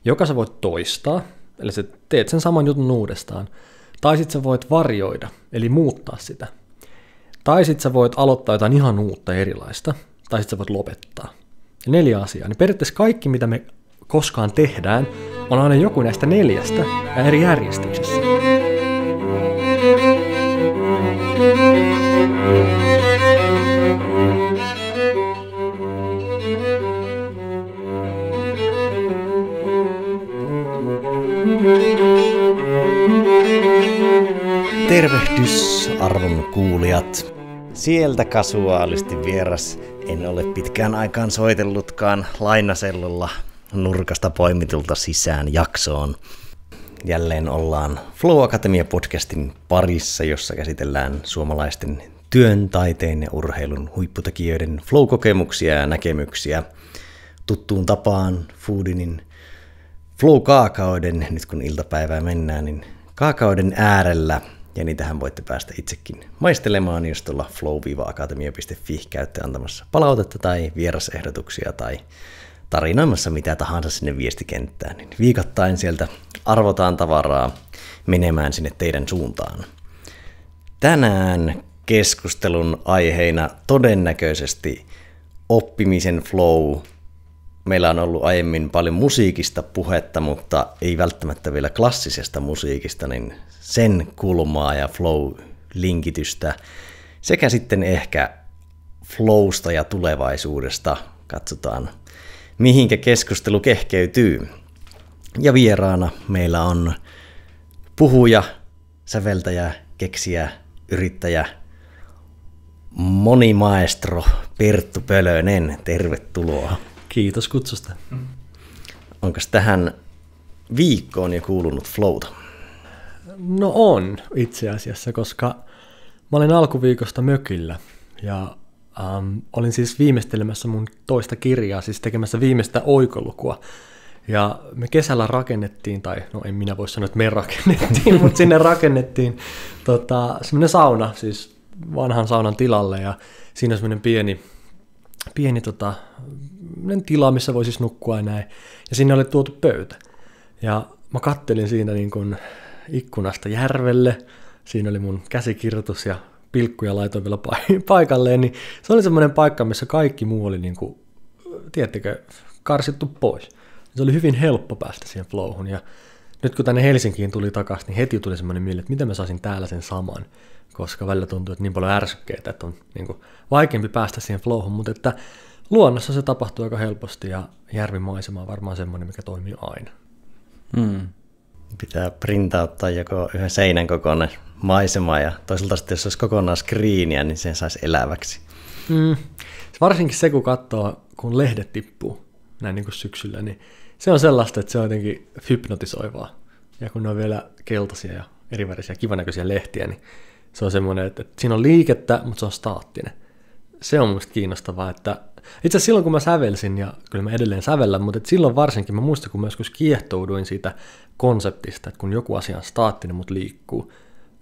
joka sä voit toistaa, eli sä teet sen saman jutun uudestaan, tai sit sä voit varjoida, eli muuttaa sitä, tai sit sä voit aloittaa jotain ihan uutta erilaista, tai sit sä voit lopettaa. Ja 4 asiaa. Niin periaatteessa kaikki, mitä me koskaan tehdään, on aina joku näistä 4 ja eri järjestyksessä. Tervehdys, arvon kuulijat. Sieltä kasuaalisti vieras. En ole pitkään aikaan soitellutkaan lainasellulla nurkasta poimitulta sisään jaksoon. Jälleen ollaan Flow Akatemia-podcastin parissa, jossa käsitellään suomalaisten työn, taiteen ja urheilun huipputekijöiden flow-kokemuksia ja näkemyksiä. Tuttuun tapaan Foodinin flow-kaakaoiden, nyt kun iltapäivää mennään, niin kaakaoiden äärellä. Ja niitähän voitte päästä itsekin maistelemaan, jos tuolla flow-akatemia.fi käytte antamassa palautetta tai vierasehdotuksia tai tarinoimassa mitä tahansa sinne viestikenttään. Niin viikoittain sieltä arvotaan tavaraa menemään sinne teidän suuntaan. Tänään keskustelun aiheina todennäköisesti oppimisen flow. Meillä on ollut aiemmin paljon musiikista puhetta, mutta ei välttämättä vielä klassisesta musiikista, niin sen kulmaa ja flow-linkitystä sekä sitten ehkä flowsta ja tulevaisuudesta katsotaan, mihinkä keskustelu kehkeytyy. Ja vieraana meillä on puhuja, säveltäjä, keksijä, yrittäjä, monimaestro Perttu Pölönen. Tervetuloa. Kiitos kutsusta. Onko tähän viikkoon jo kuulunut flowta? No on itse asiassa, koska mä olin alkuviikosta mökillä ja olin siis viimeistelemässä mun toista kirjaa, siis tekemässä viimeistä oikolukua. Ja me kesällä rakennettiin, tai no en minä voi sanoa, että me rakennettiin, mutta sinne rakennettiin semmoinen sauna, siis vanhan saunan tilalle, ja siinä on semmoinen pieni tila, missä voi siis nukkua ja näin. Ja sinne oli tuotu pöytä. Ja mä kattelin siinä niin kuin ikkunasta järvelle. Siinä oli mun käsikirjoitus ja pilkkuja laitoin vielä paikalleen. Niin se oli semmoinen paikka, missä kaikki muu oli, niin kuin, tiedättekö, karsittu pois. Se oli hyvin helppo päästä siihen flowhun. Ja nyt kun tänne Helsinkiin tuli takaisin, niin heti tuli semmoinen mieli, että miten mä saisin täällä sen saman. Koska välillä tuntuu, että niin paljon ärsykkeitä, että on niin kuin vaikeampi päästä siihen flowhun. Mutta että luonnossa se tapahtuu aika helposti ja järvimaisema on varmaan semmoinen, mikä toimii aina. Pitää printauttaa joko yhden seinän kokoinen maisema ja toisaalta sitten jos olisi kokonaan screeniä, niin sen saisi eläväksi. Varsinkin se, kun katsoo, kun lehdet tippuu näin niin kuin syksyllä, niin se on sellaista, että se on jotenkin hypnotisoivaa. Ja kun ne on vielä keltaisia ja erivärisiä kivanäköisiä lehtiä, niin se on semmoinen, että siinä on liikettä, mutta se on staattinen. Se on musta kiinnostavaa, että itse asiassa silloin, kun mä sävelsin, ja kyllä mä edelleen sävellän, mutta silloin varsinkin mä muistan, kun mä joskus kiehtouduin siitä konseptista, että kun joku asia on staattinen, mutta liikkuu,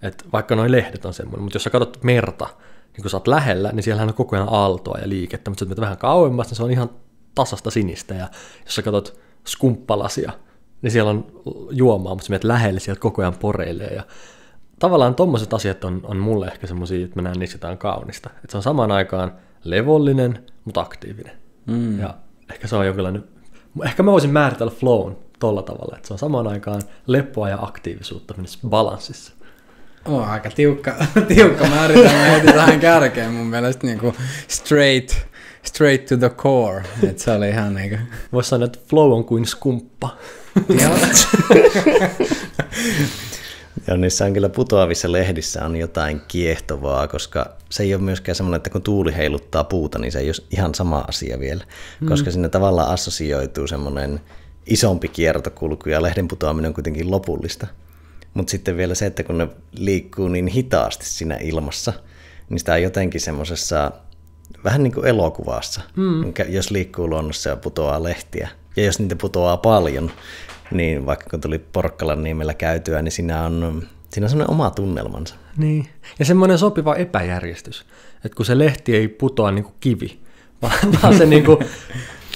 että vaikka noi lehdet on semmoinen, mutta jos sä katsot merta, niin kun sä oot lähellä, niin siellähän on koko ajan aaltoa ja liikettä, mutta sä menet vähän kauemmas, niin se on ihan tasasta sinistä, ja jos sä katsot skumppalasia, niin siellä on juomaa, mutta sä menet lähelle, sieltä koko ajan poreilee, ja tavallaan tommoset asiat on mulle ehkä semmosia, että mä näen niissä jotain kaunista. Että se on samaan aikaan levollinen, mutta aktiivinen. Ja ehkä se on jonkinlainen, ehkä mä voisin määritellä flown tolla tavalla, että se on samaan aikaan lepoa ja aktiivisuutta balanssissa. Aika tiukka määritelmä heti tähän kärkeen mun mielestä niinku straight to the core. Että se oli ihan niinku. Voisi sanoa, että flow on kuin skumppa. Ja niissä on kyllä putoavissa lehdissä on jotain kiehtovaa, koska se ei ole myöskään semmoinen, että kun tuuli heiluttaa puuta, niin se ei ole ihan sama asia vielä, koska sinne tavallaan assosioituu semmoinen isompi kiertokulku ja lehden putoaminen on kuitenkin lopullista. Mutta sitten vielä se, että kun ne liikkuu niin hitaasti siinä ilmassa, niin sitä on jotenkin semmoisessa vähän niin kuin elokuvassa, jos liikkuu luonnossa ja putoaa lehtiä. Ja jos niitä putoaa paljon, niin vaikka kun tuli Porkkalanniemellä käytyä, niin siinä on semmoinen oma tunnelmansa. Niin, ja semmoinen sopiva epäjärjestys, että kun se lehti ei putoa niin kuin kivi, vaan se niin kuin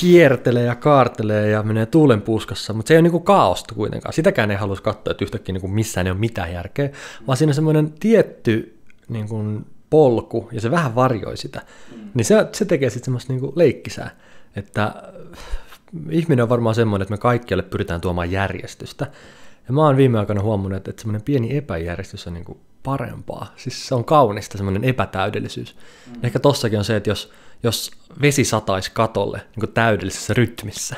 kiertelee ja kaartelee ja menee tuulenpuuskassa, mutta se ei ole niin kuin kaaosta kuitenkaan. Sitäkään ei halus katsoa, että yhtäkkiä niin kuin missään ei ole mitään järkeä, vaan siinä on semmoinen tietty niin kuin polku, ja se vähän varjoi sitä. Niin se tekee sitten semmoista niin kuin leikkisää, että ihminen on varmaan semmoinen, että me kaikkialle pyritään tuomaan järjestystä. Ja mä oon viime aikoina huomannut, että semmoinen pieni epäjärjestys on niin kuin parempaa. Siis se on kaunista, semmoinen epätäydellisyys. Ehkä tossakin on se, että jos vesi sataisi katolle niin kuin täydellisessä rytmissä,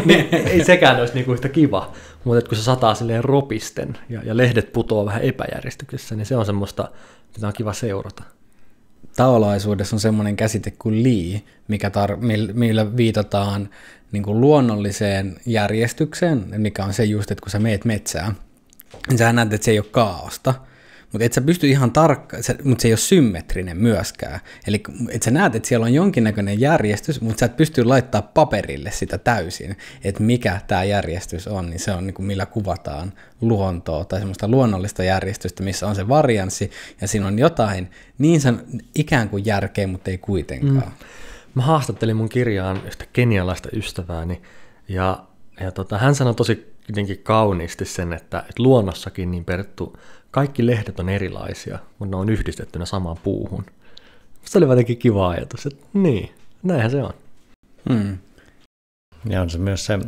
niin ei sekään olisi niin kuin yhtä kiva. Mutta kun se sataa silleen ropisten ja lehdet putoaa vähän epäjärjestyksessä, niin se on semmoista, mitä on kiva seurata. Taolaisuudessa on semmoinen käsite kuin li, millä viitataan niin kuin luonnolliseen järjestykseen, mikä on se just, että kun sä meet metsään, niin sä näet, että se ei ole kaaosta, mutta et sä pysty ihan tarkkaan, mutta se ei ole symmetrinen myöskään. Eli et sä näet, että siellä on jonkinnäköinen järjestys, mutta sä et pysty laittaa paperille sitä täysin, että mikä tämä järjestys on, niin se on niin kuin millä kuvataan luontoa tai semmoista luonnollista järjestystä, missä on se varianssi ja siinä on jotain niin ikään kuin järkeä, mutta ei kuitenkaan. Mä haastattelin mun kirjaan yhtä kenialaista ystävääni ja hän sanoi tosi jotenkin kauniisti sen, että luonnossakin niin Perttu, kaikki lehdet on erilaisia, mutta ne on yhdistettynä samaan puuhun. Se oli jotenkin kiva ajatus, että niin, näinhän se on. Ja on se myös se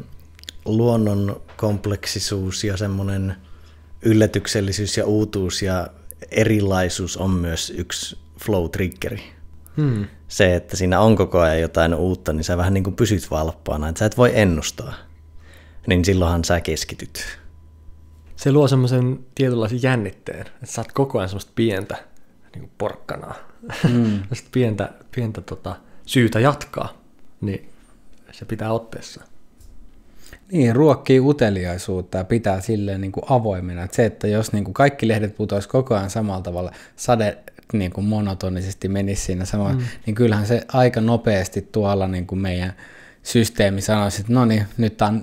luonnon kompleksisuus ja semmoinen yllätyksellisyys ja uutuus ja erilaisuus on myös yksi flow-triggeri. Se, että siinä on koko ajan jotain uutta, niin sä vähän niin kuin pysyt valppaana, että sä et voi ennustaa. Niin silloinhan sä keskityt. Se luo semmoisen tietynlaisen jännitteen, että sä oot koko ajan semmoista pientä niin kuin porkkanaa, pientä syytä jatkaa, niin se pitää otteessa. Niin, ruokkii uteliaisuutta ja pitää silleen niin kuin avoimena. Että se, että jos niin kuin kaikki lehdet putoisi koko ajan samalla tavalla, sade niin kuin monotonisesti menisi siinä samalla, niin kyllähän se aika nopeasti tuolla niin kuin meidän systeemi sanoisi, että no niin,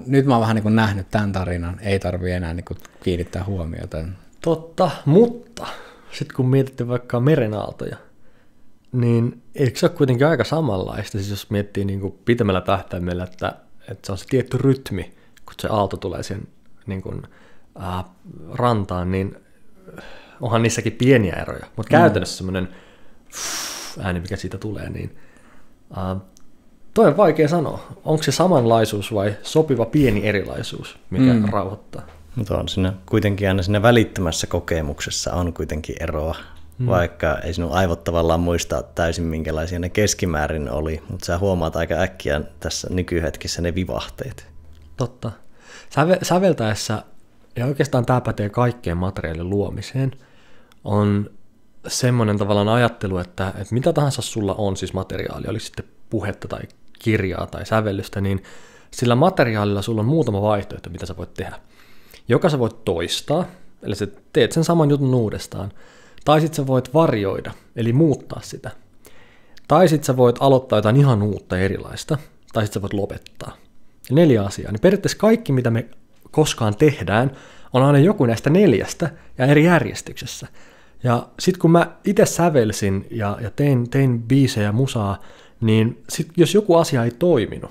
nyt mä oon vähän niin kuin nähnyt tämän tarinan, ei tarvitse enää niin kuin kiinnittää huomiota. Totta, mutta sitten kun mietitte vaikka merenaaltoja, niin eikö se ole kuitenkin aika samanlaista, siis jos miettii niin kuin pitemmällä tähtäimellä, että se on se tietty rytmi, kun se aalto tulee siihen niin kuin, rantaan, niin onhan niissäkin pieniä eroja, mutta käytännössä semmoinen ääni, mikä siitä tulee, niin toi on vaikea sanoa. Onko se samanlaisuus vai sopiva pieni erilaisuus, mikä rauhoittaa? Mutta on siinä kuitenkin aina siinä välittömässä kokemuksessa on kuitenkin eroa, vaikka ei sinun aivot tavallaan muista täysin minkälaisia ne keskimäärin oli, mutta sä huomaat aika äkkiä tässä nykyhetkessä ne vivahteet. Totta. Säveltäessä, ja oikeastaan tämä pätee kaikkeen materiaalin luomiseen, on semmoinen tavallaan ajattelu, että mitä tahansa sulla on siis materiaali, oliko sitten puhetta tai kirjaa tai sävellystä, niin sillä materiaalilla sulla on muutama vaihtoehto, mitä sä voit tehdä. Joka sä voit toistaa, eli sä teet sen saman jutun uudestaan, tai sit sä voit varjoida, eli muuttaa sitä. Tai sit sä voit aloittaa jotain ihan uutta erilaista, tai sit sä voit lopettaa. Ja 4 asiaa. Niin periaatteessa kaikki, mitä me koskaan tehdään, on aina joku näistä 4 ja eri järjestyksessä. Ja sit kun mä itse sävelsin ja tein biisejä ja musaa, niin sit jos joku asia ei toiminut,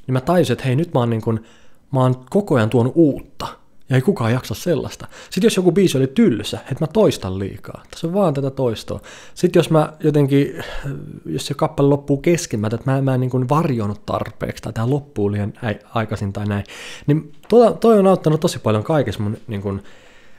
niin mä tajusin, että hei, nyt mä oon koko ajan tuonut uutta, ja ei kukaan jaksa sellaista. Sitten jos joku biisi oli tylsä, että mä toistan liikaa, tässä on vaan tätä toistoa. Sitten jos se kappale loppuu kesken, että mä en niin kuin varjonut tarpeeksi, tai tämä loppuu liian aikaisin tai näin, niin toi on auttanut tosi paljon kaikessa mun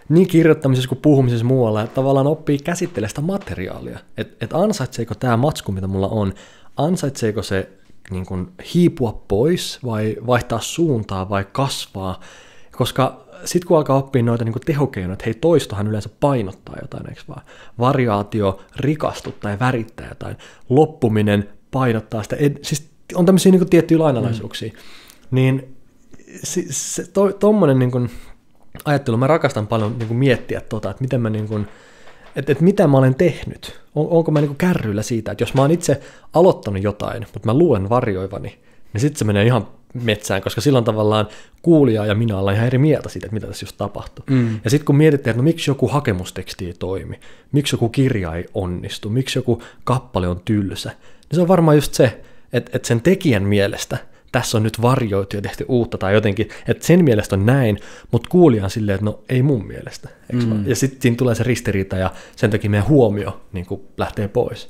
niin kirjoittamisessa kuin puhumisessa muualla, että tavallaan oppii käsittelemään sitä materiaalia. Että ansaitseeko tämä matsku, mitä mulla on, ansaitseeko se niin kuin hiipua pois vai vaihtaa suuntaa vai kasvaa, koska sitten kun alkaa oppia noita niin kuin tehokeinoja, että hei, toistohan yleensä painottaa jotain, eikö vaan? Variaatio rikastuttaa ja värittää jotain, loppuminen painottaa sitä, siis on tämmöisiä niin kuin tiettyjä lainalaisuuksia, niin tommoinen niin kuin ajattelu, mä rakastan paljon niin kuin miettiä että miten mä niin kuin, että mitä mä olen tehnyt, onko mä niin kuin kärryillä siitä, että jos mä oon itse aloittanut jotain, mutta mä luen varjoivani, niin sitten se menee ihan metsään, koska silloin tavallaan kuulija ja minä ollaan ihan eri mieltä siitä, että mitä tässä just tapahtuu. Ja sitten kun mietitään, että no miksi joku hakemusteksti ei toimi, miksi joku kirja ei onnistu, miksi joku kappale on tylsä, niin se on varmaan just se, että sen tekijän mielestä tässä on nyt varjoitu ja tehty uutta tai jotenkin, että sen mielestä on näin, mutta kuulija on silleen, että no ei mun mielestä. Ja sitten siinä tulee se ristiriita ja sen takia meidän huomio niin kuin lähtee pois.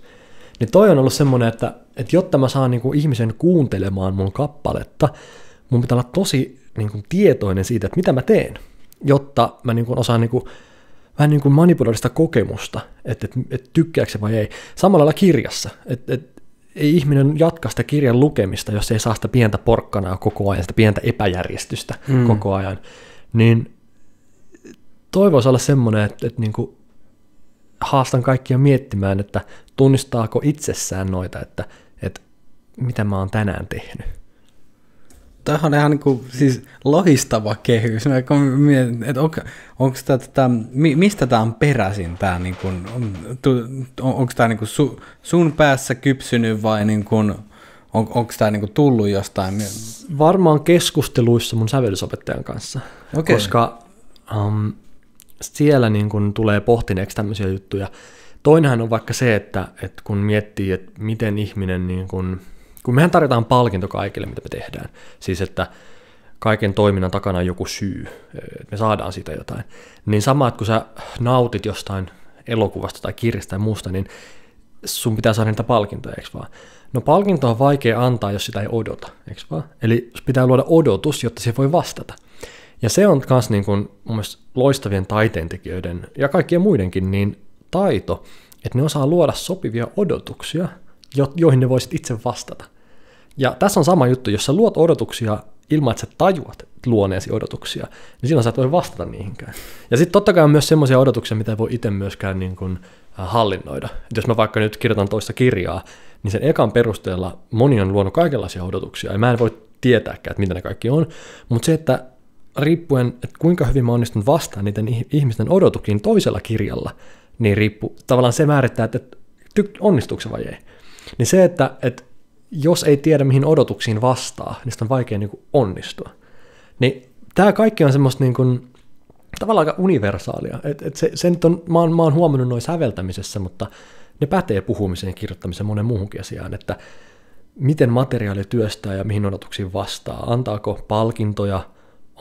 Niin toi on ollut semmoinen, että jotta mä saan niin kuin ihmisen kuuntelemaan mun kappaletta, mun pitää olla tosi niin kuin tietoinen siitä, että mitä mä teen, jotta mä niin kuin osaan niin kuin, vähän niin kuin manipuloida sitä kokemusta, että tykkääkö se vai ei. Samalla lailla kirjassa, että ei ihminen jatka sitä kirjan lukemista, jos ei saa sitä pientä porkkanaa koko ajan, sitä pientä epäjärjestystä koko ajan. Niin toivoisi olla semmoinen, että niin kuin haastan kaikkia miettimään, että tunnistaako itsessään noita, että mitä mä oon tänään tehnyt. Tämä on ihan niin kuin, siis lohistava kehys. Onko mistä tämä on peräisin? Tämä, niin kuin, onko tämä niin kuin sun päässä kypsynyt vai niin kuin, onko tämä niin kuin tullut jostain? Varmaan keskusteluissa mun sävellysopettajan kanssa, koska siellä niin kuin tulee pohtineeksi tämmöisiä juttuja. Toinenhan on vaikka se, että kun miettii, että miten ihminen, niin kun mehän tarjotaan palkinto kaikille, mitä me tehdään, siis että kaiken toiminnan takana on joku syy, että me saadaan siitä jotain, niin sama, että kun sä nautit jostain elokuvasta tai kirjasta tai muusta, niin sun pitää saada niitä palkintoja, eikö vaan? No palkintoa on vaikea antaa, jos sitä ei odota, eikö vaan? Eli pitää luoda odotus, jotta siihen voi vastata. Ja se on myös niin kuin mun mielestä loistavien taiteentekijöiden ja kaikkien muidenkin niin taito, että ne osaa luoda sopivia odotuksia, joihin ne voisit itse vastata. Ja tässä on sama juttu, jos sä luot odotuksia ilman, että sä tajuat luoneesi odotuksia, niin silloin sä et voi vastata niihinkään. Ja sitten totta kai on myös semmoisia odotuksia, mitä ei voi itse myöskään niin kuin hallinnoida. Et jos mä vaikka nyt kirjoitan toista kirjaa, niin sen ekan perusteella moni on luonut kaikenlaisia odotuksia, ja mä en voi tietääkään, että mitä ne kaikki on, mutta se, että riippuen, että kuinka hyvin mä onnistun vastaan niiden ihmisten odotuksiin toisella kirjalla, niin tavallaan se määrittää, että onnistuuko se vai ei. Niin se, että jos ei tiedä, mihin odotuksiin vastaa, niin sitä on vaikea niin kuin onnistua. Niin tämä kaikki on semmoista niin kuin, tavallaan aika universaalia. Se nyt on, mä oon huomannut noin säveltämisessä, mutta ne pätee puhumiseen ja kirjoittamiseen monen muuhunkin asiaan, että miten materiaali työstää ja mihin odotuksiin vastaa. Antaako palkintoja,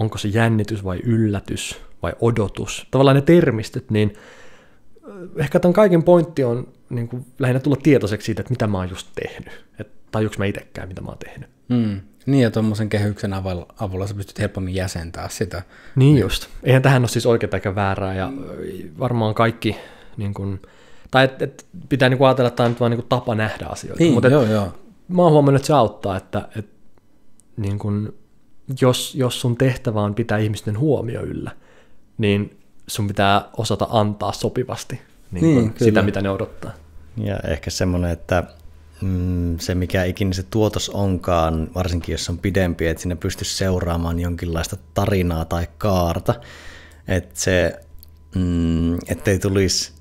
onko se jännitys vai yllätys vai odotus. Tavallaan ne termistöt, niin ehkä tämän kaiken pointti on niin kuin lähinnä tulla tietoiseksi siitä, että mitä mä oon just tehnyt. Tajuuks mä itsekään, mitä mä oon tehnyt. Niin, ja tuommoisen kehyksen avulla sä pystyt helpommin jäsentää sitä. Niin just. Eihän tähän ole siis oikeaa eikä väärää, ja varmaan kaikki, niin kuin, tai pitää niin kuin ajatella, että tämä on nyt vaan niin kuin tapa nähdä asioita. Niin, mutta joo. Mä oon huomannut, että se auttaa, että niin kuin, jos sun tehtävä on pitää ihmisten huomio yllä, niin sun pitää osata antaa sopivasti niin sitä, mitä ne odottaa. Ja ehkä semmoinen, että se mikä ikinä se tuotos onkaan, varsinkin jos on pidempi, että sinne pystyisi seuraamaan jonkinlaista tarinaa tai kaarta, että se, ettei tulisi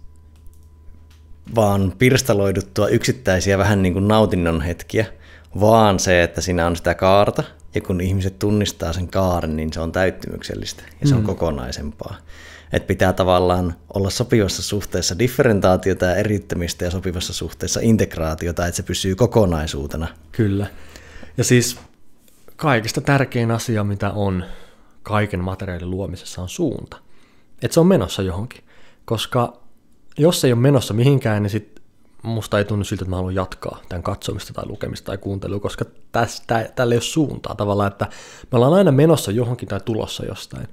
vaan pirstaloiduttua yksittäisiä vähän niin kuin nautinnon hetkiä, vaan se, että siinä on sitä kaarta, ja kun ihmiset tunnistaa sen kaaren, niin se on täyttymyksellistä ja se on kokonaisempaa. Että pitää tavallaan olla sopivassa suhteessa differentaatiota ja eriyttämistä ja sopivassa suhteessa integraatiota, että se pysyy kokonaisuutena. Kyllä. Ja siis kaikista tärkein asia, mitä on kaiken materiaalin luomisessa, on suunta. Että se on menossa johonkin. Koska jos ei ole menossa mihinkään, niin sitten musta ei tunnu siltä, että mä haluan jatkaa tämän katsomista tai lukemista tai kuuntelua, koska tällä ei ole suuntaa tavallaan, että me ollaan aina menossa johonkin tai tulossa jostain.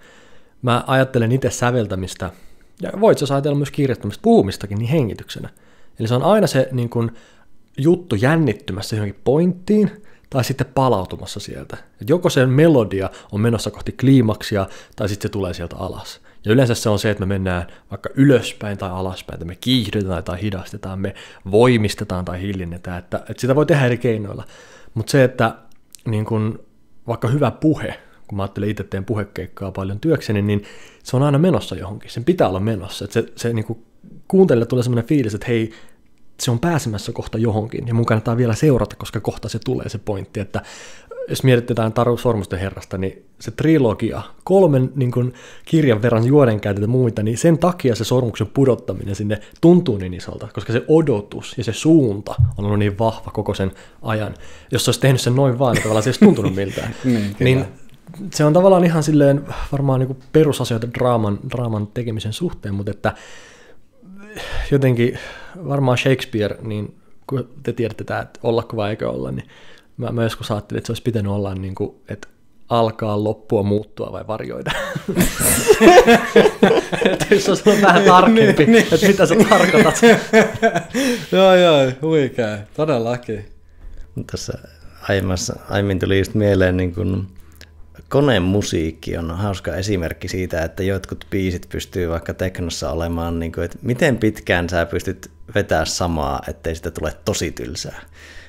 Mä ajattelen itse säveltämistä, ja voit jos ajatella myös kirjoittamista, puhumistakin, niin hengityksenä. Eli se on aina se niin kun, juttu jännittymässä johonkin pointtiin, tai sitten palautumassa sieltä. Et joko se melodia on menossa kohti kliimaksia, tai sitten se tulee sieltä alas. Ja yleensä se on se, että me mennään vaikka ylöspäin tai alaspäin, että me kiihdytetään tai hidastetaan, me voimistetaan tai hillinnetään, että sitä voi tehdä eri keinoilla. Mutta se, että niin kun, vaikka hyvä puhe, kun mä ajattelen itse teen puhekeikkaa paljon työkseni, niin se on aina menossa johonkin. Sen pitää olla menossa. Että se niin kuin kuuntelijalle tulee sellainen fiilis, että hei, se on pääsemässä kohta johonkin, ja mun kannattaa vielä seurata, koska kohta se tulee se pointti, että jos mietitään Taru Sormusten herrasta, niin se trilogia, 3 niin kuin kirjan verran juonenkäytötä muita, niin sen takia se sormuksen pudottaminen sinne tuntuu niin isolta, koska se odotus ja se suunta on ollut niin vahva koko sen ajan. Jos se olisi tehnyt sen noin vaan, niin tavallaan se ei olisi tuntunut miltään. niin se on tavallaan ihan silleen varmaan niin kuin perusasioita draaman tekemisen suhteen, mutta että jotenkin varmaan Shakespeare, niin kun te tiedätte tämä, että ollako vai eikö olla, niin mä joskus ajattelin, että se olisi pitänyt olla niin kuin, että alkaa, loppua, muuttua vai varjoida. Jos olisi ollut vähän tarkempi, että mitä sä tarkoitat. Joo, huikea, todellakin. Tässä aiemmin tuli just mieleen niin kuin konemusiikki on hauska esimerkki siitä, että jotkut biisit pystyy vaikka teknossa olemaan, niin kuin, että miten pitkään sä pystyt vetämään samaa, ettei sitä tule tosi tylsää.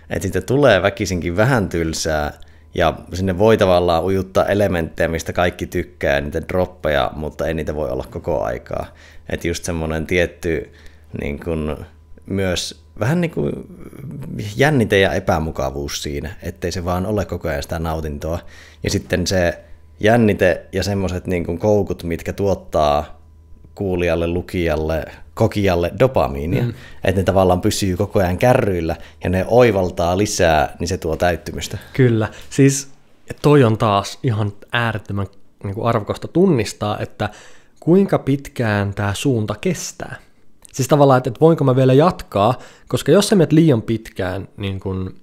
Että siitä tulee väkisinkin vähän tylsää, ja sinne voi tavallaan ujuttaa elementtejä, mistä kaikki tykkää, niitä droppeja, mutta ei niitä voi olla koko aikaa. Että just semmoinen tietty niin kuin, myös vähän niin kuin jännite ja epämukavuus siinä, ettei se vaan ole koko ajan sitä nautintoa. Ja sitten se jännite ja semmoiset niin kuin koukut, mitkä tuottaa kuulijalle, lukijalle, kokijalle dopamiinia, että ne tavallaan pysyy koko ajan kärryillä ja ne oivaltaa lisää, niin se tuo täyttymystä. Kyllä, siis toi on taas ihan äärettömän niin kuin arvokasta tunnistaa, että kuinka pitkään tämä suunta kestää. Siis tavallaan, että voinko mä vielä jatkaa, koska jos sä menet liian pitkään, niin kun,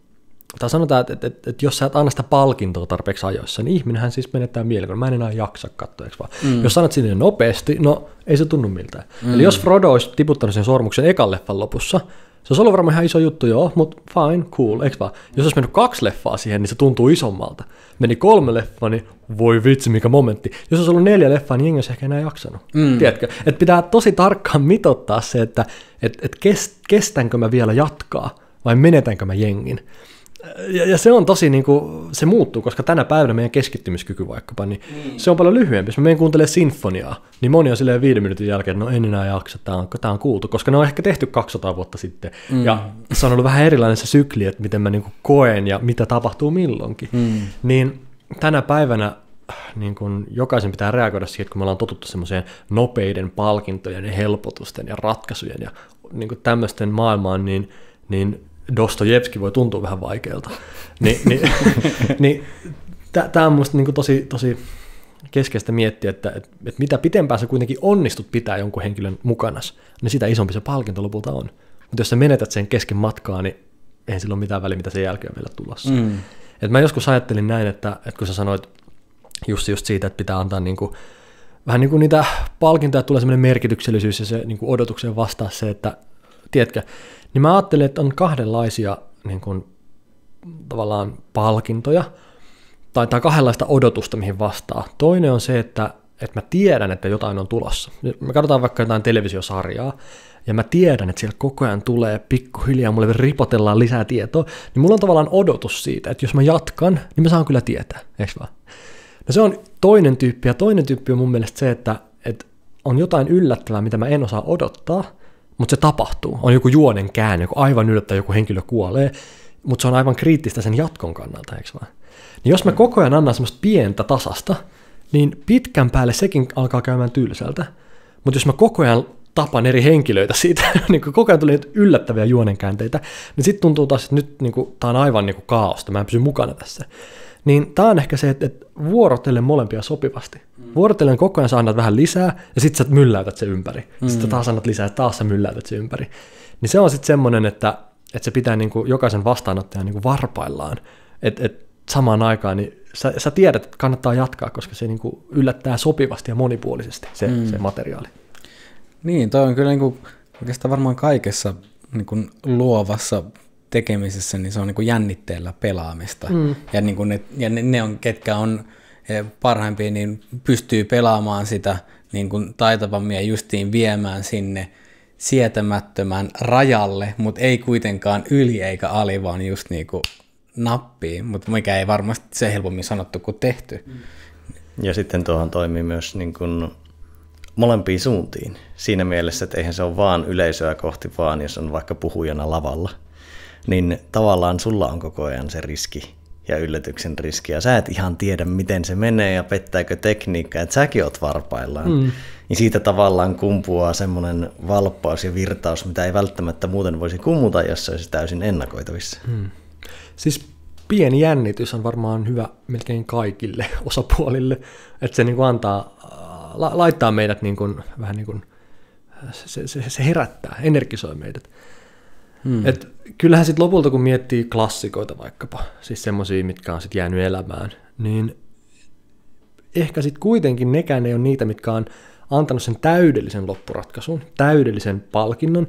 tai sanotaan, että jos sä et anna sitä palkintoa tarpeeksi ajoissa, niin ihminenhän siis menettää mielikuvaa. Mä en enää jaksa katsoa, eikö vaan? Jos sanot sinne nopeasti, no ei se tunnu miltään. Eli jos Frodo olisi tiputtanut sen sormuksen ekan leffan lopussa, se olisi ollut varmaan ihan iso juttu, joo, mutta fine, cool, eikö vaan? Jos olisi mennyt 2 leffaa siihen, niin se tuntuu isommalta. Meni 3 leffaa, niin voi vitsi, mikä momentti. Jos olisi ollut 4 leffaa, niin jengi olisi ehkä enää jaksanut. Tiedätkö? Että pitää tosi tarkkaan mitottaa se, että kestänkö mä vielä jatkaa vai menetänkö mä jengin. Ja se on tosi, niin kuin, se muuttuu, koska tänä päivänä meidän keskittymiskyky vaikkapa, niin se on paljon lyhyempi. Jos mä menen kuuntelemaan sinfoniaa, niin moni on silleen 5 minuutin jälkeen, että no en enää jaksa, tää on kuultu, koska ne on ehkä tehty 200 vuotta sitten. Ja se on ollut vähän erilainen se sykli, että miten mä niin kuin koen ja mitä tapahtuu milloinkin. Niin tänä päivänä niin kuin jokaisen pitää reagoida siihen, kun me ollaan totuttu semmoiseen nopeiden palkintojen ja helpotusten ja ratkaisujen ja niin kuin tämmöisten maailmaan, niin Dostojevski voi tuntua vähän vaikealta. Tämä on minusta niin tosi keskeistä miettiä, että mitä pitempään sä kuitenkin onnistut pitää jonkun henkilön mukana, niin sitä isompi se palkinto lopulta on. Mutta jos sä menetät sen kesken matkaa, niin ei sillä ole mitään väliä, mitä sen jälkeen on vielä tulossa. Et mä joskus ajattelin näin, että kun sä sanoit just siitä, että pitää antaa vähän niin kuin niitä palkintoja, tulee semmoinen merkityksellisyys ja se niin kuin odotukseen vastaa se, että tiedätkö, niin mä ajattelin, että on kahdenlaisia niin kuin, tavallaan palkintoja tai kahdenlaista odotusta, mihin vastaa. Toinen on se, että mä tiedän, että jotain on tulossa. Me katsotaan vaikka jotain televisiosarjaa, ja mä tiedän, että siellä koko ajan tulee pikkuhiljaa, mulle ripotellaan lisää tietoa, niin mulla on tavallaan odotus siitä, että jos mä jatkan, niin mä saan kyllä tietää, eikö vaan? No se on toinen tyyppi, ja toinen tyyppi on mun mielestä se, että on jotain yllättävää, mitä mä en osaa odottaa, mutta se tapahtuu. On joku juonen käänne, joku aivan yllättävä, joku henkilö kuolee, mutta se on aivan kriittistä sen jatkon kannalta, eikö vaan? Niin jos mä koko ajan annan semmoista pientä tasasta, niin pitkän päälle sekin alkaa käymään tylsältä. Mutta jos mä koko ajan tapan eri henkilöitä siitä, niin koko ajan tulee yllättäviä juonenkäänteitä, niin sitten tuntuu taas, että nyt niin tämä on aivan niin kaaosta, mä en pysy mukana tässä. Niin tämä on ehkä se, että vuorotellen molempia sopivasti. Vuorotellen koko ajan sä annat vähän lisää, ja sitten sä mylläytät se ympäri. Sitten taas annat lisää, ja taas sä mylläytät se ympäri. Niin se on sitten semmoinen, että se pitää niin kuin jokaisen vastaanottajan niin kuin varpaillaan. Että samaan aikaan niin sä tiedät, että kannattaa jatkaa, koska se niin kuin yllättää sopivasti ja monipuolisesti se materiaali. Niin, toi on kyllä niin kuin oikeastaan varmaan kaikessa niin kuin luovassa tekemisessä, niin se on niin kuin jännitteellä pelaamista. Ja, niin kuin ne on, ketkä on parhaimpia, niin pystyy pelaamaan sitä niin kuin taitavammin ja justiin viemään sinne sietämättömän rajalle, mutta ei kuitenkaan yli eikä ali, vaan just niin kuin nappiin, mutta mikä ei varmasti se helpommin sanottu kuin tehty. Ja sitten tuohon toimii myös niin kuin molempiin suuntiin. Siinä mielessä, että eihän se ole vaan yleisöä kohti, vaan jos on vaikka puhujana lavalla, niin tavallaan sulla on koko ajan se riski ja yllätyksen riski, ja sä et ihan tiedä, miten se menee ja pettääkö tekniikka, että säkin oot varpaillaan. Niin siitä tavallaan kumpuaa semmoinen valppaus ja virtaus, mitä ei välttämättä muuten voisi kummuta, jos se olisi täysin ennakoitavissa. Siis pieni jännitys on varmaan hyvä melkein kaikille osapuolille, että se niin kuin antaa, laittaa meidät niin kuin, vähän niin kuin, se herättää, energisoi meidät. Et kyllähän sitten lopulta, kun miettii klassikoita vaikkapa, siis semmoisia, mitkä on sitten jäänyt elämään, niin ehkä sitten kuitenkin nekään ei ole niitä, mitkä on antanut sen täydellisen loppuratkaisun, täydellisen palkinnon,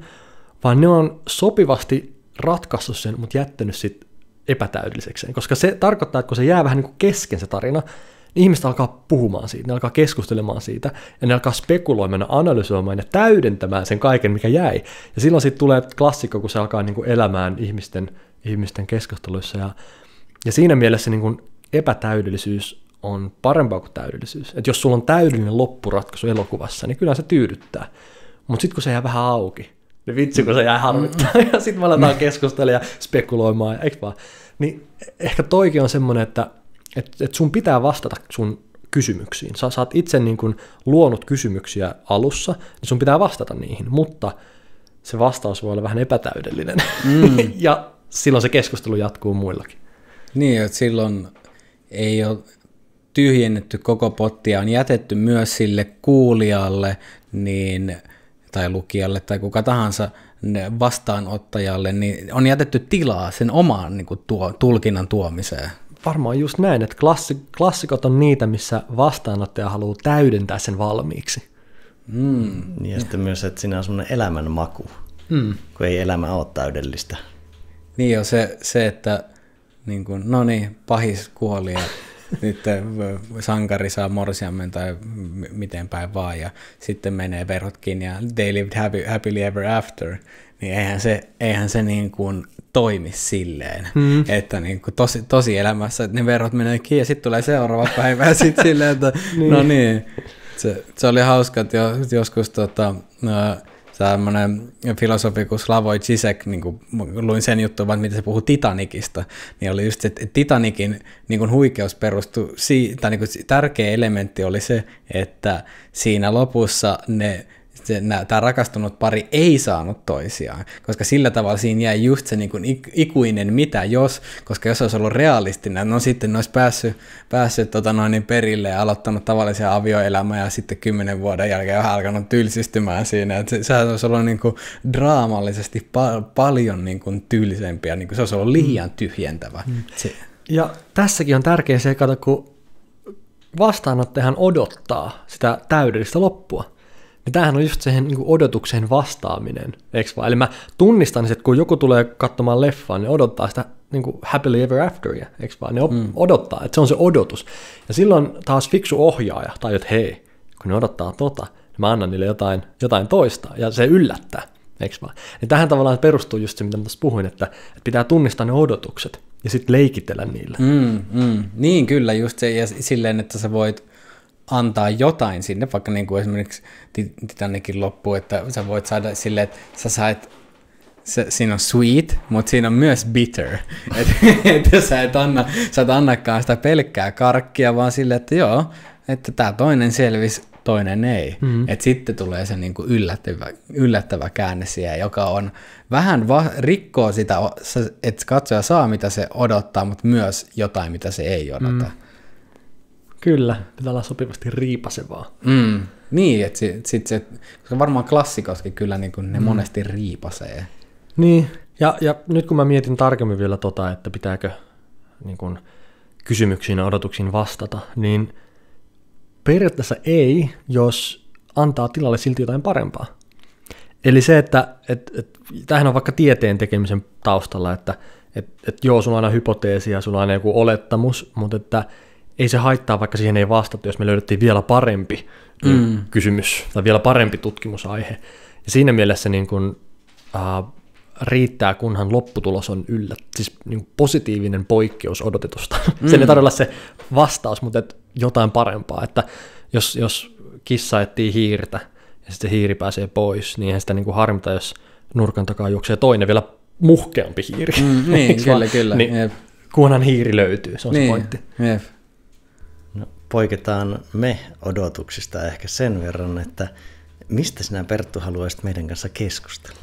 vaan ne on sopivasti ratkaissut sen, mutta jättänyt sitten epätäydellisekseen, koska se tarkoittaa, että kun se jää vähän niin kuin kesken se tarina, niin ihmiset alkaa puhumaan siitä, ne alkaa keskustelemaan siitä, ja ne alkaa spekuloimaan, analysoimaan ja täydentämään sen kaiken, mikä jäi. Ja silloin sitten tulee klassikko, kun se alkaa niin kuin elämään ihmisten keskusteluissa. Ja siinä mielessä niin kuin epätäydellisyys on parempaa kuin täydellisyys. Että jos sulla on täydellinen loppuratkaisu elokuvassa, niin kyllä se tyydyttää. Mutta sitten kun se jää vähän auki, niin vitsi, kun se jää harmittaa, ja sitten me aletaan keskustella ja spekuloimaan, eikö vaan? Niin ehkä toikin on semmoinen, että sun pitää vastata sun kysymyksiin. Sä oot itse niin kuin luonut kysymyksiä alussa, niin sun pitää vastata niihin, mutta se vastaus voi olla vähän epätäydellinen. Ja silloin se keskustelu jatkuu muillakin. Niin, että silloin ei ole tyhjennetty koko pottia, on jätetty myös sille kuulijalle niin, tai lukijalle tai kuka tahansa vastaanottajalle, niin on jätetty tilaa sen omaan niin kuin tulkinnan tuomiseen. Varmaan just näin, että klassikot on niitä, missä vastaanottaja haluaa täydentää sen valmiiksi. Ja sitten myös, että siinä on semmoinen elämän maku, kun ei elämä ole täydellistä. Niin on se että niin kuin, no niin, pahis kuoli ja nyt sankari saa morsiammen tai miten päin vaan ja sitten menee verhotkin ja they lived happily ever after, niin eihän se niin kuin toimi silleen, että niin kuin tosi elämässä että ne verhot meneekin ja sitten tulee seuraava päivä ja sitten silleen, että no niin, se oli hauska, että joskus tämmöinen filosofi kuin Slavoj Žižek, niin kuin luin sen juttu, vaan miten se puhui Titanicista, niin oli just se, että Titanicin niin kuin huikeus perustui, tai niin kuin tärkeä elementti oli se, että siinä lopussa tämä rakastunut pari ei saanut toisiaan, koska sillä tavalla siinä jäi just se niin kuin ikuinen mitä jos, koska jos olisi ollut realistinen, no sitten ne olisi päässyt perille ja aloittanut tavallisen avioelämän ja sitten 10 vuoden jälkeen on alkanut tylsistymään siinä, että se olisi ollut niin kuin draamallisesti paljon niin kuin tylsempiä, niin kuin se olisi ollut liian tyhjentävä. Ja tässäkin on tärkeä se, kun vastaanottajahan odottaa sitä täydellistä loppua. Niin tämähän on just siihen niin kuin odotukseen vastaaminen, eikö vaan? Eli mä tunnistan, että kun joku tulee katsomaan leffaa, niin odottaa sitä niin kuin happily ever afteria, eikö vaan? Ne odottaa, että se on se odotus. Ja silloin taas fiksu ohjaaja, tai että hei, kun ne odottaa niin mä annan niille jotain toista, ja se yllättää, eikö vaan? Niin tähän tavallaan perustuu just se, mitä mä tuossa puhuin, että pitää tunnistaa ne odotukset, ja sitten leikitellä niillä. Niin kyllä, just se, ja silleen, että sä voit antaa jotain sinne, vaikka niin kuin esimerkiksi Titanicin loppu, että sä voit saada silleen, että sä sait, siinä on sweet, mutta siinä on myös bitter. Että sä et annakaan sitä pelkkää karkkia, vaan silleen, että joo, että tää toinen selvisi, toinen ei. Että sitten tulee se niin kuin yllättävä käänne siihen, joka on vähän rikkoo sitä, että katsoja saa mitä se odottaa, mutta myös jotain, mitä se ei odota. Kyllä, pitää olla sopivasti riipasevaa. Niin, että koska varmaan klassikoskin kyllä niin kuin ne monesti riipasee. Niin, ja nyt kun mä mietin tarkemmin vielä että pitääkö niin kuin kysymyksiin ja odotuksiin vastata, niin periaatteessa ei, jos antaa tilalle silti jotain parempaa. Eli se, että tämähän on vaikka tieteen tekemisen taustalla, että joo, sulla on aina hypoteesi ja sulla on aina joku olettamus, mutta että ei se haittaa, vaikka siihen ei vastata, jos me löydettiin vielä parempi kysymys tai vielä parempi tutkimusaihe. Ja siinä mielessä niin kun, riittää, kunhan lopputulos on siis niin positiivinen poikkeus odotetusta. Sen ei tarvitse olla se vastaus, mutta jotain parempaa. Että jos kissa etsii hiirtä ja sitten se hiiri pääsee pois, niin eihän sitä niin kuin harmita, jos nurkan takaa juoksee toinen vielä muhkeampi hiiri. Niin, kyllä. Niin, kunhan hiiri löytyy, se on niin, se pointti. Jep. No, poiketaan me odotuksista ehkä sen verran, että mistä sinä Perttu haluaisit meidän kanssa keskustella?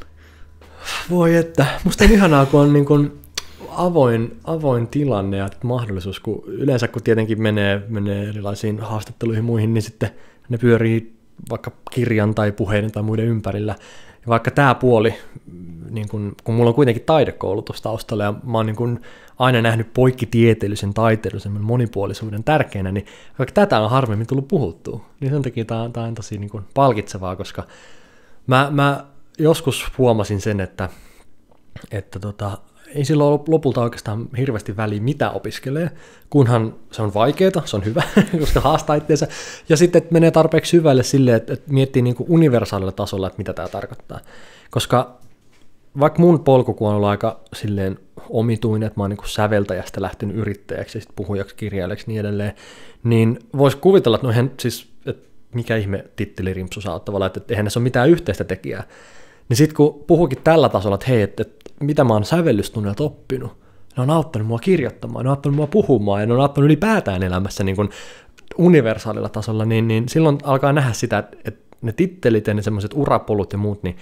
Voi että, musta on ihanaa, kun on niin kuin avoin tilanne ja mahdollisuus, kun yleensä kun tietenkin menee erilaisiin haastatteluihin muihin, niin sitten ne pyörii vaikka kirjan tai puheiden tai muiden ympärillä. Ja vaikka tämä puoli, niin kun mulla on kuitenkin taidekoulutus taustalla ja mä oon niin kun aina nähnyt poikkitieteellisen, taiteellisen monipuolisuuden tärkeänä, niin vaikka tätä on harvemmin tullut puhuttua, niin sen takia tämä on tosi niin kun palkitsevaa, koska mä joskus huomasin sen, että ei sillä ole lopulta oikeastaan hirveästi väliä, mitä opiskelee, kunhan se on vaikeaa, se on hyvä, koska haastaa itseensä, ja sitten että menee tarpeeksi syvälle silleen, että miettii niin kuin universaalilla tasolla, että mitä tämä tarkoittaa. Koska vaikka mun polku, kun on ollut aika silleen omituinen, että mä oon niin kuin säveltäjästä lähtenyt yrittäjäksi, ja sitten puhujaksi, kirjailijaksi ja niin edelleen, niin voisi kuvitella, että no eihän siis, että mikä ihme tittelirimpsu saa tavallaan, että eihän näissä ole mitään yhteistä tekijää. Niin sitten kun puhuukin tällä tasolla, että hei, että mitä mä oon sävellystunnilta oppinut, ne on auttanut mua kirjoittamaan, ne on auttanut mua puhumaan, ja ne on auttanut ylipäätään elämässä niin kuin universaalilla tasolla, niin silloin alkaa nähdä sitä, että ne tittelit ja ne semmoiset urapolut ja muut, niin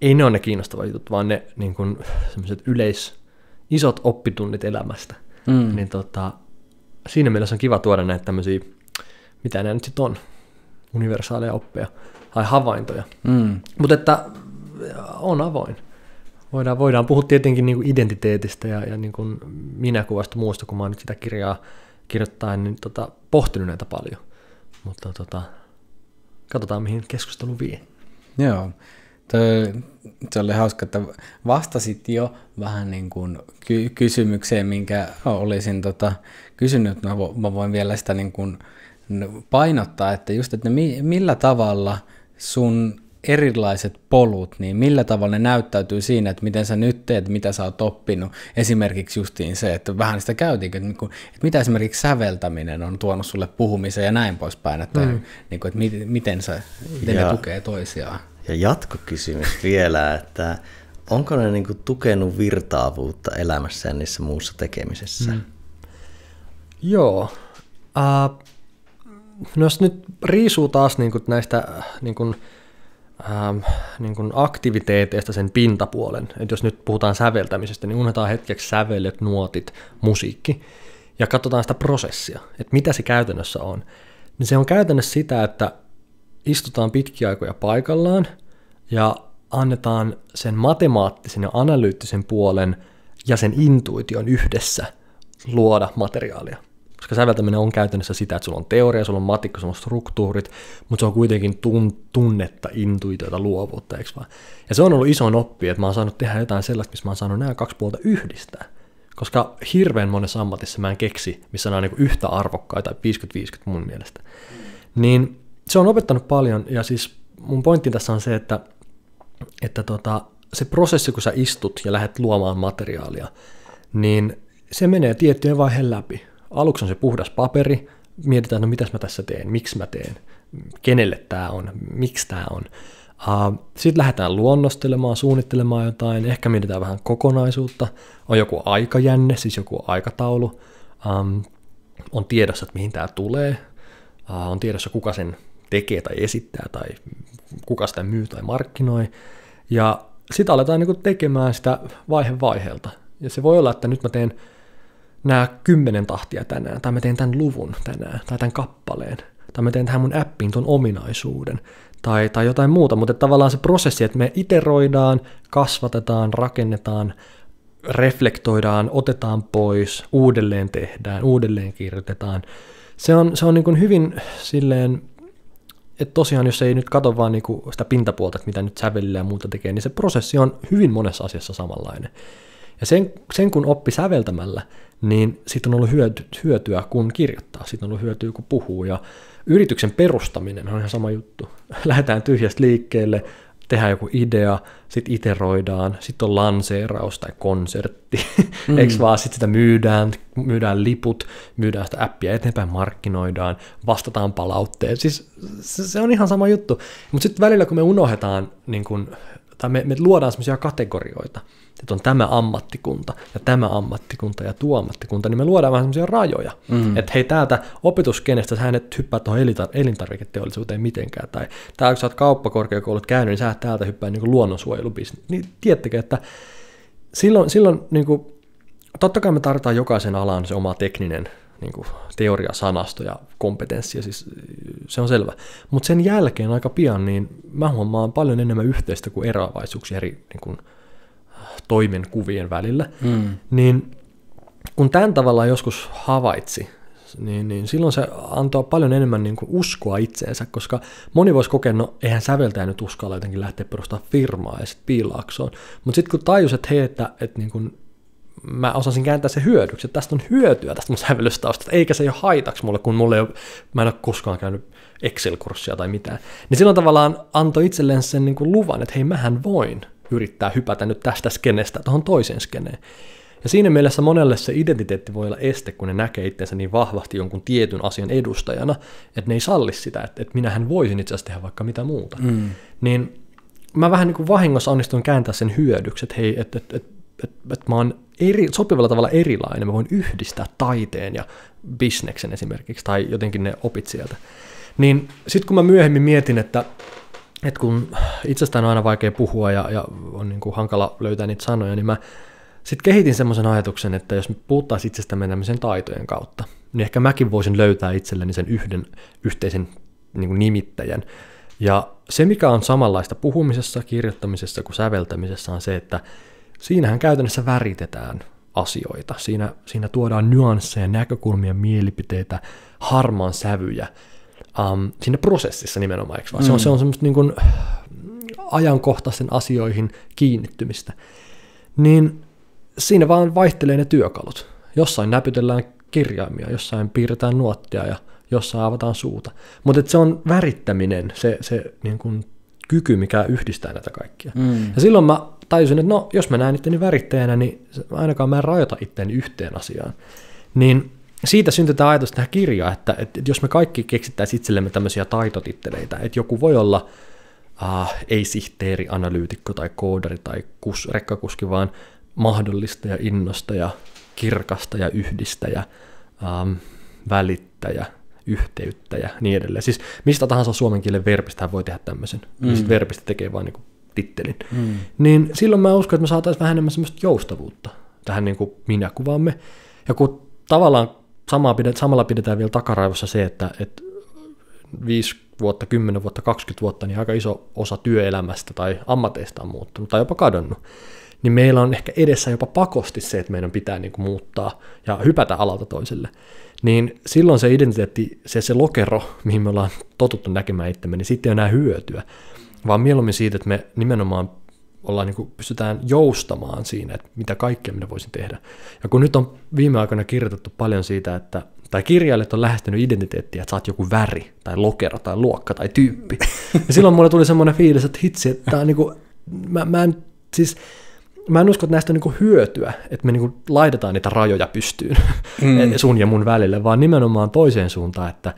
ei ne ole ne kiinnostavat jutut, vaan ne niin kuin semmoiset isot oppitunnit elämästä. Niin siinä mielessä on kiva tuoda näitä tämmöisiä, mitä nämä nyt sitten on, universaaleja oppeja tai havaintoja. Mutta että on avoin. Voidaan puhua tietenkin niin kuin identiteetistä ja niin kuin minäkuvasta muusta, kun mä oon nyt sitä kirjaa kirjoittain, niin pohtinut näitä paljon. Mutta katsotaan, mihin keskustelu vie. Joo, se oli hauska, että vastasit jo vähän niin kuin kysymykseen, minkä olisin kysynyt. Mä voin vielä sitä niin kuin painottaa, että just, että millä tavalla sun erilaiset polut, niin millä tavalla ne näyttäytyy siinä, että miten sä nyt teet, mitä sä oot oppinut. Esimerkiksi justiin se, että vähän sitä käytiin, että mitä esimerkiksi säveltäminen on tuonut sulle puhumiseen ja näin poispäin, että, että miten ne tukee toisiaan. Ja jatkokysymys vielä, että onko ne niin kuin tukenut virtaavuutta elämässä ja niissä muussa tekemisessä? Joo. No jos nyt riisuu taas niin kuin näistä niin kuin aktiviteeteista sen pintapuolen, että jos nyt puhutaan säveltämisestä, niin unohdetaan hetkeksi sävelet, nuotit, musiikki, ja katsotaan sitä prosessia, että mitä se käytännössä on. Niin se on käytännössä sitä, että istutaan pitkiä aikoja paikallaan, ja annetaan sen matemaattisen ja analyyttisen puolen ja sen intuition yhdessä luoda materiaalia. Koska säveltäminen on käytännössä sitä, että sulla on teoria, sulla on matikka, sulla on struktuurit, mutta se on kuitenkin tunnetta, intuitiota, luovuutta, eikö vaan? Ja se on ollut iso oppi, että mä oon saanut tehdä jotain sellaista, missä mä oon saanut nämä kaksi puolta yhdistää. Koska hirveän monessa ammatissa mä en keksi, missä nämä on niin yhtä arvokkaita, 50-50 mun mielestä. Niin se on opettanut paljon, ja siis mun pointti tässä on se, että se prosessi, kun sä istut ja lähdet luomaan materiaalia, niin se menee tiettyjen vaiheen läpi. Aluksi on se puhdas paperi, mietitään, no mitäs mä tässä teen, miksi mä teen, kenelle tämä on, miksi tämä on. Sitten lähdetään luonnostelemaan, suunnittelemaan jotain, ehkä mietitään vähän kokonaisuutta, on joku aikajänne, siis joku aikataulu, on tiedossa, että mihin tämä tulee, on tiedossa, kuka sen tekee tai esittää tai kuka sitä myy tai markkinoi, ja sitten aletaan niinku tekemään sitä vaiheelta. Ja se voi olla, että nyt mä teen nämä 10 tahtia tänään, tai mä teen tämän luvun tänään, tai tämän kappaleen, tai mä teen tähän mun appiin ton ominaisuuden, tai jotain muuta, mutta tavallaan se prosessi, että me iteroidaan, kasvatetaan, rakennetaan, reflektoidaan, otetaan pois, uudelleen tehdään, uudelleen kirjoitetaan. Se on niin kuin hyvin silleen, että tosiaan jos ei nyt katso vaan niin kuin sitä pintapuolta, että mitä nyt sävelillä ja muuta tekee, niin se prosessi on hyvin monessa asiassa samanlainen. Ja sen kun oppi säveltämällä, niin siitä on ollut hyötyä, kun kirjoittaa, siitä on ollut hyötyä, kun puhuu, ja yrityksen perustaminen on ihan sama juttu. Lähdetään tyhjästä liikkeelle, tehdään joku idea, sitten iteroidaan, sitten on lanseeraus tai konsertti, eikö vaan, sitten sitä myydään liput, myydään sitä appia eteenpäin, markkinoidaan, vastataan palautteen, siis se on ihan sama juttu, mutta sitten välillä kun me unohdetaan, niin kun, tai me luodaan semmoisia kategorioita, että on tämä ammattikunta ja tämä ammattikunta ja tuo ammattikunta, niin me luodaan vähän semmoisia rajoja, että hei täältä opetuskenestä sä et hyppää tuohon elintarviketeollisuuteen mitenkään, tai täällä kun sä oot kauppakorkeakoulut käynyt, niin sä et täältä hyppää niin luonnonsuojelubisnes. Niin tiedättekö, että silloin niin kuin, totta kai me tarvitaan jokaisen alan se oma tekninen niin kuin teoriasanasto ja kompetenssi, siis se on selvä. Mutta sen jälkeen aika pian niin mä huomaan paljon enemmän yhteistä kuin eroavaisuuksia eri niin kuin, toimenkuvien välillä, niin kun tämän tavalla joskus havaitsi, niin silloin se antoi paljon enemmän niin kuin uskoa itseensä, koska moni voisi kokea, no eihän säveltäjä nyt uskalla jotenkin lähteä perustamaan firmaa ja sitten piilaaksoon, mutta sitten kun tajus, että hei, että niin kuin mä osasin kääntää se hyödyksi, että tästä on hyötyä tästä mun sävellystaustasta, eikä se ei ole haitaksi mulle, kun mä en ole koskaan käynyt Excel-kurssia tai mitään, niin silloin tavallaan antoi itselleen sen niin kuin luvan, että hei, mähän voin yrittää hypätä nyt tästä skenestä tuohon toiseen skeneen. Ja siinä mielessä monelle se identiteetti voi olla este, kun ne näkee itsensä niin vahvasti jonkun tietyn asian edustajana, että ne ei salli sitä, että minähän voisin itse asiassa tehdä vaikka mitä muuta. Niin mä vähän niin kuin vahingossa onnistuin kääntää sen hyödyksi, että hei, että mä oon sopivalla tavalla erilainen, mä voin yhdistää taiteen ja bisneksen esimerkiksi, tai jotenkin ne opit sieltä. Niin sitten kun mä myöhemmin mietin, että kun itsestään on aina vaikea puhua ja on niin kuin hankala löytää niitä sanoja, niin mä sitten kehitin semmoisen ajatuksen, että jos me puhuttaisiin itsestämme tämmöisen taitojen kautta, niin ehkä mäkin voisin löytää itselleni sen yhden yhteisen niin kuin nimittäjän. Ja se, mikä on samanlaista puhumisessa, kirjoittamisessa kuin säveltämisessä, on se, että siinähän käytännössä väritetään asioita. Siinä tuodaan nyansseja, näkökulmia, mielipiteitä, harmaan sävyjä. Siinä prosessissa nimenomaan, eikö vaan? Se on semmoista niin kuin ajankohtaisen asioihin kiinnittymistä. Niin siinä vaan vaihtelee ne työkalut. Jossain näpytellään kirjaimia, jossain piirretään nuottia ja jossain avataan suuta. Mutta se on värittäminen, se niin kuin kyky, mikä yhdistää näitä kaikkia. Ja silloin mä tajusin, että no, jos mä näen itteni värittäjänä, niin ainakaan mä en rajoita itteeni yhteen asiaan. Niin siitä syntyi tämä ajatus tähän kirjaan, että jos me kaikki keksittäisiin itsellemme tämmöisiä taitotitteleitä, että joku voi olla ei sihteeri, analyytikko tai koodari tai rekkakuski, vaan mahdollistaja, innostaja, kirkastaja, yhdistäjä, välittäjä, yhteyttäjä, niin edelleen. Siis mistä tahansa suomen kielen verbistä voi tehdä tämmöisen. Mistä verbistä tekee vaan niin kuin tittelin. Niin silloin mä uskon, että me saataisiin vähän enemmän semmoista joustavuutta tähän niin kuin minäkuvaamme. Ja kun tavallaan samalla pidetään vielä takaraivossa se, että 5 vuotta, 10 vuotta, 20 vuotta, niin aika iso osa työelämästä tai ammateista on muuttunut tai jopa kadonnut, niin meillä on ehkä edessä jopa pakosti se, että meidän pitää niin kuin muuttaa ja hypätä alalta toiselle. Niin silloin se identiteetti, se lokero, mihin me ollaan totuttu näkemään itsemme, niin sitten ei ole enää hyötyä, vaan mieluummin siitä, että me nimenomaan niin kuin pystytään joustamaan siinä, että mitä kaikkea minä voisin tehdä. Ja kun nyt on viime aikoina kirjoitettu paljon siitä, tai kirjailijat on lähestynyt identiteettiä, että sä oot joku väri, tai lokero, tai luokka, tai tyyppi. Ja silloin mulle tuli semmoinen fiilis, että hitsi, että tää on niin kuin, mä en usko, että näistä on niin kuin hyötyä, että me niin kuin laitetaan niitä rajoja pystyyn sun ja mun välille, vaan nimenomaan toiseen suuntaan, että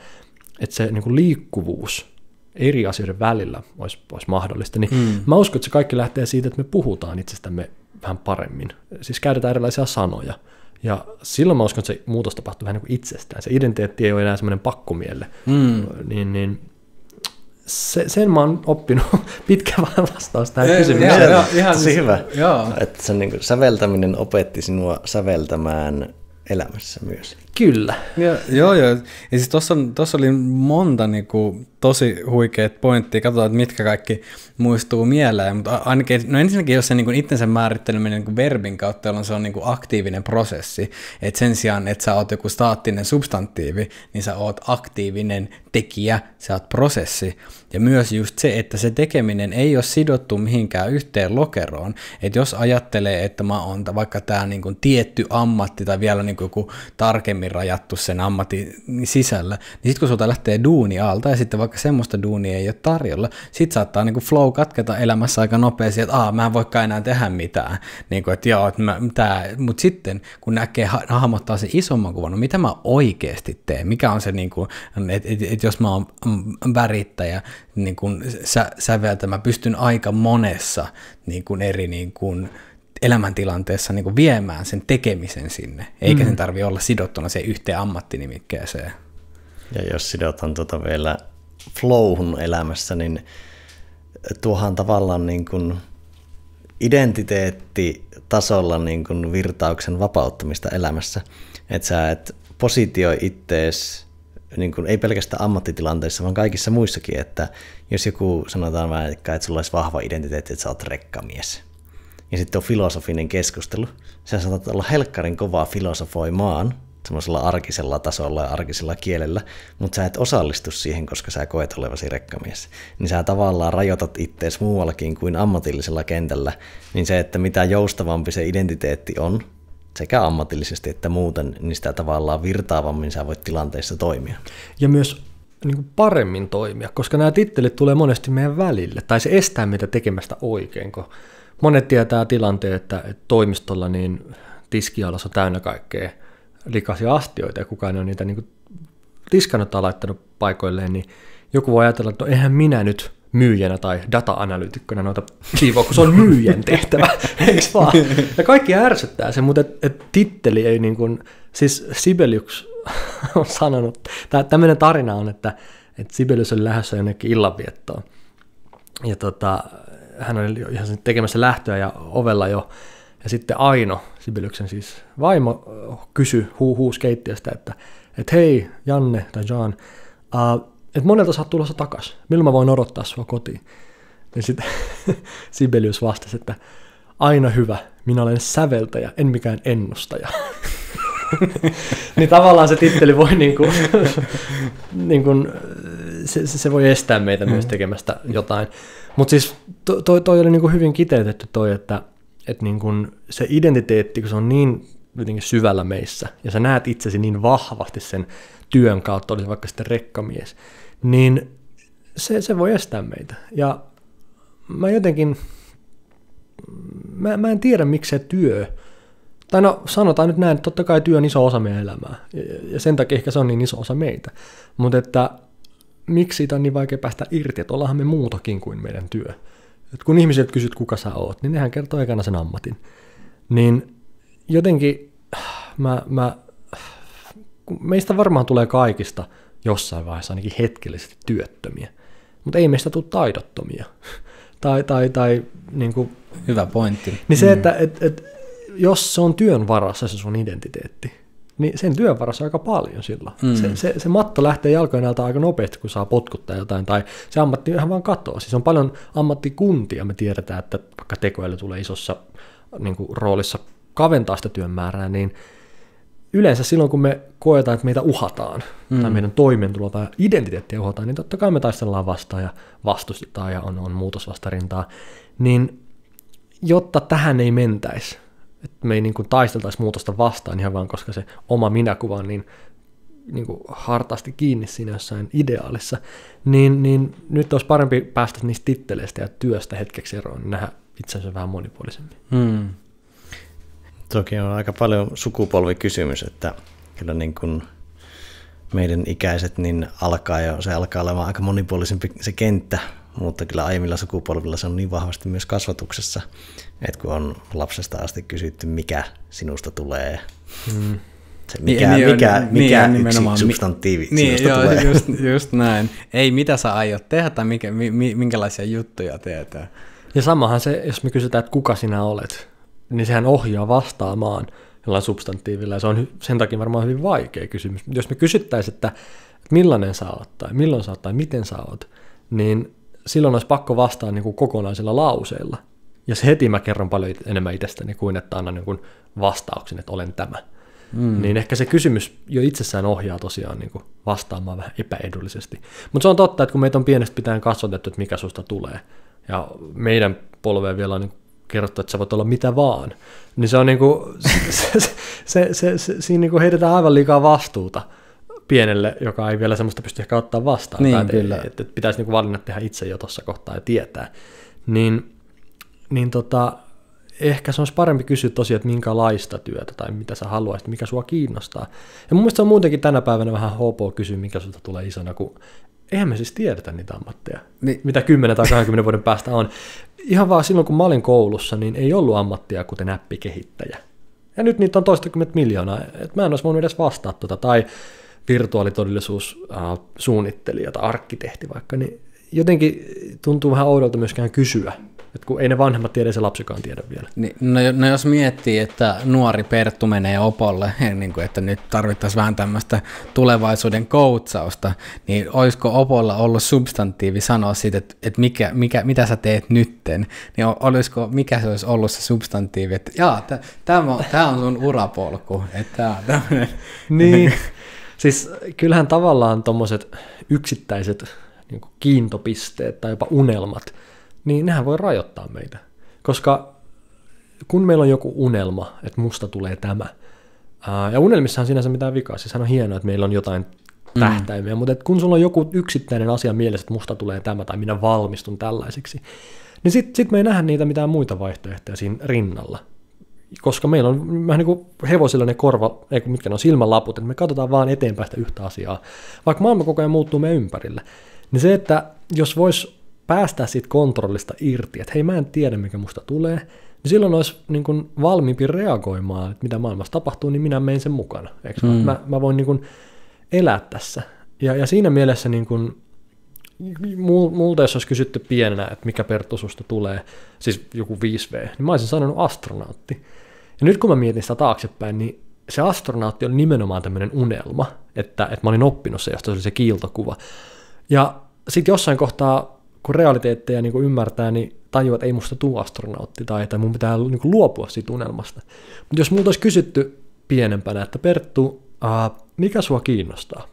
se niin kuin liikkuvuus eri asioiden välillä olisi mahdollista. Niin mä uskon, että se kaikki lähtee siitä, että me puhutaan itsestämme vähän paremmin. Siis käytetään erilaisia sanoja. Ja silloin mä uskon, että se muutos tapahtuu vähän niin kuin itsestään. Se identiteetti ei ole enää semmoinen pakkomielle. Niin sen mä oon oppinut pitkä vastaus tähän kysymykseen. Ihan siis hyvä. Että se niin kuin säveltäminen opetti sinua säveltämään elämässä myös. Kyllä. Joo. Ja siis tuossa oli monta niinku tosi huikeat pointtia. Katsotaan, että mitkä kaikki muistuu mieleen. Mutta ainakin, no ensinnäkin, jos se niinku itsensä määritteleminen niinku verbin kautta, jolloin se on niinku aktiivinen prosessi. Että sen sijaan, että sä oot joku staattinen substantiivi, niin sä oot aktiivinen tekijä, sä oot prosessi. Ja myös just se, että se tekeminen ei ole sidottu mihinkään yhteen lokeroon. Että jos ajattelee, että mä oon vaikka tää niinku tietty ammatti tai vielä niinku joku tarkemmin tiukemmin rajattu sen ammatin sisällä, niin sitten kun sulta lähtee duuni alta, ja sitten vaikka semmoista duunia ei ole tarjolla, sitten saattaa niin kuin flow katketa elämässä aika nopeasti, että mä en voikaan enää tehdä mitään, niin kuin, että joo, mutta sitten kun näkee, hahmottaa se isomman kuvan, no mitä mä oikeasti teen, mikä on se, niin kuin, että jos mä oon värittäjä, niin kuin säveltä, mä pystyn aika monessa niin kuin eri niin kuin elämäntilanteessa niin kuin viemään sen tekemisen sinne, eikä sen tarvitse olla sidottuna se yhteen ammattinimikkeeseen. Ja jos sidotaan vielä flowhun elämässä, niin tuohan tavallaan niin kuin identiteettitasolla niin kuin virtauksen vapauttamista elämässä, että sä et positioi ittees niin kuin ei pelkästään ammattitilanteissa, vaan kaikissa muissakin, että jos joku sanotaan vaikka, että sulla olisi vahva identiteetti, että sä oot rekkamies, ja sitten on filosofinen keskustelu, sä saatat olla helkkarin kovaa filosofoimaan, semmoisella arkisella tasolla ja arkisella kielellä, mutta sä et osallistu siihen, koska sä koet olevasi rekkamies. Niin sä tavallaan rajoitat ittees muuallakin kuin ammatillisella kentällä, niin se, että mitä joustavampi se identiteetti on, sekä ammatillisesti että muuten, niin sitä tavallaan virtaavammin sä voit tilanteissa toimia. Ja myös niin kuin paremmin toimia, koska nämä tittelit tulee monesti meidän välille, tai se estää meitä tekemästä oikein, kun monet tietää tilanteen, että toimistolla niin tiskialas on täynnä kaikkea likaisia astioita, ja kukaan ei ole niitä niin kuin tiskannut tai laittanut paikoilleen, niin joku voi ajatella, että no eihän minä nyt myyjänä tai data-analyytikkona noita siivoa, kun se on myyjän tehtävä, eikö vaan? Ja kaikki ärsyttää se, mutta titteli ei niin kuin, siis Sibelius on sanonut, tämmöinen tarina on, että Sibelius oli lähdössä jonnekin illanviettoon, ja hän oli ihan tekemässä lähtöä ja ovella jo, ja sitten Aino, Sibeliuksen siis vaimo, kysyi huusi keittiöstä, että hei Janne tai Jan, että monelta sä oot tulossa takaisin, milloin mä voin odottaa sua kotiin? Ja sitten Sibelius vastasi, että aina hyvä, minä olen säveltäjä, en mikään ennustaja. Niin tavallaan se titteli voi se voi estää meitä myös tekemästä jotain. Mutta siis toi oli niinku hyvin kiteytetty toi, että niinku se identiteetti, kun se on niin jotenkin syvällä meissä, ja sä näet itsesi niin vahvasti sen työn kautta, olisi vaikka sitten rekkamies, niin se voi estää meitä. Ja mä jotenkin, mä en tiedä miksi se työ, tai no sanotaan nyt näin, että totta kai työ on iso osa meidän elämää, ja sen takia ehkä se on niin iso osa meitä, mutta että miksi siitä on niin vaikea päästä irti, että ollaanhan me muutakin kuin meidän työ. Et kun ihmisiltä kysyt, kuka sä oot, niin nehän kertoo ekana sen ammatin. Niin jotenkin meistä varmaan tulee kaikista jossain vaiheessa ainakin hetkellisesti työttömiä, mutta ei meistä tule taidottomia. tai niin kuin, hyvä pointti. Niin se, että jos se on työn varassa se sun identiteetti, niin sen työn varassa aika paljon silloin. Se matto lähtee jalkojen alta aika nopeasti, kun saa potkuttaa jotain, tai se ammatti ihan vaan katoaa. Siis on paljon ammattikuntia, me tiedetään, että vaikka tekoäly tulee isossa niin kuin, roolissa kaventaa sitä työn määrää, niin yleensä silloin, kun me koetaan, että meitä uhataan, tai meidän toimeentulo tai identiteettiä uhataan, niin totta kai me taistellaan vastaan ja vastustetaan ja on muutosvastarintaa, niin jotta tähän ei mentäisi, että me ei niin kuin taisteltaisi muutosta vastaan ihan vaan, koska se oma minäkuva on niin kuin hartaasti kiinni siinä jossain ideaalissa, niin nyt olisi parempi päästä niistä titteleistä ja työstä hetkeksi eroon, niin nähdä itsensä vähän monipuolisemmin. Toki on aika paljon sukupolvikysymys, että kyllä niin kuin meidän ikäiset niin se alkaa olemaan aika monipuolisempi se kenttä, mutta kyllä aiemmilla sukupolvilla se on niin vahvasti myös kasvatuksessa, että kun on lapsesta asti kysytty, mikä sinusta tulee, se mikä yksi substantiivi sinusta tulee. Just näin. Ei mitä sä aiot tehdä tai minkälaisia juttuja teet. Ja samahan se, jos me kysytään, että kuka sinä olet, niin sehän ohjaa vastaamaan jollain substantiivilla, ja se on sen takia varmaan hyvin vaikea kysymys. Jos me kysyttäisiin, että millainen sä oot, tai milloin sä oot, tai miten sä oot, niin silloin olisi pakko vastaa niin kuin kokonaisella lauseella. Ja se heti mä kerron paljon enemmän itsestäni kuin, että annan niin vastauksen, että olen tämä. Niin ehkä se kysymys jo itsessään ohjaa tosiaan niin kuin vastaamaan vähän epäedullisesti. Mutta se on totta, että kun meitä on pienestä pitäen kasvatettu, että mikä susta tulee, ja meidän polveen vielä on niin kerrottu, että sä voit olla mitä vaan, niin se on, niin kuin, siinä niin kuin heitetään aivan liikaa vastuuta pienelle, joka ei vielä semmoista pysty ehkä ottaa vastaan. Niin, kyllä. Että pitäisi niin valinnat tehdä itse jo tuossa kohtaa ja tietää. Ehkä se olisi parempi kysyä tosiaan, että minkälaista työtä tai mitä sä haluaisit, mikä sua kiinnostaa. Ja mun mielestä se on muutenkin tänä päivänä vähän hopoa kysyä, mikä sulta tulee isona, kun eihän me siis tiedetä niitä ammatteja, mitä 10 tai 20 vuoden päästä on. Ihan vaan silloin, kun mä olin koulussa, niin ei ollut ammattia kuten appikehittäjä. Ja nyt niitä on toistakymmentä miljoonaa, että mä en olisi voinut edes vastaa tai virtuaalitodellisuussuunnittelija tai arkkitehti vaikka, niin jotenkin tuntuu vähän oudolta myöskään kysyä, että kun ei ne vanhemmat tiedä, se lapsikaan tiedä vielä. No jos miettii, että nuori Perttu menee opolle, niin kuin, että nyt tarvittaisiin vähän tämmöistä tulevaisuuden koutsausta, niin olisiko opolla ollut substantiivi sanoa siitä, että mitä sä teet nytten, niin mikä se olisi ollut se substantiivi, että tämä on sun urapolku. Että niin, siis kyllähän tavallaan tommoset yksittäiset niin kuin kiintopisteet tai jopa unelmat, niin nehän voi rajoittaa meitä. Koska kun meillä on joku unelma, että musta tulee tämä, ja unelmissahan sinänsä mitään vikaa, siis on hienoa, että meillä on jotain tähtäimiä, mutta kun sulla on joku yksittäinen asia mielessä, että musta tulee tämä tai minä valmistun tällaisiksi, niin sit me ei nähdä niitä mitään muita vaihtoehtoja siinä rinnalla. Koska meillä on vähän niin kuin hevosilla ne mitkä ne on silmänlaput, että me katsotaan vaan eteenpäin sitä yhtä asiaa, vaikka maailma koko ajan muuttuu meidän ympärillä. Niin se, että jos vois päästää siitä kontrollista irti, että hei mä en tiedä mikä musta tulee, niin silloin olisi niin kuin valmiimpi reagoimaan, että mitä maailmassa tapahtuu, niin minä menen sen mukana. Mä voin niin kuin elää tässä. Ja siinä mielessä niin kuin, multa jos olisi kysytty pienenä, että mikä Perttu susta tulee, siis joku 5V, niin mä olisin sanonut astronautti. Ja nyt kun mä mietin sitä taaksepäin, niin se astronautti oli nimenomaan tämmöinen unelma, että mä olin oppinut se, josta se oli se kiiltokuva. Ja sitten jossain kohtaa, kun realiteetteja niin kun ymmärtää, niin tajuaa, että ei musta tule astronautti tai mun pitää niin kun luopua siitä unelmasta. Mutta jos multa olisi kysytty pienempänä, että Perttu, mikä sua kiinnostaa?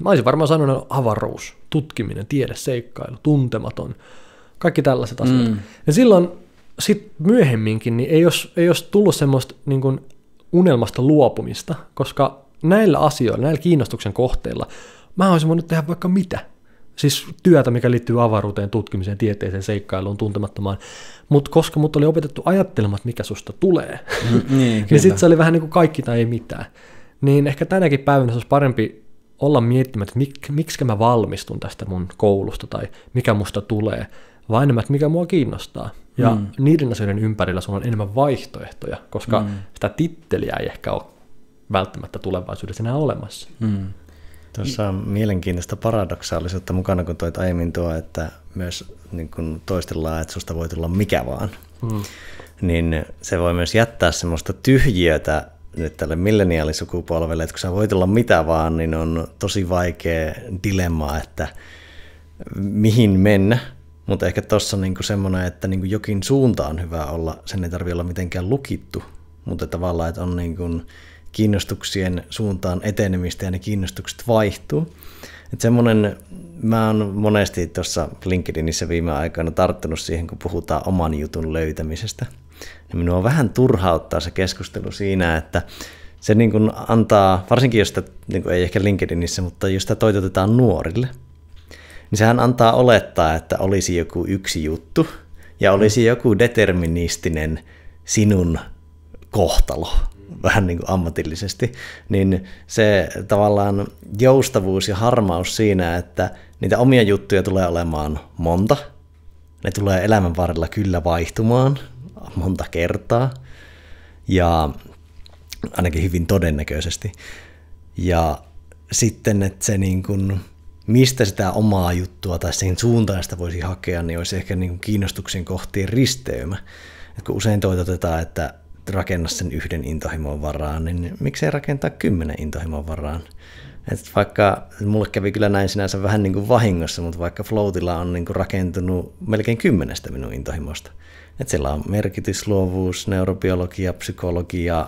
Mä olisin varmaan sanonut avaruus, tutkiminen, tiede, seikkailu, tuntematon, kaikki tällaiset asiat. Ja silloin sit myöhemminkin niin ei olisi tullut semmoista niin kun unelmasta luopumista, koska näillä asioilla, näillä kiinnostuksen kohteilla, mä olisin voinut tehdä vaikka mitä. Siis työtä, mikä liittyy avaruuteen, tutkimiseen, tieteeseen, seikkailuun, tuntemattomaan. Mutta koska mut oli opetettu ajattelemaan, että mikä susta tulee, niin sitten se oli vähän niin kuin kaikki tai ei mitään. Niin ehkä tänäkin päivänä se olisi parempi olla miettimättä, että miksi mä valmistun tästä mun koulusta tai mikä musta tulee, vaan enemmän, että mikä mua kiinnostaa. Ja niiden asioiden ympärillä sulla on enemmän vaihtoehtoja, koska sitä titteliä ei ehkä ole välttämättä tulevaisuudessa enää olemassa. Tuossa on mielenkiintoista paradoksaalisuutta mukana, kun toit aiemmin tuo, että myös niin kun toistellaan, että susta voi tulla mikä vaan. Niin se voi myös jättää semmoista tyhjiötä nyt tälle milleniaalisukupolvelle, että kun sä voit olla mitä vaan, niin on tosi vaikea dilemma, että mihin mennä. Mutta ehkä tuossa on niinku semmoinen, että niinku jokin suunta on hyvä olla, sen ei tarvitse olla mitenkään lukittu, mutta tavallaan, että on niinku kiinnostuksien suuntaan etenemistä ja ne kiinnostukset vaihtuu. Että semmoinen, mä oon monesti tuossa LinkedInissä viime aikoina tarttunut siihen, kun puhutaan oman jutun löytämisestä. Ja minua vähän turhauttaa se keskustelu siinä, että se niin kuin antaa, varsinkin jos sitä, niin kuin ei ehkä LinkedInissä, mutta jos sitä toitotetaan nuorille, niin sehän antaa olettaa, että olisi joku yksi juttu ja olisi joku deterministinen sinun kohtalo, vähän niin kuin ammatillisesti, niin se tavallaan joustavuus ja harmaus siinä, että niitä omia juttuja tulee olemaan monta, ne tulee elämän varrella kyllä vaihtumaan monta kertaa, ja ainakin hyvin todennäköisesti, ja sitten, että se niin kuin, mistä sitä omaa juttua tai sen suuntaan sitä voisi hakea, niin olisi ehkä niin kuin kiinnostuksen kohtien risteymä, että kun usein toitotetaan, että rakenna sen yhden intohimon varaan, niin miksei rakentaa 10 intohimon varaan? Et vaikka mulle kävi kyllä näin sinänsä vähän niin kuin vahingossa, mutta vaikka Floatilla on niin kuin rakentunut melkein 10 minun intohimosta. Et siellä on merkitys, luovuus, neurobiologia, psykologia,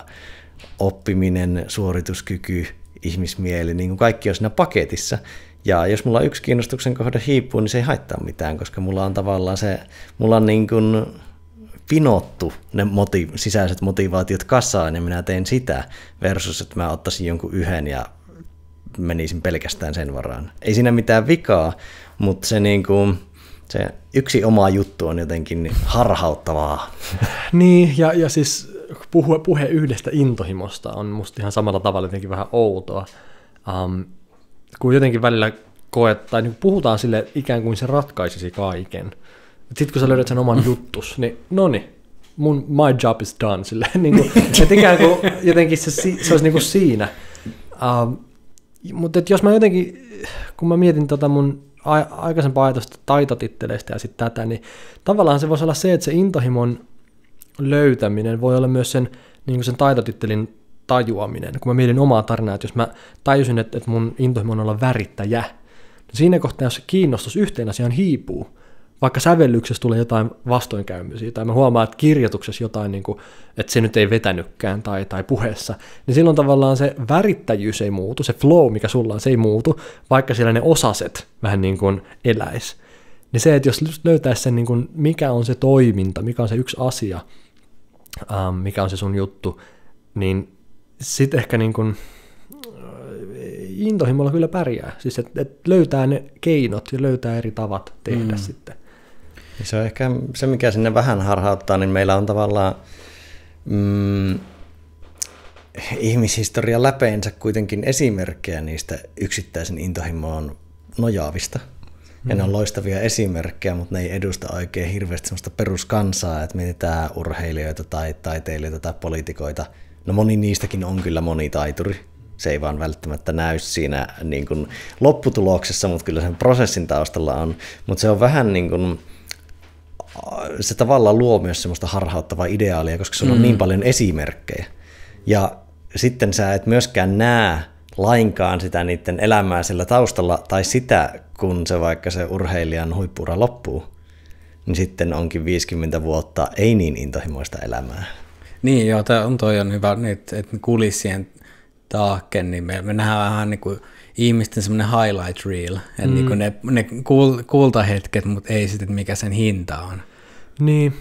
oppiminen, suorituskyky, ihmismieli, niin kuin kaikki on siinä paketissa. Ja jos mulla yksi kiinnostuksen kohde hiipuu, niin se ei haittaa mitään, koska mulla on tavallaan se, mulla on niin kuin vinottu ne sisäiset motivaatiot kasaan ja minä teen sitä versus, että mä ottaisin jonkun yhden ja menisin pelkästään sen varaan. Ei siinä mitään vikaa, mutta se, niinku, se yksi oma juttu on jotenkin harhauttavaa. Niin, ja siis puhe yhdestä intohimosta on musta ihan samalla tavalla jotenkin vähän outoa, kun jotenkin välillä tai niin puhutaan sille ikään kuin se ratkaisisi kaiken. Sitten kun sä löydät sen oman juttus, niin noniin, my job is done. Niin kuin, että ikään kuin jotenkin se olisi niin kuin siinä. Mutta jos mä jotenkin, kun mä mietin mun aikaisempaa ajatusta taitotitteleistä ja sitten tätä, niin tavallaan se voisi olla se, että se intohimon löytäminen voi olla myös sen, niin kuin sen taitotittelin tajuaminen. Kun mä mietin omaa tarinaa, että jos mä tajusin, että mun intohimo on olla värittäjä, niin siinä kohtaa, jos se kiinnostus yhteen asiaan hiipuu, vaikka sävellyksessä tulee jotain vastoinkäymisiä, tai mä huomaan, että kirjoituksessa jotain, niin kuin, että se nyt ei vetänytkään, tai puheessa, niin silloin tavallaan se värittäjyys ei muutu, se flow, mikä sulla on, se ei muutu, vaikka siellä ne osaset vähän niin kuin eläisi. Niin se, että jos löytäisi sen, niin kuin, mikä on se toiminta, mikä on se yksi asia, mikä on se sun juttu, niin sitten ehkä niin kuin, intohimolla kyllä pärjää. Siis että löytää ne keinot ja löytää eri tavat tehdä sitten. Se on ehkä se, mikä sinne vähän harhauttaa, niin meillä on tavallaan ihmishistorian läpeensä kuitenkin esimerkkejä niistä yksittäisen intohimoon nojaavista. Ja ne on loistavia esimerkkejä, mutta ne ei edusta oikein hirveästi sellaista peruskansaa, että mietitään urheilijoita tai taiteilijoita tai poliitikoita. No moni niistäkin on kyllä monitaituri. Se ei vaan välttämättä näy siinä niin kuin lopputuloksessa, mutta kyllä sen prosessin taustalla on. Mutta se on vähän niin kuin, se tavallaan luo myös semmoista harhauttavaa ideaalia, koska sulla on niin paljon esimerkkejä. Ja sitten sä et myöskään näe lainkaan sitä niiden elämää sillä taustalla, tai sitä, kun se vaikka se urheilijan huippu-ura loppuu, niin sitten onkin 50 vuotta ei niin intohimoista elämää. Niin joo, toi on hyvä, että kulissien taakken, niin me nähdään vähän niin kuin ihmisten semmoinen highlight reel, että niin kuin ne kultahetket, mutta ei sitten, mikä sen hinta on. Niin,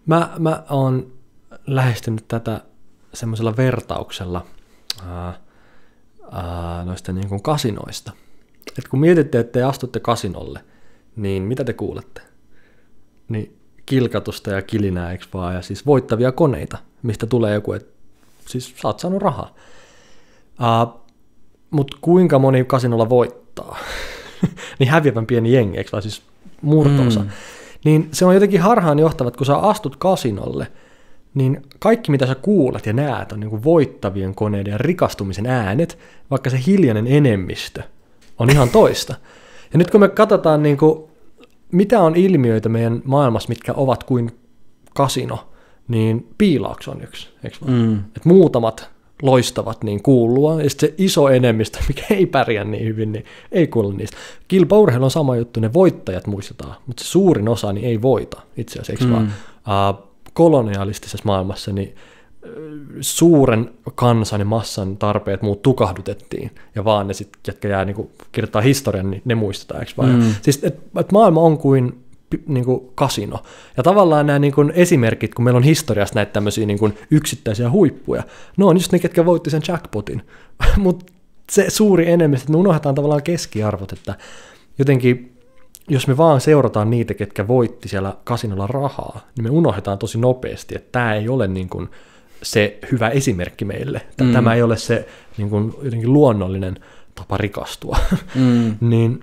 mä oon lähestynyt tätä semmoisella vertauksella noista niin kuin kasinoista. Et kun mietitte, että te astutte kasinolle, niin mitä te kuulette? Niin kilkatusta ja kilinää, eikö vaan, ja siis voittavia koneita, mistä tulee joku, että siis sä oot saanut rahaa. Mutta kuinka moni kasinolla voittaa? Niin häviävän pieni jengi, eikö vaan, siis murto-osa. Niin se on jotenkin harhaanjohtava, että kun sä astut kasinolle, niin kaikki mitä sä kuulet ja näet on niin kuin voittavien koneiden ja rikastumisen äänet, vaikka se hiljainen enemmistö on ihan toista. Ja nyt kun me katsotaan, niin kuin, mitä on ilmiöitä meidän maailmassa, mitkä ovat kuin kasino, niin piilaaks on yksi, eikö vaan? Että muutamat loistavat niin kuulua, ja sitten se iso enemmistö, mikä ei pärjää niin hyvin, niin ei kuulu niistä. Kilpaurheilu on sama juttu, ne voittajat muistetaan, mutta se suurin osa niin ei voita itse asiassa, eikö vaan? Kolonialistisessa maailmassa niin suuren kansan ja massan tarpeet muut tukahdutettiin, ja vaan ne sitten, jotka jää niin kirjoittaa historian, niin ne muistetaan, eikö vaan? Siis, että maailma on kuin niin kuin kasino. Ja tavallaan nämä niin kuin esimerkit, kun meillä on historiassa näitä tämmöisiä niin kuin yksittäisiä huippuja, no on just ne, ketkä voitti sen jackpotin. Mutta se suuri enemmistö, että me unohdetaan tavallaan keskiarvot, että jotenkin, jos me vaan seurataan niitä, ketkä voitti siellä kasinolla rahaa, niin me unohdetaan tosi nopeasti, että tämä ei ole niin kuin se hyvä esimerkki meille. Tämä ei ole se niin kuin jotenkin luonnollinen tapa rikastua. Niin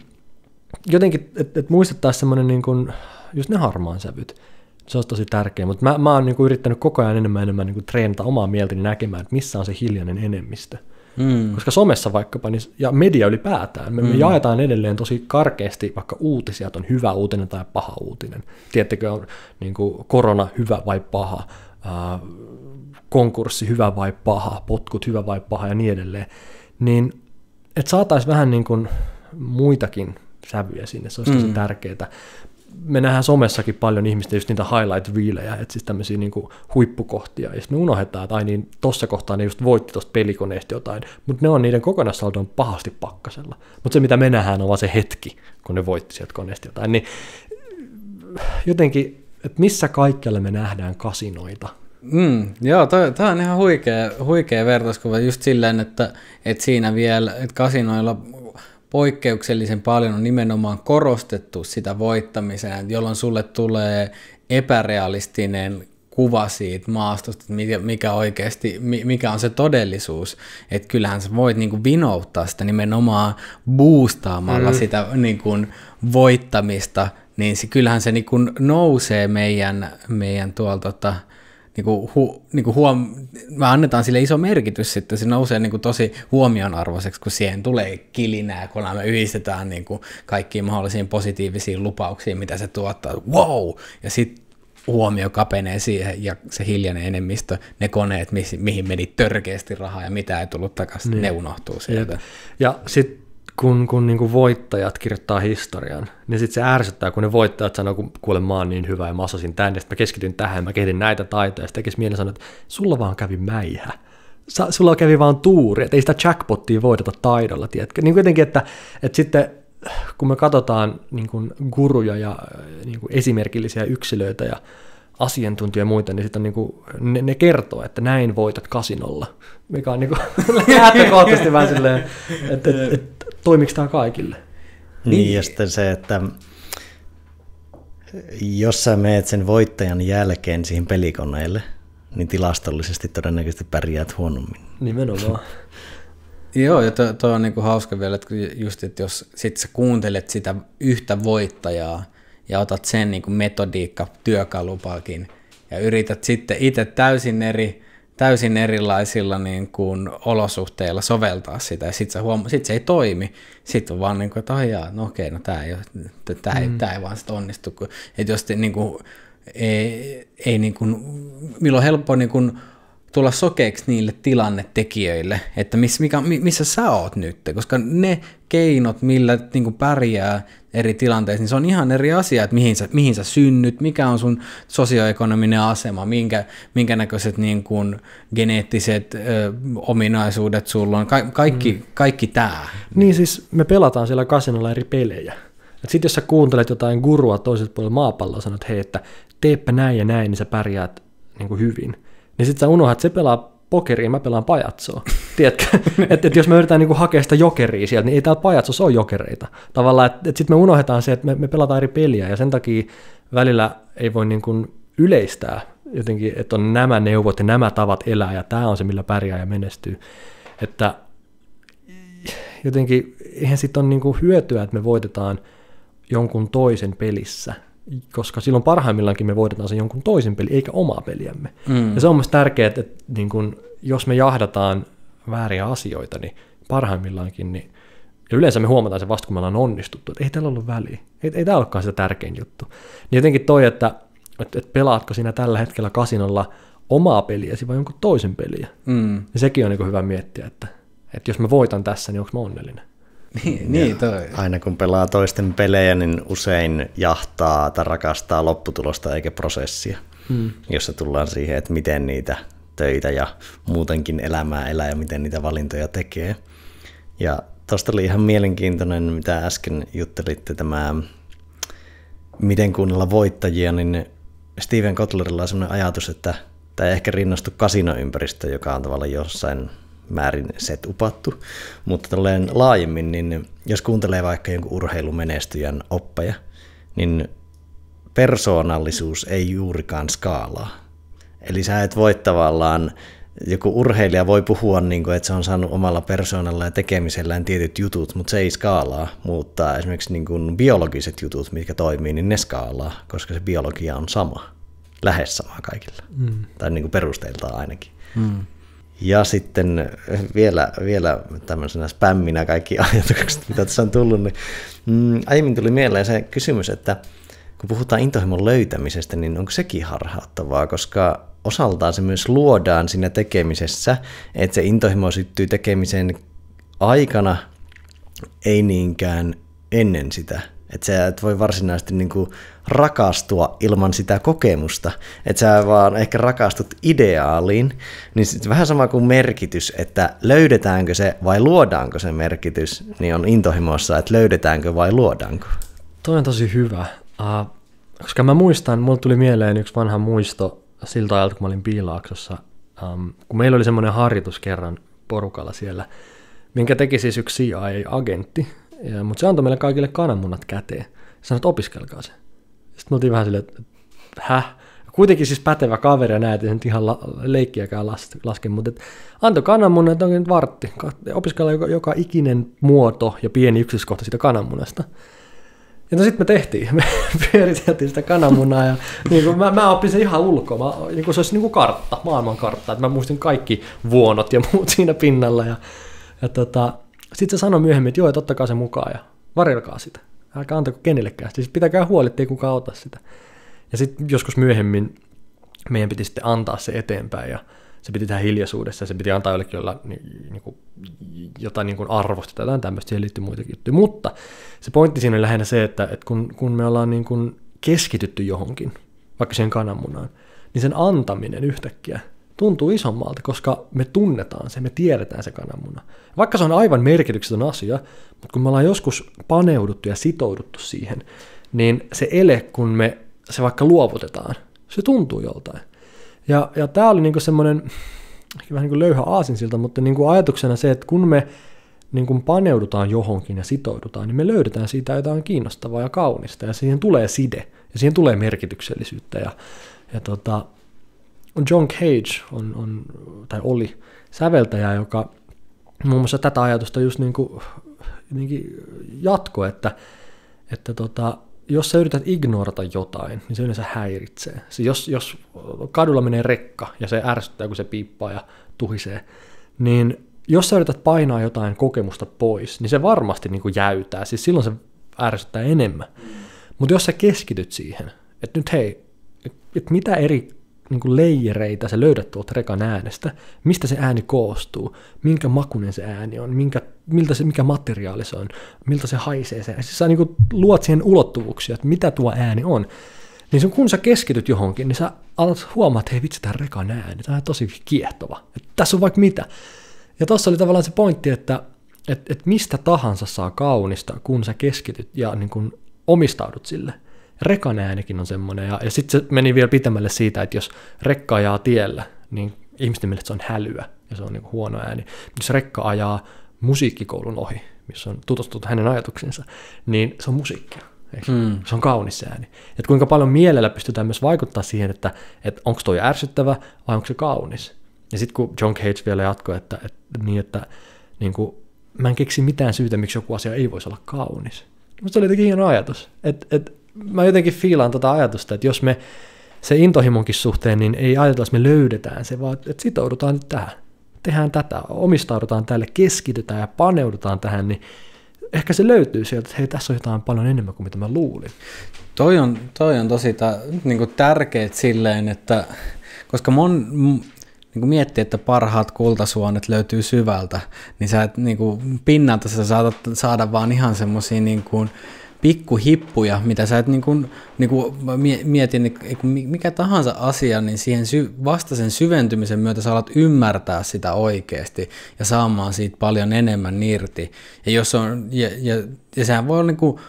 jotenkin, että muistettaisiin semmoinen niin kuin, just ne harmaan sävyt. Se olisi tosi tärkeä, mutta mä oon niin kuin yrittänyt koko ajan enemmän niin kuin treenata omaa mieltäni näkemään, että missä on se hiljainen enemmistö. Koska somessa vaikkapa, niin, ja media ylipäätään, me jaetaan edelleen tosi karkeasti, vaikka uutisia, että on hyvä uutinen tai paha uutinen. Tiedättekö, on niin kuin korona hyvä vai paha, konkurssi hyvä vai paha, potkut hyvä vai paha ja niin edelleen. Niin, että saataisiin vähän niin kuin muitakin sävyjä sinne, se olisi tosi tärkeää. Me nähdään somessakin paljon ihmistä just niitä highlight-reelejä, että siis tämmöisiä niin kuin huippukohtia, ja sitten me unohdetaan, että ai niin, tossa kohtaa ne just voitti tuosta pelikoneesta jotain, mutta ne on niiden kokonaissaldo on pahasti pakkasella. Mutta se, mitä me nähdään, on vaan se hetki, kun ne voitti sieltä koneesta jotain. Niin jotenkin, että missä kaikkialla me nähdään kasinoita. Joo, tämä on ihan huikea vertauskuva just silleen, että siinä vielä, että kasinoilla poikkeuksellisen paljon on nimenomaan korostettu sitä voittamisen, jolloin sulle tulee epärealistinen kuva siitä maastosta, mikä oikeasti, mikä on se todellisuus, että kyllähän sä voit niinku vinouttaa sitä nimenomaan boostaamalla sitä niinku voittamista, niin kyllähän se niinku nousee meidän tuolta me annetaan sille iso merkitys sitten, se nousee niinku tosi huomionarvoiseksi, kun siihen tulee kilinää, kun me yhdistetään niinku kaikkiin mahdollisiin positiivisiin lupauksiin, mitä se tuottaa, wow, ja sitten huomio kapenee siihen, ja se hiljainen enemmistö, ne koneet, mihin meni törkeästi rahaa, ja mitä ei tullut takaisin, ne unohtuu sieltä. Ja sitten kun niinku voittajat kirjoittaa historian, niin sitten se ärsyttää, kun ne voittajat sanoo, kun kuule mä oon niin hyvä ja mä osasin tänne, sitten mä keskityin tähän, mä kehitin näitä taitoja, ja sitten tekisi mieleen sanoa, että sulla vaan kävi mäihä. Sulla kävi vaan tuuri, että ei sitä jackpottia voideta taidolla, tiedätkö? Niin jotenkin, että sitten kun me katsotaan niin kuin guruja ja niin kuin esimerkillisiä yksilöitä ja asiantuntijoja ja muita, niin sitten niin kuin, ne kertoo, että näin voitat kasinolla, mikä on niin kuin lähtökohtaisesti vähän silleen, että toimiko tämä kaikille? Niin, ja sitten se, että jos sä meet sen voittajan jälkeen siihen pelikoneelle, niin tilastollisesti todennäköisesti pärjäät huonommin. Nimenomaan. Joo, ja toi on niinku hauska vielä, että just, että jos sit sä kuuntelet sitä yhtä voittajaa ja otat sen niinku metodiikka työkalupakin ja yrität sitten itse täysin erilaisilla niin kuin olosuhteilla soveltaa sitä, ja sitten se ei toimi. Sitten on vaan niin kuin, että tämä ei vaan sit onnistu. Että jos niin kuin, ei niin kuin, milloin on helppo niin kuin tulla sokeeksi niille tilannetekijöille, että missä sä oot nyt, koska ne keinot, millä niin kuin pärjää eri tilanteissa, niin se on ihan eri asia, että mihin sä synnyt, mikä on sun sosioekonominen asema, minkä näköiset niin kuin geneettiset ominaisuudet sulla on, kaikki tämä. Niin siis me pelataan siellä kasinolla eri pelejä. Sitten jos sä kuuntelet jotain gurua toiselta puolella maapalloa, sanot, että hei, että teepä näin ja näin, niin sä pärjäät niin kuin hyvin. Niin sitten sä unohdat, että se pelaa pokeria, mä pelaan pajatsoa. Tiedätkö? että jos me yritetään niinku hakea sitä jokeria sieltä, niin ei täällä pajatsossa ole jokereita. Tavallaan, että sitten me unohdetaan se, että me pelataan eri peliä, ja sen takia välillä ei voi niinku yleistää jotenkin, että on nämä neuvot ja nämä tavat elää, ja tämä on se, millä pärjää ja menestyy. Että jotenkin eihän sitten ole niinku hyötyä, että me voitetaan jonkun toisen pelissä, koska silloin parhaimmillaankin me voitetaan sen jonkun toisen peli, eikä omaa peliämme. Ja se on myös tärkeää, että niin kun, jos me jahdataan vääriä asioita, niin parhaimmillaankin, niin, ja yleensä me huomataan se vasta, kun me ollaan onnistuttu, että ei täällä ollut väliä, ei tää olekaan sitä tärkein juttu. Niin jotenkin toi, että pelaatko sinä tällä hetkellä kasinolla omaa peliäsi vai jonkun toisen peliä, ja sekin on niin kuin hyvä miettiä, että jos mä voitan tässä, niin onko mä onnellinen? Niin, toi. Aina kun pelaa toisten pelejä, niin usein jahtaa tai rakastaa lopputulosta eikä prosessia, jossa tullaan siihen, että miten niitä töitä ja muutenkin elämää elää ja miten niitä valintoja tekee. Ja tuosta oli ihan mielenkiintoinen, mitä äsken juttelitte, tämä miten kuunnella voittajia, niin Steven Kotlerilla on sellainen ajatus, että tämä ei ehkä rinnastu kasinoympäristöön, joka on tavallaan jossain määrin setupattu, mutta tälleen laajemmin, niin jos kuuntelee vaikka jonkun urheilumenestyjän oppeja, niin persoonallisuus ei juurikaan skaalaa. Eli sä et voi tavallaan, joku urheilija voi puhua, niin kuin, että se on saanut omalla persoonalla ja tekemisellään tietyt jutut, mutta se ei skaalaa, mutta esimerkiksi niin kuin biologiset jutut, mitkä toimii, niin ne skaalaa, koska se biologia on sama, lähes sama kaikilla, tai niin kuin perusteiltaan ainakin. Ja sitten vielä tämmöisenä spämminä kaikki ajatukset, mitä tässä on tullut, niin aiemmin tuli mieleen se kysymys, että kun puhutaan intohimon löytämisestä, niin onko sekin harhauttavaa, koska osaltaan se myös luodaan siinä tekemisessä, että se intohimo syttyy tekemisen aikana, ei niinkään ennen sitä. Että sä et voi varsinaisesti niinku rakastua ilman sitä kokemusta, että sä vaan ehkä rakastut ideaaliin, niin sitten vähän sama kuin merkitys, että löydetäänkö se vai luodaanko se merkitys, niin on intohimossa, että löydetäänkö vai luodaanko. Toi on tosi hyvä. koska mä muistan, mulle tuli mieleen yksi vanha muisto siltä ajalta, kun mä olin Piilaaksossa, kun meillä oli semmoinen harjoitus kerran porukalla siellä, minkä teki siis yksi CIA-agentti, mutta se antoi meille kaikille kananmunat käteen. Sanoi, että opiskelkaa se. Sitten me oltiin vähän silleen, että kuitenkin siis pätevä kaveri ja näet, ei nyt ihan leikkiäkään laske, mutta antoi kananmunan, että onkin nyt vartti. Opiskellaan joka ikinen muoto ja pieni yksityiskohta siitä kananmunasta. Ja sitten me tehtiin, me pyöriteltiin sitä kananmunaa ja niin mä opin sen ihan ulkoa, niin se olisi niin kuin kartta, maailman kartta, että mä muistin kaikki vuonot ja muut siinä pinnalla. Ja sitten se sanoi myöhemmin, että joo, että ottakaa se mukaan ja varjelkaa sitä, älkää antako kenellekään, siis pitäkää huoli, ettei kukaan ota sitä. Ja sitten joskus myöhemmin meidän piti sitten antaa se eteenpäin ja se piti tehdä hiljaisuudessa ja se piti antaa jollekin jotain niin kuin arvosta tai jotain tämmöistä, siihen liittyy muitakin juttuja. Mutta se pointti siinä on lähinnä se, että kun me ollaan niin kuin keskitytty johonkin, vaikka siihen kananmunaan, niin sen antaminen yhtäkkiä tuntuu isommalta, koska me tunnetaan se, me tiedetään se kananmuna. Vaikka se on aivan merkityksetön asia, mutta kun me ollaan joskus paneuduttu ja sitouduttu siihen, niin se ele, kun me se vaikka luovutetaan, se tuntuu joltain. Ja tämä oli niinku semmoinen vähän niin kuin löyhä aasinsilta, mutta niinku ajatuksena se, että kun me niinku paneudutaan johonkin ja sitoudutaan, niin me löydetään siitä jotain kiinnostavaa ja kaunista, ja siihen tulee side, ja siihen tulee merkityksellisyyttä. Ja John Cage oli säveltäjä, joka muun muassa tätä ajatusta just niinku jatkoi, että jos sä yrität ignorata jotain, niin se yleensä häiritsee. Jos kadulla menee rekka ja se ärsyttää, kun se piippaa ja tuhisee, niin jos sä yrität painaa jotain kokemusta pois, niin se varmasti niin kuin jäytää. Siis silloin se ärsyttää enemmän. Mutta jos sä keskityt siihen, että nyt hei, että mitä eri niin kuin leijereitä sä löydät tuolta rekan äänestä, mistä se ääni koostuu, minkä makuinen se ääni on, mikä materiaali se on, miltä se haisee se. Siis sä niin kuin luot siihen ulottuvuuksia, että mitä tuo ääni on. Niin kun sä keskityt johonkin, niin sä alat huomaa, että hei vitsi, tämä rekan ääni, tämä on tosi kiehtova. Että tässä on vaikka mitä. Ja tuossa oli tavallaan se pointti, että mistä tahansa saa kaunista, kun sä keskityt ja niin kuin omistaudut sille. Rekan äänikin on semmoinen, ja sitten se meni vielä pitemmälle siitä, että jos rekka ajaa tiellä, niin ihmisten mielestä se on hälyä, ja se on niin kuin huono ääni. Jos rekka ajaa musiikkikoulun ohi, missä on tutustut hänen ajatuksensa, niin se on musiikkia. Se on kaunis ääni. Että kuinka paljon mielellä pystytään myös vaikuttaa siihen, että onko toi ärsyttävä vai onko se kaunis. Ja sitten kun John Cage vielä jatkoi, että niin kuin, mä en keksi mitään syytä, miksi joku asia ei voisi olla kaunis. Mutta se oli jotenkin hieno ajatus. Mä jotenkin fiilaan tota ajatusta, että jos me se intohimonkin suhteen, niin ei ajatella, että me löydetään se, vaan että sitoudutaan nyt tähän. Tehdään tätä, omistaudutaan tälle, keskitytään ja paneudutaan tähän, niin ehkä se löytyy sieltä, että hei, tässä on jotain paljon enemmän kuin mitä mä luulin. Toi on tosi niin tärkeet silleen, että koska niin miettii, että parhaat kultasuonet löytyy syvältä, niin sä et niin pinnalta sä saatat saada vaan ihan semmosia niin pikkuhippuja, mitä sä et mieti, mikä tahansa asia, niin siihen vasta sen syventymisen myötä sä alat ymmärtää sitä oikeasti ja saamaan siitä paljon enemmän irti. Ja ja sehän voi olla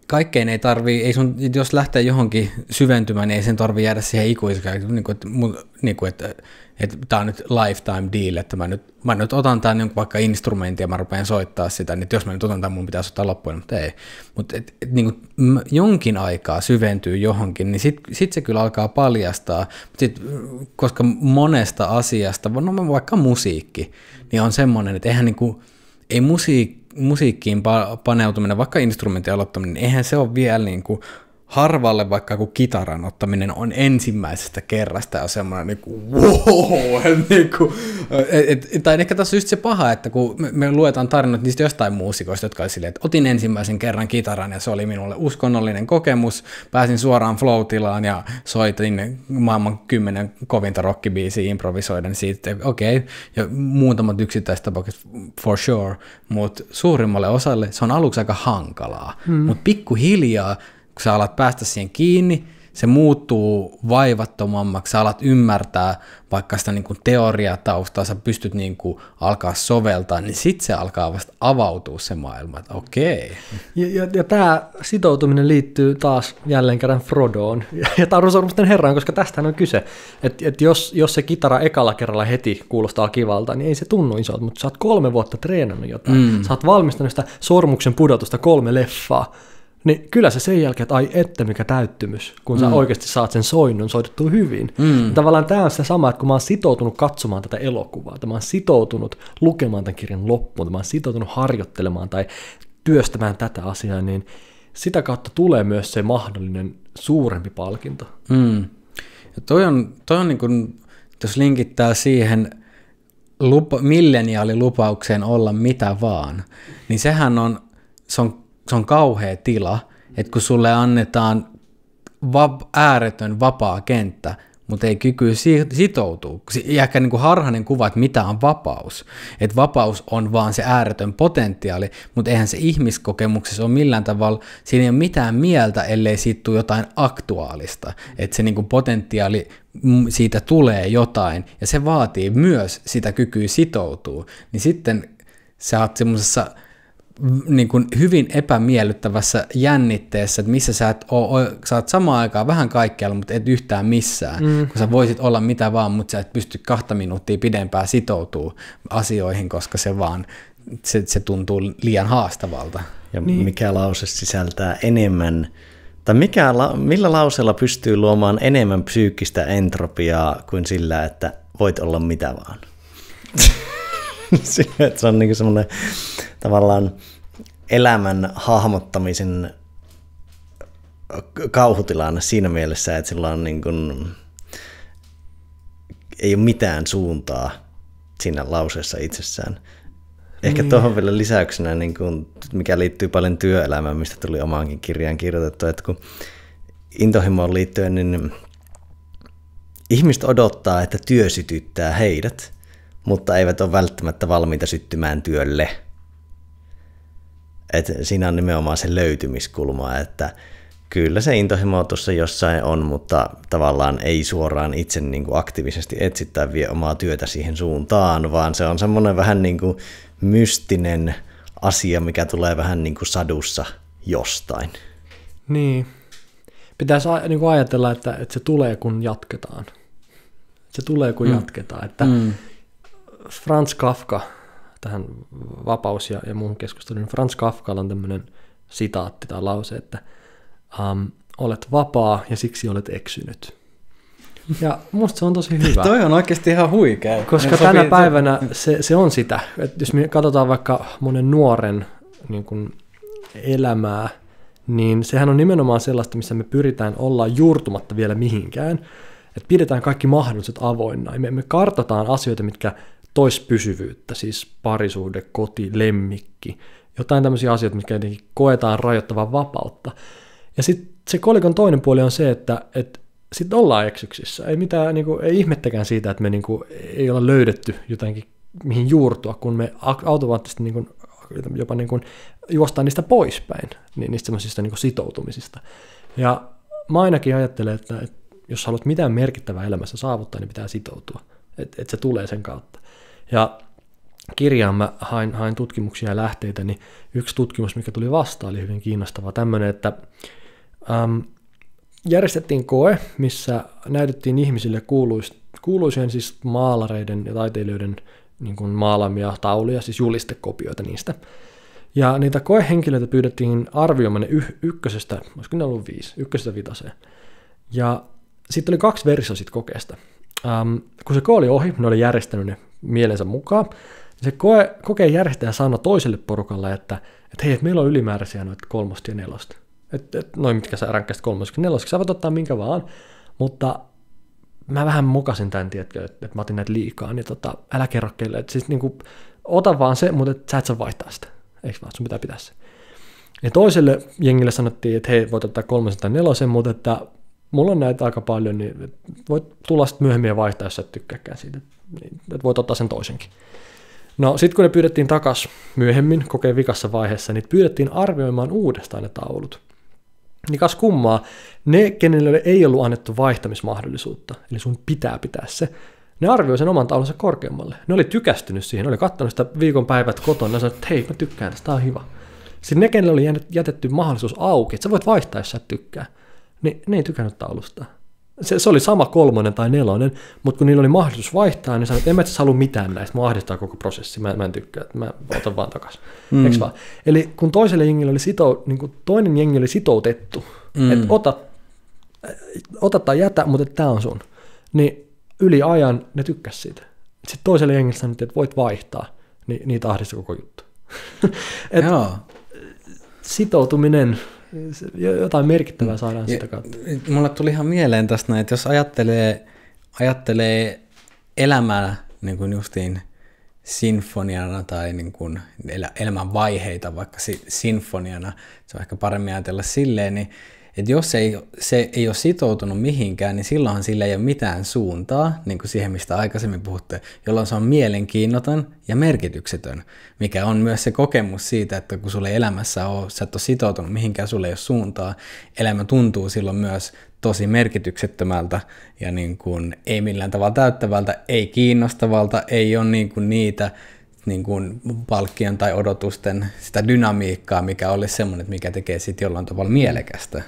kaikkein ei tarvii, jos lähtee johonkin syventymään, niin ei sen tarvitse jäädä siihen ikuiskaan, että tämä on nyt lifetime deal, että mä nyt otan tämän vaikka instrumentin ja mä rupean soittaa sitä, niin jos mä nyt otan tämän, mun pitäisi ottaa loppuun, mutta ei. Mutta jonkin aikaa syventyy johonkin, niin sit se kyllä alkaa paljastaa, koska monesta asiasta, no vaikka musiikki, niin on semmoinen, että ei musiikkiin paneutuminen, vaikka instrumentin aloittaminen, niin eihän se ole vielä harvalle vaikka joku kitaran ottaminen on ensimmäisestä kerrasta ja semmoinen tai ehkä tässä on just se paha, että kun me luetaan tarinat niistä jostain muusikoista, jotka oli silleen, että otin ensimmäisen kerran kitaran ja se oli minulle uskonnollinen kokemus, pääsin suoraan flow-tilaan ja soitin maailman 10 kovinta rockibiisiä improvisoiden siitä, okei, ja muutamat yksittäiset tapaukset for sure, mutta suurimmalle osalle se on aluksi aika hankalaa, mutta pikkuhiljaa kun sä alat päästä siihen kiinni, se muuttuu vaivattomammaksi, sä alat ymmärtää vaikka sitä niin kuin teoriataustaa, sä pystyt niin kuin alkaa soveltaa, niin sitten se alkaa vasta avautua se maailma, että okei. Ja tämä sitoutuminen liittyy taas jälleen kerran Frodoon ja Tarusormusten herraan, koska tästähän on kyse, että jos se kitara ekalla kerralla heti kuulostaa kivalta, niin ei se tunnu isolta, mutta sä oot 3 vuotta treenannut jotain, sä oot valmistanut sitä Sormuksen pudotusta 3 leffaa, niin kyllä se sen jälkeen, että ai että mikä täyttymys, kun sä oikeasti saat sen soinnun soitettua hyvin. Tavallaan tämä on se sama, että kun mä oon sitoutunut katsomaan tätä elokuvaa, että mä oon sitoutunut lukemaan tämän kirjan loppuun, että mä oon sitoutunut harjoittelemaan tai työstämään tätä asiaa, niin sitä kautta tulee myös se mahdollinen suurempi palkinto. Ja toi on niin kuin, jos linkittää siihen milleniaalilupaukseen olla mitä vaan, niin se on kauhea tila, että kun sulle annetaan ääretön vapaa kenttä, mutta ei kyky sitoutua. Ehkä niin kuin harhainen kuva, että mitä on vapaus. Että vapaus on vaan se ääretön potentiaali, mutta eihän se ihmiskokemuksessa ole millään tavalla, siinä ei ole mitään mieltä, ellei siitä tule jotain aktuaalista. Että se niin kuin potentiaali, siitä tulee jotain, ja se vaatii myös sitä kykyä sitoutua. Niin sitten sä oot semmoisessa niin kuin hyvin epämiellyttävässä jännitteessä, että missä sä oot samaan aikaan vähän kaikkialla, mutta et yhtään missään, kun sä voisit olla mitä vaan, mutta sä et pysty 2 minuuttia pidempään sitoutua asioihin, koska se tuntuu liian haastavalta. Ja mikä lause sisältää enemmän, tai millä lauseella pystyy luomaan enemmän psyykkistä entropiaa kuin sillä, että voit olla mitä vaan? Se on niin semmoinen tavallaan elämän hahmottamisen kauhutilanne siinä mielessä, että sillä on niin kuin, ei ole mitään suuntaa siinä lauseessa itsessään. Ehkä tuohon vielä lisäyksenä, niin kuin, mikä liittyy paljon työelämään, mistä tuli omaankin kirjaan kirjoitettu, että kun intohimoon liittyen, niin ihmiset odottaa, että työ sytyttää heidät, mutta eivät ole välttämättä valmiita syttymään työlle. Et siinä on nimenomaan se löytymiskulma, että kyllä se intohimo tuossa jossain on, mutta tavallaan ei suoraan itse niin kuin aktiivisesti etsittää vie omaa työtä siihen suuntaan, vaan se on semmoinen vähän niin kuin mystinen asia, mikä tulee vähän niin kuin sadussa jostain. Niin. Pitäisi niin kuin ajatella, että se tulee kun jatketaan. Se tulee kun jatketaan. Että Franz Kafka, tähän vapaus- ja muuhun keskusteluun, Franz Kafkalla on tämmöinen sitaatti tai lause, että olet vapaa ja siksi olet eksynyt. Ja musta se on tosi hyvä. Toi on oikeasti ihan huikea. Koska tänä päivänä se on sitä. Että jos me katsotaan vaikka monen nuoren niin kun elämää, niin sehän on nimenomaan sellaista, missä me pyritään olla juurtumatta vielä mihinkään. Että pidetään kaikki mahdolliset avoinna. Me kartataan asioita, mitkä tois pysyvyyttä, siis parisuhde, koti, lemmikki, jotain tämmöisiä asioita, mitkä jotenkin koetaan rajoittavan vapautta. Ja sitten se kolikon toinen puoli on se, että sitten ollaan eksyksissä. Ei mitään, niinku, ei ihmettäkään siitä, että me niinku, ei olla löydetty jotenkin mihin juurtua, kun me automaattisesti niinku, jopa niinku, juostaan niistä poispäin, niistä semmoisista niinku, sitoutumisista. Ja mä ainakin ajattelen, että jos haluat mitään merkittävää elämässä saavuttaa, niin pitää sitoutua. Että se tulee sen kautta. Ja kirjaan mä hain tutkimuksia ja lähteitä, niin yksi tutkimus, mikä tuli vastaan, oli hyvin kiinnostava. Tämmöinen, että järjestettiin koe, missä näytettiin ihmisille kuuluisien siis maalareiden ja taiteilijoiden niin kuin maalaamia tauluja, siis julistekopioita niistä. Ja niitä koehenkilöitä pyydettiin arvioimaan ne ykkösestä, olisiko ne ollut 5. Ja sitten oli 2 versiota siitä kokeesta. Kun se koe oli ohi, ne oli järjestänyt ne mielensä mukaan, se kokeen järjestäjä sanoi toiselle porukalle, että hei, että meillä on ylimääräisiä noita 3 ja 4. Että noin mitkä sä ränkkäisit 3 ja 4, sä voit ottaa minkä vaan, mutta mä vähän mokasin tämän, tiedätkö, että mä otin näitä liikaa, niin älä kerro kelle, että siis niinku, ota vaan se, mutta sä et saa vaihtaa sitä, eikö vaan, sun pitää pitää se. Ja toiselle jengille sanottiin, että hei, voit ottaa 3 tai 4, mutta että mulla on näitä aika paljon, niin voit tulla sitten myöhemmin ja vaihtaa, jos sä et tykkääkään siitä, niin, että voit ottaa sen toisenkin. No sitten kun ne pyydettiin takaisin myöhemmin kokeen vikassa vaiheessa, niin pyydettiin arvioimaan uudestaan ne taulut. Niin kas kummaa, ne, kenelle ei ollut annettu vaihtamismahdollisuutta, eli sun pitää pitää se, ne arvioi sen oman taulunsa korkeammalle. Ne oli tykästynyt siihen, ne oli katsonut sitä viikonpäivät kotona, ja sanoi, että hei, mä tykkään tästä, tää on hyvä. Sitten ne, kenelle oli jätetty mahdollisuus auki, että sä voit vaihtaa, jos sä et tykkää, niin ne ei tykännyt taulusta. Se oli sama 3 tai 4, mutta kun niillä oli mahdollisuus vaihtaa, niin sanoin, että en mä itse halua mitään näistä, mä ahdistaa koko prosessi, mä en tykkää, että mä otan vaan takaisin. Eikö vaan? Eli kun toiselle jengille oli niin kun toinen jengi oli sitoutettu, että ota tai jätä, mutta tämä on sun, niin yli ajan ne tykkäsi siitä. Sitten toiselle jengille sanottiin, että voit vaihtaa, niin niitä ahdistaa koko juttu. Sitoutuminen, jotain merkittävää saadaan sitä kautta. Mulle tuli ihan mieleen tästä näin, että jos ajattelee elämää niin kuin justiin sinfoniana tai niin kuin elämän vaiheita vaikka sinfoniana, se on ehkä paremmin ajatella silleen, niin että jos se ei ole sitoutunut mihinkään, niin silloinhan sillä ei ole mitään suuntaa, niin kuin siihen, mistä aikaisemmin puhutte, jolloin se on mielenkiinnoton ja merkityksetön, mikä on myös se kokemus siitä, että kun sulle elämässä sä et ole sitoutunut mihinkään, sulle ei ole suuntaa, elämä tuntuu silloin myös tosi merkityksettömältä ja niin kuin ei millään tavalla täyttävältä, ei kiinnostavalta, ei ole niin kuin niitä niin kuin palkkion tai odotusten sitä dynamiikkaa, mikä olisi semmoinen, mikä tekee sitten jollain tavalla mielekästä.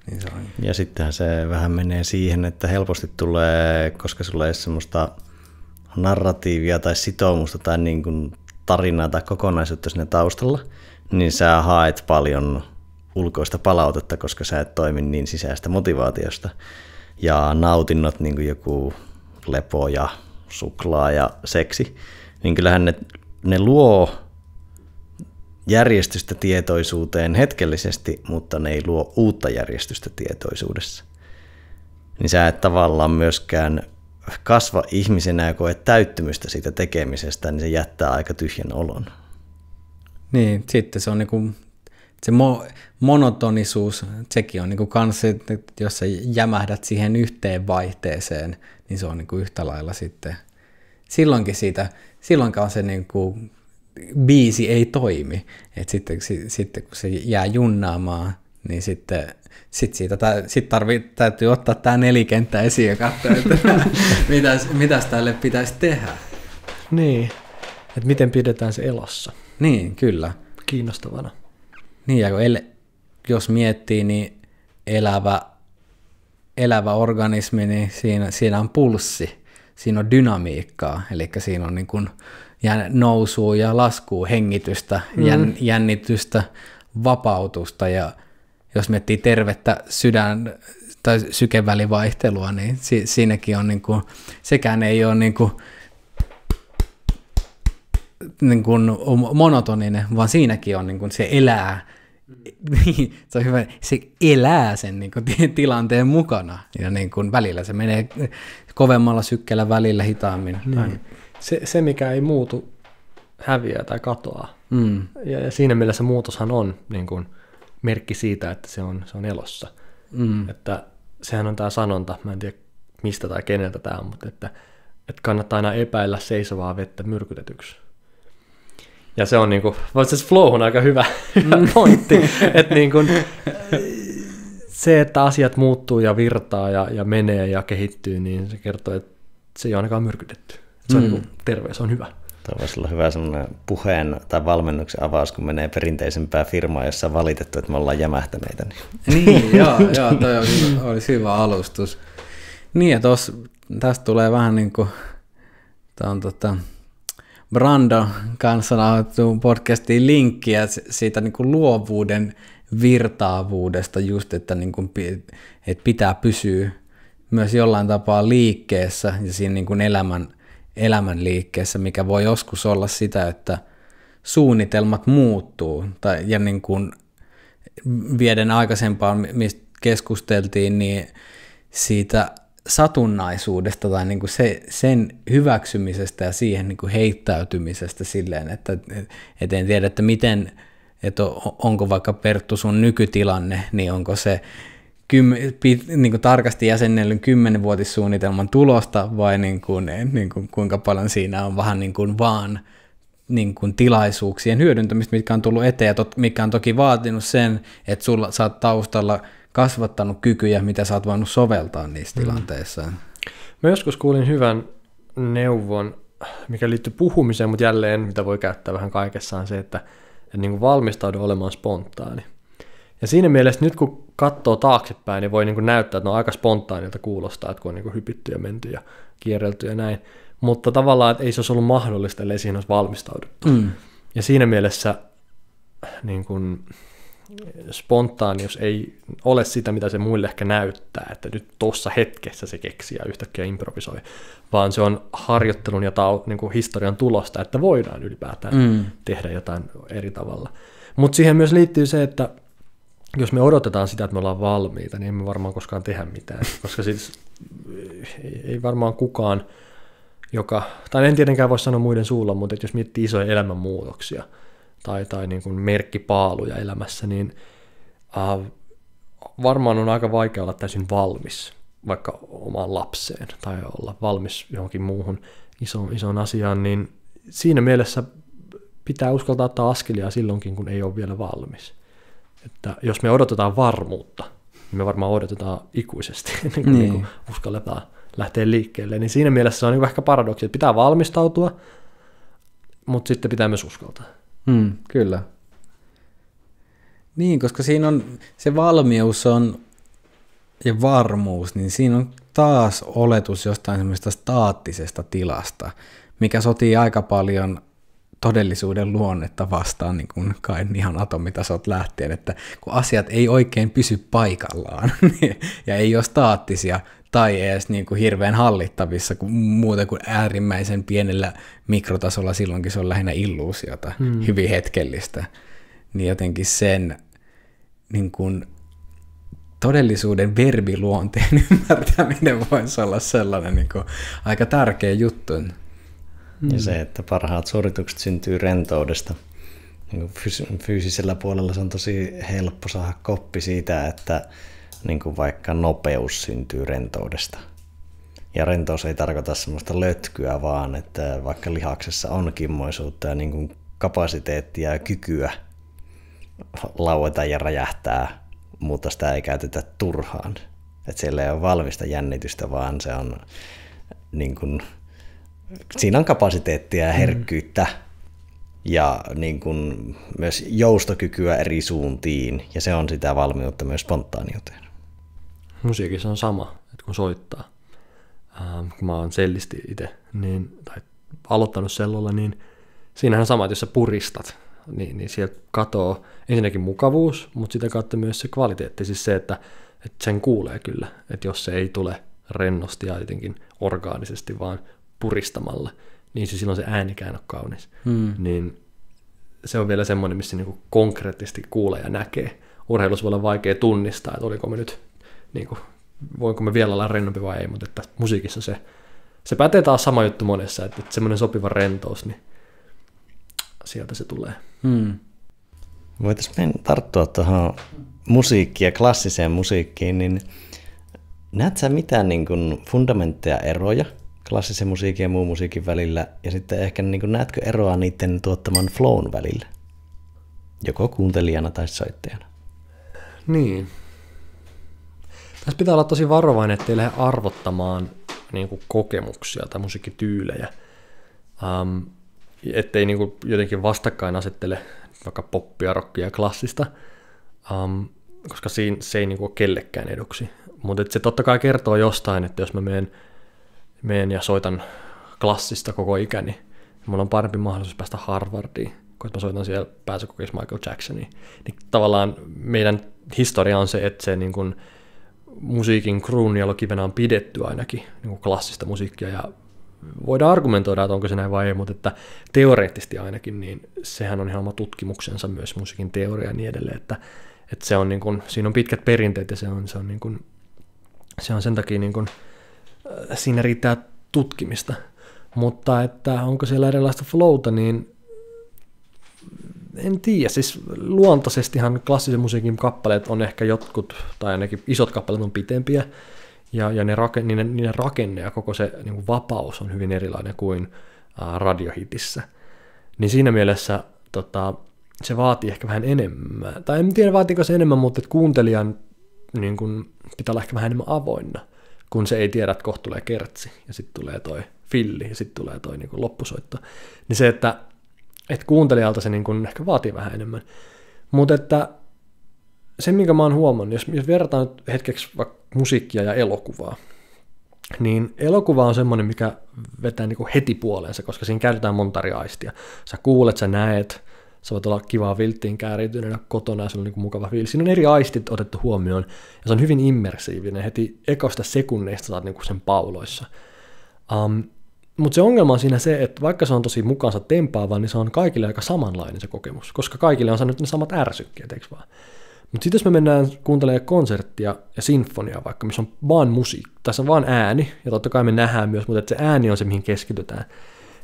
Niin se on. Ja sittenhän se vähän menee siihen, että helposti tulee, koska sulla ei ole semmoista narratiivia tai sitoumusta tai niin kuin tarinaa tai kokonaisuutta siinä taustalla, niin sä haet paljon ulkoista palautetta, koska sä et toimi niin sisäistä motivaatiosta. Ja nautinnot, niin kuin joku lepo ja suklaa ja seksi, niin kyllähän ne luo järjestystä tietoisuuteen hetkellisesti, mutta ne ei luo uutta järjestystä tietoisuudessa. Niin sä et tavallaan myöskään kasva ihmisenä ja koe täyttymystä siitä tekemisestä, niin se jättää aika tyhjän olon. Niin, sitten se on niinku se monotonisuus, sekin on niinku kans, että jos sä jämähdät siihen yhteen vaihteeseen, niin se on niinku yhtä lailla sitten. Silloinkaan se niinku biisi ei toimi. Et sitten kun se jää junnaamaan, niin sitten täytyy ottaa tämä nelikenttä esiin ja katsoa, että mitäs tälle pitäisi tehdä. Niin, että miten pidetään se elossa. Niin, kyllä. Kiinnostavana. Niin, ja jos miettii, niin elävä organismi, niin siinä on pulssi, siinä on dynamiikkaa, eli siinä on niin kuin nousua ja laskua, hengitystä, jännitystä, vapautusta, ja jos miettii tervettä tai sykevälivaihtelua, niin siinäkin on niin kuin, sekään ei ole niin kuin monotoninen, vaan siinäkin on niin kuin se elää, se on hyvä, se elää sen niin kuin tilanteen mukana, ja niin kuin välillä se menee kovemmalla sykkeellä, välillä hitaammin. Niin. Se, mikä ei muutu, häviää tai katoaa. Ja siinä mielessä muutoshan on niin kuin merkki siitä, että se on elossa. Että sehän on tämä sanonta, mä en tiedä mistä tai keneltä tämä on, mutta että kannattaa aina epäillä seisovaa vettä myrkytetyksi. Ja se on niinku, se flow on aika hyvä pointti, että niinku, se, että asiat muuttuu ja virtaa ja menee ja kehittyy, niin se kertoo, että se ei ole ainakaan myrkytetty. Se on niinku terve, se on hyvä. Tuo voisi olla hyvä semmoinen puheen tai valmennuksen avaus, kun menee perinteisempää firmaa, jossa on valitettu, että me ollaan jämähtäneitä. Niin, joo, toi olisi hyvä alustus. Niin, ja tästä tulee vähän niin kuin Brando kanssa nauhoitettuun podcastiin linkkiä siitä niin kuin luovuuden virtaavuudesta just, että, niin kuin, että pitää pysyä myös jollain tapaa liikkeessä ja siinä niin kuin elämän liikkeessä, mikä voi joskus olla sitä, että suunnitelmat muuttuu ja niin kuin vieden aikaisempaan, mistä keskusteltiin, niin siitä satunnaisuudesta tai niin kuin sen hyväksymisestä ja siihen niin kuin heittäytymisestä silleen, että en tiedä, että miten, että onko vaikka Perttu sun nykytilanne, niin onko se niin kuin tarkasti jäsennellyn 10-vuotissuunnitelman tulosta vai niin kuin kuinka paljon siinä on vähän niin kuin vaan niin kuin tilaisuuksien hyödyntämistä, mitkä on tullut eteen, ja mikä on toki vaatinut sen, että sä oot taustalla kasvattanut kykyjä, mitä sä oot voinut soveltaa niissä tilanteissa. Mä joskus kuulin hyvän neuvon, mikä liittyy puhumiseen, mutta jälleen, mitä voi käyttää vähän kaikessa, on se, että niin kuin valmistaudu olemaan spontaani. Ja siinä mielessä nyt kun katsoo taaksepäin, niin voi niin kuin näyttää, että ne on aika spontaanilta kuulostaa, että kun on niin kuin hypitty ja menty ja kierrelty ja näin. Mutta tavallaan, että ei se olisi ollut mahdollista, ellei siihen olisi valmistauduttu. Ja siinä mielessä niin kuin spontaanius ei ole sitä, mitä se muille ehkä näyttää, että nyt tuossa hetkessä se keksii ja yhtäkkiä improvisoi, vaan se on harjoittelun ja niin kuin historian tulosta, että voidaan ylipäätään tehdä jotain eri tavalla. Mutta siihen myös liittyy se, että jos me odotetaan sitä, että me ollaan valmiita, niin emme varmaan koskaan tehdä mitään, koska siis ei varmaan kukaan, tai en tietenkään voi sanoa muiden suulla, mutta jos miettii isoja elämänmuutoksia tai niin kuin merkkipaaluja elämässä, niin varmaan on aika vaikea olla täysin valmis vaikka omaan lapseen tai olla valmis johonkin muuhun isoon asiaan, niin siinä mielessä pitää uskaltaa ottaa askelia silloinkin, kun ei ole vielä valmis. Että jos me odotetaan varmuutta, niin me varmaan odotetaan ikuisesti, niin kuin uskalletaan lähteä liikkeelle. Niin siinä mielessä se on ehkä paradoksi, että pitää valmistautua, mutta sitten pitää myös uskaltaa. Kyllä. Niin, koska siinä on se valmius ja varmuus, niin siinä on taas oletus jostain semmoista staattisesta tilasta, mikä sotii aika paljon todellisuuden luonnetta vastaan, niin kuin kai ihan atomitasot lähtien, että kun asiat ei oikein pysy paikallaan ja ei ole staattisia tai edes niin kuin hirveän hallittavissa muuten kuin äärimmäisen pienellä mikrotasolla, silloinkin se on lähinnä illuusiota, hyvin hetkellistä, niin jotenkin sen niin kuin todellisuuden verbiluonteen ymmärtäminen voisi olla sellainen niin kuin aika tärkeä juttu. Ja se, että parhaat suoritukset syntyy rentoudesta. Niin kuin fyysisellä puolella se on tosi helppo saada koppi siitä, että niin kuin vaikka nopeus syntyy rentoudesta. Ja rentous ei tarkoita semmoista lötkyä, vaan että vaikka lihaksessa on kimmoisuutta ja niin kuin kapasiteettia ja kykyä laueta ja räjähtää, mutta sitä ei käytetä turhaan. Että siellä ei ole valmista jännitystä, vaan se on niin kuin, siinä on kapasiteettia ja herkkyyttä ja niin kuin myös joustokykyä eri suuntiin, ja se on sitä valmiutta myös spontaaniuteen. Musiikissa on sama, että kun soittaa, kun mä oon sellisti itse, tai aloittanut sellolla, niin siinähän on sama, että jos sä puristat, niin sieltä katoo ensinnäkin mukavuus, mutta sitä kautta myös se kvaliteetti, siis se, että sen kuulee kyllä, että jos se ei tule rennosti ja jotenkin orgaanisesti, vaan puristamalla, niin silloin se äänikään on kaunis. Niin se on vielä semmoinen, missä niinku konkreettisesti kuulee ja näkee. Urheilussa voi olla vaikea tunnistaa, että oliko me nyt, niinku, voinko me vielä olla rennompi vai ei, mutta että musiikissa se pätee taas sama juttu monessa, että semmoinen sopiva rentous, niin sieltä se tulee. Voitaisiin tarttua tuohon musiikkiin ja klassiseen musiikkiin, niin näet sä mitään niin kuin fundamentteja eroja klassisen musiikin ja muun musiikin välillä, ja sitten ehkä niin kuin, näetkö eroa niiden tuottaman flown välillä, joko kuuntelijana tai soittajana? Niin. Tässä pitää olla tosi varovainen, ettei lähde arvottamaan niin kuin kokemuksia tai musiikkityylejä, ettei niin kuin jotenkin vastakkain asettele vaikka poppia, rockia ja klassista, koska se ei niin kuin ole kellekään eduksi. Mutta se totta kai kertoo jostain, että jos mä menen ja soitan klassista koko ikäni, niin mulla on parempi mahdollisuus päästä Harvardiin, kun mä soitan siellä pääsykokeissa Michael Jacksonia. Niin tavallaan meidän historia on se, että se niin kuin musiikin kruununjalokivenä on pidetty ainakin niin kuin klassista musiikkia, ja voidaan argumentoida, että onko se näin vai ei, mutta että teoreettisesti ainakin, niin sehän on ihan oma tutkimuksensa myös musiikin teoria ja niin edelleen, että se on niin kuin, siinä on pitkät perinteet ja se on niin kuin, se on sen takia niin kuin, siinä riittää tutkimista, mutta että onko siellä erilaista flowta, niin en tiedä, siis luontaisestihan klassisen musiikin kappaleet on ehkä jotkut, tai ainakin isot kappaleet on pitempiä, ja niiden rakenne ja koko se niin kuin vapaus on hyvin erilainen kuin radiohitissä. niin siinä mielessä se vaatii ehkä vähän enemmän. Tai en tiedä vaatiiko se enemmän, mutta että kuuntelijan niin kun, pitää olla ehkä vähän enemmän avoinna, kun se ei tiedä, että kohta tulee kertsi, ja sitten tulee toi filli, ja sitten tulee toi niin kun loppusoitto. Niin se, että kuuntelijalta se niin kun ehkä vaatii vähän enemmän. Mutta että se, minkä mä oon huomannut, jos verrataan nyt hetkeksi vaikka musiikkia ja elokuvaa, niin elokuva on semmoinen, mikä vetää niin kuin heti puoleensa, koska siinä käytetään monta eri aistia. Sä kuulet, sä näet, sä voit olla kivaa vilttiin kääriytyneenä kotona ja se on niin kuin mukava fiilis. Siinä on eri aistit otettu huomioon ja se on hyvin immersiivinen. Heti ekoista sekunneista saat niin kuin sen pauloissa. Mutta se ongelma on siinä se, että vaikka se on tosi mukaansa tempaava, niin se on kaikille aika samanlainen se kokemus, koska kaikille on saanut ne samat ärsykkeet, eikö vaan? Mutta sitten jos me mennään kuuntelemaan konserttia ja sinfoniaa vaikka, missä on vaan musiikki, tässä on vaan ääni, ja totta kai me nähdään myös, mutta että se ääni on se, mihin keskitytään,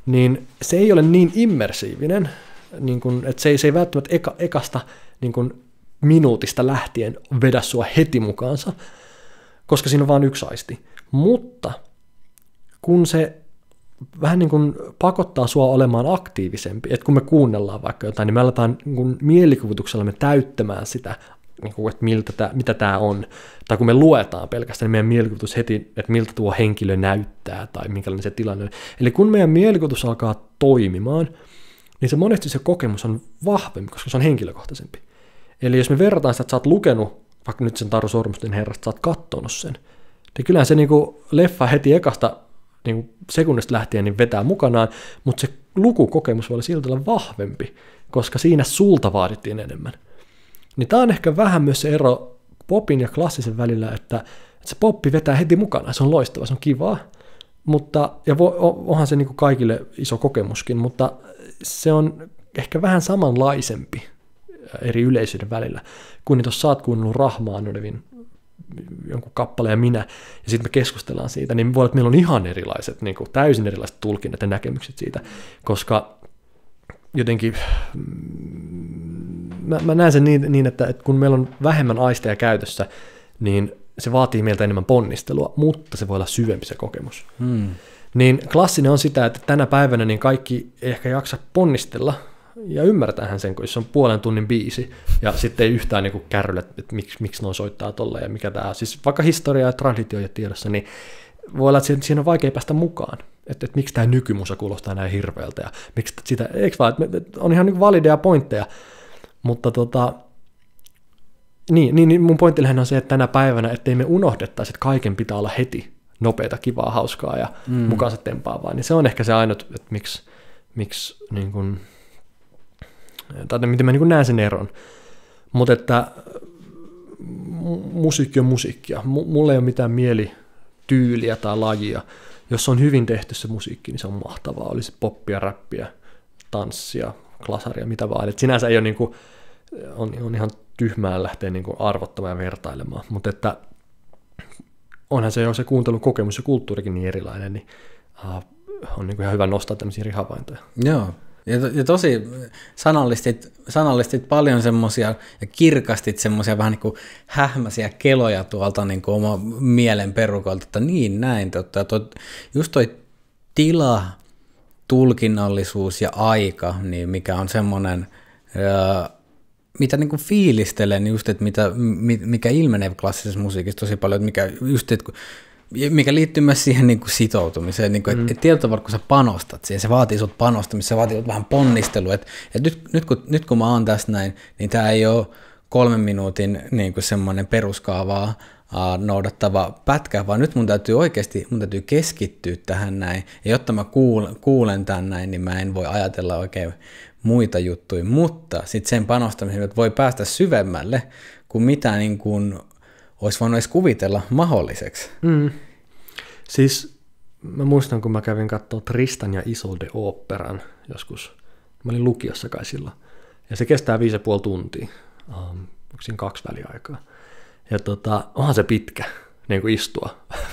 niin se ei ole niin immersiivinen, niin kun, että se ei välttämättä ekasta niin kun minuutista lähtien vedä sua heti mukaansa, koska siinä on vain yksi aisti. Mutta kun se vähän niin kuin pakottaa sua olemaan aktiivisempi, että kun me kuunnellaan vaikka jotain, niin me aletaan niin mielikuvituksella me täyttämään sitä, niin kuin, että mitä tämä on. Tai kun me luetaan pelkästään, niin meidän mielikuvitus heti, että miltä tuo henkilö näyttää tai minkälainen se tilanne on. Eli kun meidän mielikuvitus alkaa toimimaan, niin se monesti se kokemus on vahvempi, koska se on henkilökohtaisempi. Eli jos me verrataan sitä, että sä oot lukenut, vaikka nyt sen Taru Sormusten herrasta, sä oot katsonut sen, niin kyllähän se niin kuin leffa heti ekasta niin sekunnista lähtien niin vetää mukanaan, mutta se lukukokemus voi olla siltä olla vahvempi, koska siinä sulta vaadittiin enemmän. Niin tämä on ehkä vähän myös se ero popin ja klassisen välillä, että se poppi vetää heti mukana, se on loistava, se on kivaa, mutta, ja onhan se niin kuin kaikille iso kokemuskin, mutta se on ehkä vähän samanlaisempi eri yleisöiden välillä, kun jos sä oot kuunnellut Rahmanovin jonkun kappaleen ja minä, ja sitten me keskustellaan siitä, niin voi olla, että meillä on ihan erilaiset, niin kuin täysin erilaiset tulkinnat ja näkemykset siitä, koska jotenkin mä näen sen niin että kun meillä on vähemmän aisteja käytössä, niin se vaatii meiltä enemmän ponnistelua, mutta se voi olla syvempi se kokemus. Niin klassinen on sitä, että tänä päivänä niin kaikki ei ehkä jaksa ponnistella, ja ymmärtähän sen, kun jos on puolen tunnin biisi, ja sitten ei yhtään niin kärryllä, että miksi noin soittaa tolle, ja mikä tämä on. Siis vaikka historia ja traditioja tiedossa, niin voi olla, että siinä on vaikea päästä mukaan. Että miksi tämä nykymusa kuulostaa näin hirveältä, ja miksi sitä, eikö vaan, että on ihan niin valideja pointteja, mutta niin mun pointti on se, että tänä päivänä, ettei me unohdettaisi, että kaiken pitää olla heti nopeata, kivaa, hauskaa ja mukaansa tempaavaa, niin se on ehkä se ainut, että miksi niin kuin, tai miten mä niin kuin näen sen eron. Mutta että musiikki on musiikkia. Mulla ei ole mitään mielityyliä tai lajia. Jos on hyvin tehty se musiikki, niin se on mahtavaa. Olisi poppia, räppiä, tanssia, klasaria, mitä vaan. Et sinänsä ei ole niin kuin, on ihan tyhmää lähteä niin kuin arvottamaan ja vertailemaan. Mutta että onhan se jo se kuuntelukokemus ja kulttuurikin niin erilainen, niin on niin kuin ihan hyvä nostaa tämmöisiä eri havaintoja. Joo. Ja tosi sanallistit paljon semmoisia ja kirkastit semmoisia vähän niin kuin hähmäisiä keloja tuolta niin kuin oma mielen perukolta, että niin näin. Just toi tila, tulkinnallisuus ja aika, niin mikä on semmoinen, mitä niin kuin fiilistelen just, että mikä ilmenee klassisessa musiikissa tosi paljon, että mikä liittyy myös siihen niin kuin sitoutumiseen, niin kuin, että tietyllä tavalla, kun sä panostat siihen, se vaatii sut panostamista, se vaatii vähän ponnistelua, että nyt kun mä oon tässä näin, niin tää ei ole 3 minuutin niin kuin semmoinen peruskaavaa noudattava pätkä, vaan nyt mun täytyy keskittyä tähän näin, ja jotta mä kuulen tämän näin, niin mä en voi ajatella oikein muita juttuja, mutta sitten sen panostamisen, että voi päästä syvemmälle, kuin mitä niin kuin olisi voinut edes kuvitella mahdolliseksi. Siis mä muistan, kun mä kävin katsoa Tristan ja Isolde oopperan joskus. Mä olin lukiossa kai silloin. Ja se kestää 5,5 tuntia. Onko siinä 2 väliaikaa? Ja onhan se pitkä niin kuin istua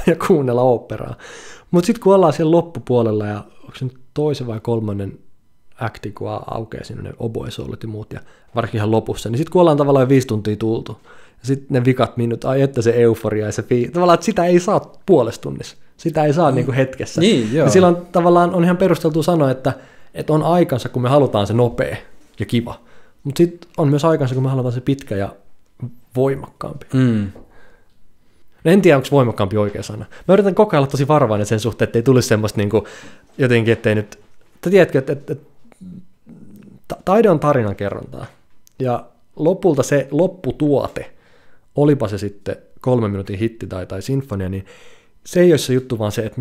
ja kuunnella oopperaa. Mutta sitten kun ollaan siellä loppupuolella, ja onko se nyt 2. vai 3. akti, kun aukeaa sinne ne oboe-soulut ja muut, ja varsinkin ihan lopussa, niin sitten kun ollaan tavallaan 5 tuntia tultu, ja sitten ne vikat minut, että se euforia ja se tavallaan, että sitä ei saa puolessa tunnissa. Sitä ei saa niin kuin hetkessä. Niin, ja silloin tavallaan on ihan perusteltu sanoa, että Että on aikansa, kun me halutaan se nopea ja kiva, mutta sitten on myös aikansa, kun me halutaan se pitkä ja voimakkaampi. En tiedä, onko voimakkaampi oikea sana. Mä yritän koko ajan olla tosi varovainen sen suhteen, ettei tulisi semmoista niinku, jotenkin, ettei nyt... Tiedätkö, että taide on tarinan kerrontaa. Ja lopulta se lopputuote, olipa se sitten 3 minuutin hitti tai sinfonia, niin se ei ole se juttu, vaan se, että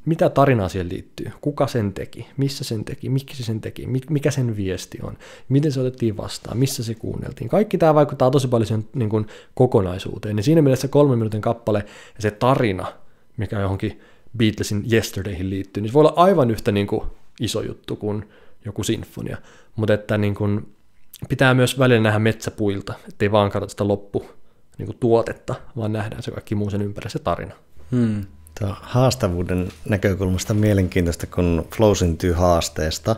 mitä tarinaa siihen liittyy, kuka sen teki, missä sen teki, miksi sen teki, mikä sen viesti on, miten se otettiin vastaan, missä se kuunneltiin. Kaikki tämä vaikuttaa tosi paljon sen niin kuin kokonaisuuteen. Ja siinä mielessä 3 minuutin kappale ja se tarina, mikä johonkin Beatlesin Yesterdayhin liittyy, niin se voi olla aivan yhtä niin kuin iso juttu kuin joku sinfonia. Mutta että niin kuin pitää myös välillä nähdä metsäpuilta, ettei vaan katsota sitä niin kuin tuotetta, vaan nähdään se kaikki muu sen ympärillä, se tarina. Tuo haastavuuden näkökulmasta mielenkiintoista, kun flow syntyy haasteesta,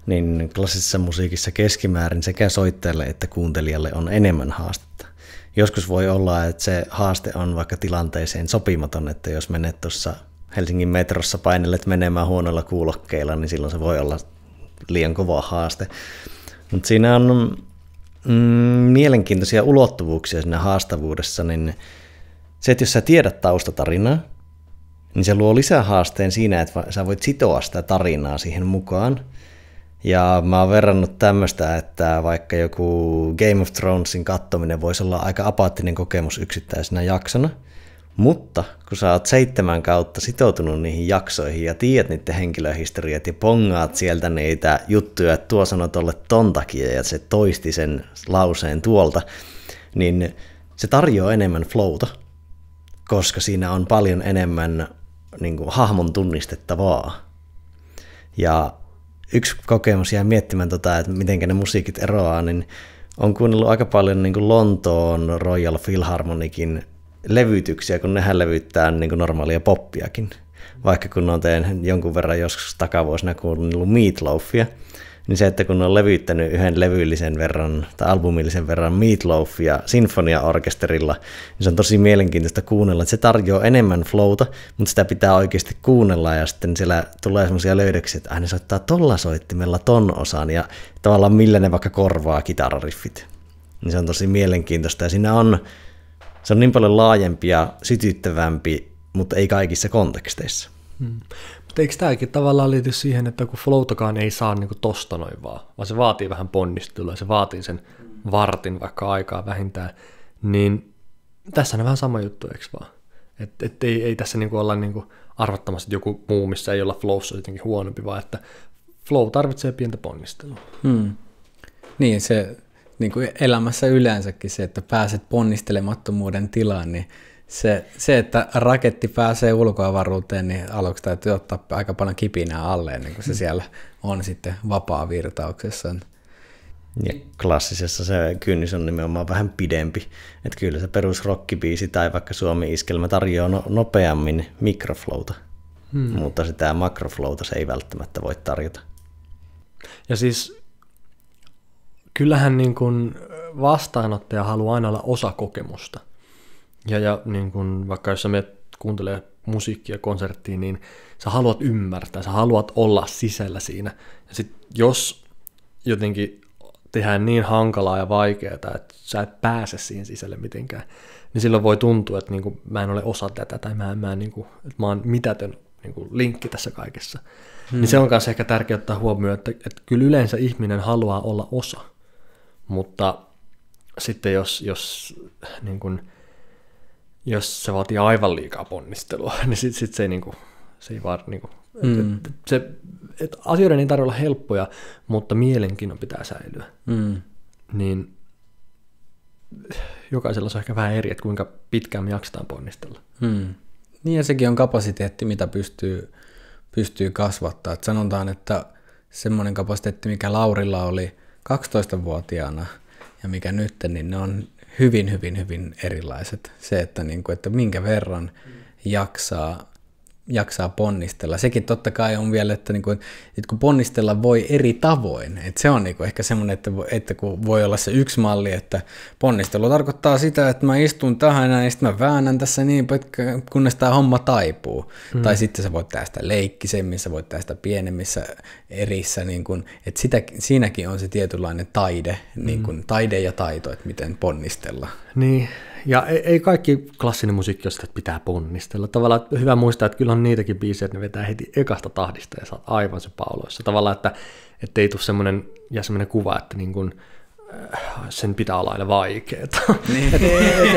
niin klassisessa musiikissa keskimäärin sekä soittajalle että kuuntelijalle on enemmän haastetta. Joskus voi olla, että se haaste on vaikka tilanteeseen sopimaton, että jos menet tuossa Helsingin metrossa painelet menemään huonoilla kuulokkeilla, niin silloin se voi olla liian kova haaste. Mutta siinä on mielenkiintoisia ulottuvuuksia siinä haastavuudessa, niin se, että jos sä tiedät taustatarinaa, niin se luo lisää haasteen siinä, että sä voit sitoa sitä tarinaa siihen mukaan. Ja mä oon verrannut tämmöistä, että vaikka joku Game of Thronesin katsominen voisi olla aika apaattinen kokemus yksittäisenä jaksona, mutta kun sä oot 7 kautta sitoutunut niihin jaksoihin ja tiedät niiden henkilöhistoriat ja pongaat sieltä niitä juttuja, että tuo sanoi tolle ton takia ja se toisti sen lauseen tuolta, niin se tarjoaa enemmän flowta, koska siinä on paljon enemmän niin kuin, hahmon tunnistettavaa. Ja yksi kokemus jää miettimään, että miten ne musiikit eroaa, niin on kuunnellut aika paljon niin kuin Lontoon Royal Philharmonicin levytyksiä, kun nehän levyttää niin kuin normaalia poppiakin. Vaikka kun on teen jonkun verran joskus takavuosina kuunnellut Meatloafia, niin se, että kun on levyttänyt yhden levyllisen verran tai albumillisen verran Meatloafia sinfoniaorkesterilla, niin se on tosi mielenkiintoista kuunnella, että se tarjoaa enemmän flowta, mutta sitä pitää oikeasti kuunnella ja sitten siellä tulee semmoisia löydöksiä, että ne soittaa tolla soittimella ton osan ja tavallaan millä ne vaikka korvaa kitarariffit. Niin se on tosi mielenkiintoista ja siinä se on niin paljon laajempi ja sytyttävämpi, mutta ei kaikissa konteksteissa. Mutta eikö tämäkin tavallaan liity siihen, että kun flowtakaan ei saa niin kuin tosta noin vaan se vaatii vähän ponnistelua, se vaatii sen vartin vaikka aikaa vähintään, niin tässä on vähän sama juttu, eikö vaan? Että ei tässä niin kuin olla niin kuin arvattamassa, että joku muu, missä ei olla flowssa jotenkin huonompi, vaan että flow tarvitsee pientä ponnistelua. Niin, se niin kuin elämässä yleensäkin se, että pääset ponnistelemattomuuden tilaan, niin se, että raketti pääsee ulkoavaruuteen, niin aluksi täytyy ottaa aika paljon kipinää alle, ennen kuin se siellä on sitten vapaa-virtauksessa. Ja klassisessa se kynnys on nimenomaan vähän pidempi. Että kyllä se perusrockibiisi tai vaikka Suomi-iskelmä tarjoaa nopeammin mikroflowta, mutta sitä makroflowta se ei välttämättä voi tarjota. Ja siis kyllähän niin kuin vastaanottaja haluaa aina olla osa kokemusta. Ja niin kun, vaikka jos sä menet kuuntelemaan musiikkia konserttiin, niin sä haluat ymmärtää, sä haluat olla sisällä siinä. Ja sit jos jotenkin tehdään niin hankalaa ja vaikeaa, että sä et pääse siihen sisälle mitenkään, niin silloin voi tuntua, että niin kun mä en ole osa tätä tai että mä oon mitätön niin kun linkki tässä kaikessa. Niin se on myös ehkä tärkeää ottaa huomioon, että kyllä yleensä ihminen haluaa olla osa, mutta sitten jos se vaatii aivan liikaa ponnistelua, niin sit se ei niinku, se ei vaan niinku, asioiden ei tarvitse olla helppoja, mutta mielenkiinnon pitää säilyä. Niin jokaisella on ehkä vähän eri, että kuinka pitkään me jaksetaan ponnistella. Niin ja sekin on kapasiteetti, mitä pystyy kasvattaa. Et sanotaan, että semmoinen kapasiteetti, mikä Laurilla oli 12-vuotiaana ja mikä nyt, niin ne on hyvin, hyvin, hyvin erilaiset. Se, että minkä verran jaksaa jaksaa ponnistella. Sekin totta kai on vielä, että, niin kuin, että kun ponnistella voi eri tavoin. Että se on niin kuin ehkä semmoinen, että kun voi olla se yksi malli, että ponnistelu tarkoittaa sitä, että mä istun tähän ja sitten mä väännän tässä niin pitkä, kunnes tämä homma taipuu. Tai sitten sä voit tehdä sitä leikkisemmin, sä voit tehdä sitä pienemmissä erissä. Niin kuin, että siinäkin on se tietynlainen taide, niin kuin, taide ja taito, että miten ponnistella. Niin, ja ei kaikki klassinen musiikki ole sitä, että pitää ponnistella. Tavallaan hyvä muistaa, että kyllä on niitäkin biisejä, että ne vetää heti ekasta tahdista ja sä oot aivan se pauloissa. Tavallaan, että ei tule semmoinen kuva, että niin kuin, sen pitää olla aina vaikeaa. Niin.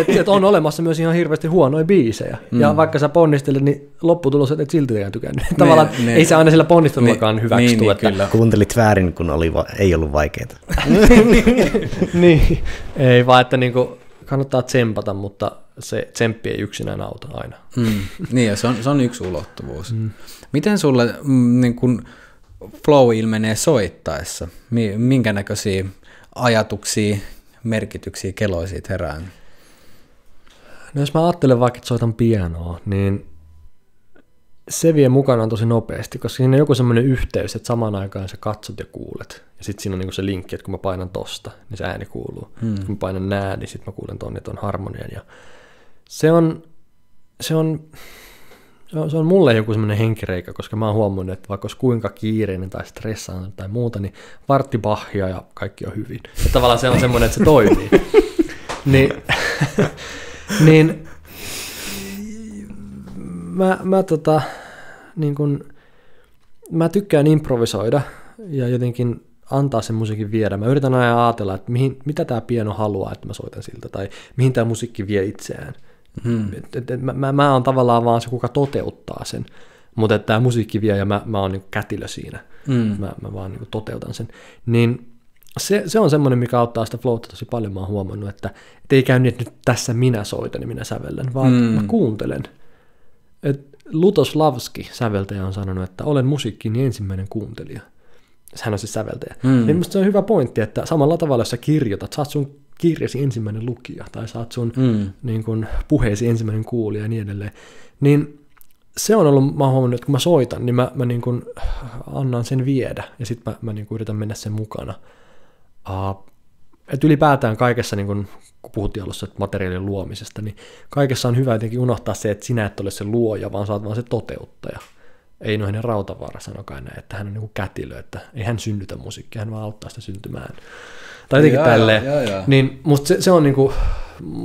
et on olemassa myös ihan hirveästi huonoja biisejä. Ja vaikka sä ponnistelet, niin lopputulos et siltikään tykännyt. Tavallaan ei se aina sillä ponnistelullakaan hyväksytty. Kyllä. Kuuntelit väärin, kun ei ollut vaikeaa. Niin, ei vaan, että niinku kannattaa tsempata, mutta se tsemppi ei yksinään auta aina. Niin, ja se on yksi ulottuvuus. Miten sulle niin kun flow ilmenee soittaessa? Minkä näköisiä ajatuksia, merkityksiä keloi siitä herään? No jos mä ajattelen vaikka, että soitan pianoa, niin se vie mukanaan tosi nopeasti, koska siinä on joku semmoinen yhteys, että samaan aikaan sä katsot ja kuulet. Ja sitten siinä on niinku se linkki, että kun mä painan tosta, niin se ääni kuuluu. Kun mä painan nää, niin sitten mä kuulen ton harmonian. Ja se on mulle joku semmoinen henkireikä, koska mä oon huomannut, että vaikka olisi kuinka kiireinen tai stressaantunut tai muuta, niin vartti Bachia ja kaikki on hyvin. Ja tavallaan se on semmoinen, että se toimii. niin mä tykkään improvisoida ja jotenkin antaa sen musiikin viedä. Mä yritän aina ajatella, että mitä tämä piano haluaa, että mä soitan siltä, tai mihin tämä musiikki vie itseään. Mä oon tavallaan vaan se, kuka toteuttaa sen, mutta tämä musiikki vie ja mä oon niinku kätilö siinä. Mä vaan niinku toteutan sen. Niin se on semmoinen, mikä auttaa sitä flowta tosi paljon. Mä oon huomannut, että ei käy niin, että nyt tässä minä soitan ja minä sävellän, vaan mä kuuntelen. Lutoslavski, säveltäjä, on sanonut, että olen musiikkini ensimmäinen kuuntelija. Hän on siis säveltäjä. Ja minusta se on hyvä pointti, että samalla tavalla, jos sä kirjoitat, saat sun kirjasi ensimmäinen lukija, tai saat sun niin kun, puheesi ensimmäinen kuulija ja niin edelleen. Niin se on ollut, mä oon huomannut, että kun mä soitan, niin mä niin kun annan sen viedä, ja sitten mä niin kun yritän mennä sen mukana. Että ylipäätään kaikessa, niin kun puhuttiin alussa materiaalin luomisesta, niin kaikessa on hyvä jotenkin unohtaa se, että sinä et ole se luoja, vaan sä oot vaan se toteuttaja. Ei Noinen Rautavaara sanokaan näin, että hän on niin kuin kätilö, että ei hän synnytä musiikkia, hän vaan auttaa sitä syntymään. Tai jotenkin tälleen. Niin, musta se on niin kuin,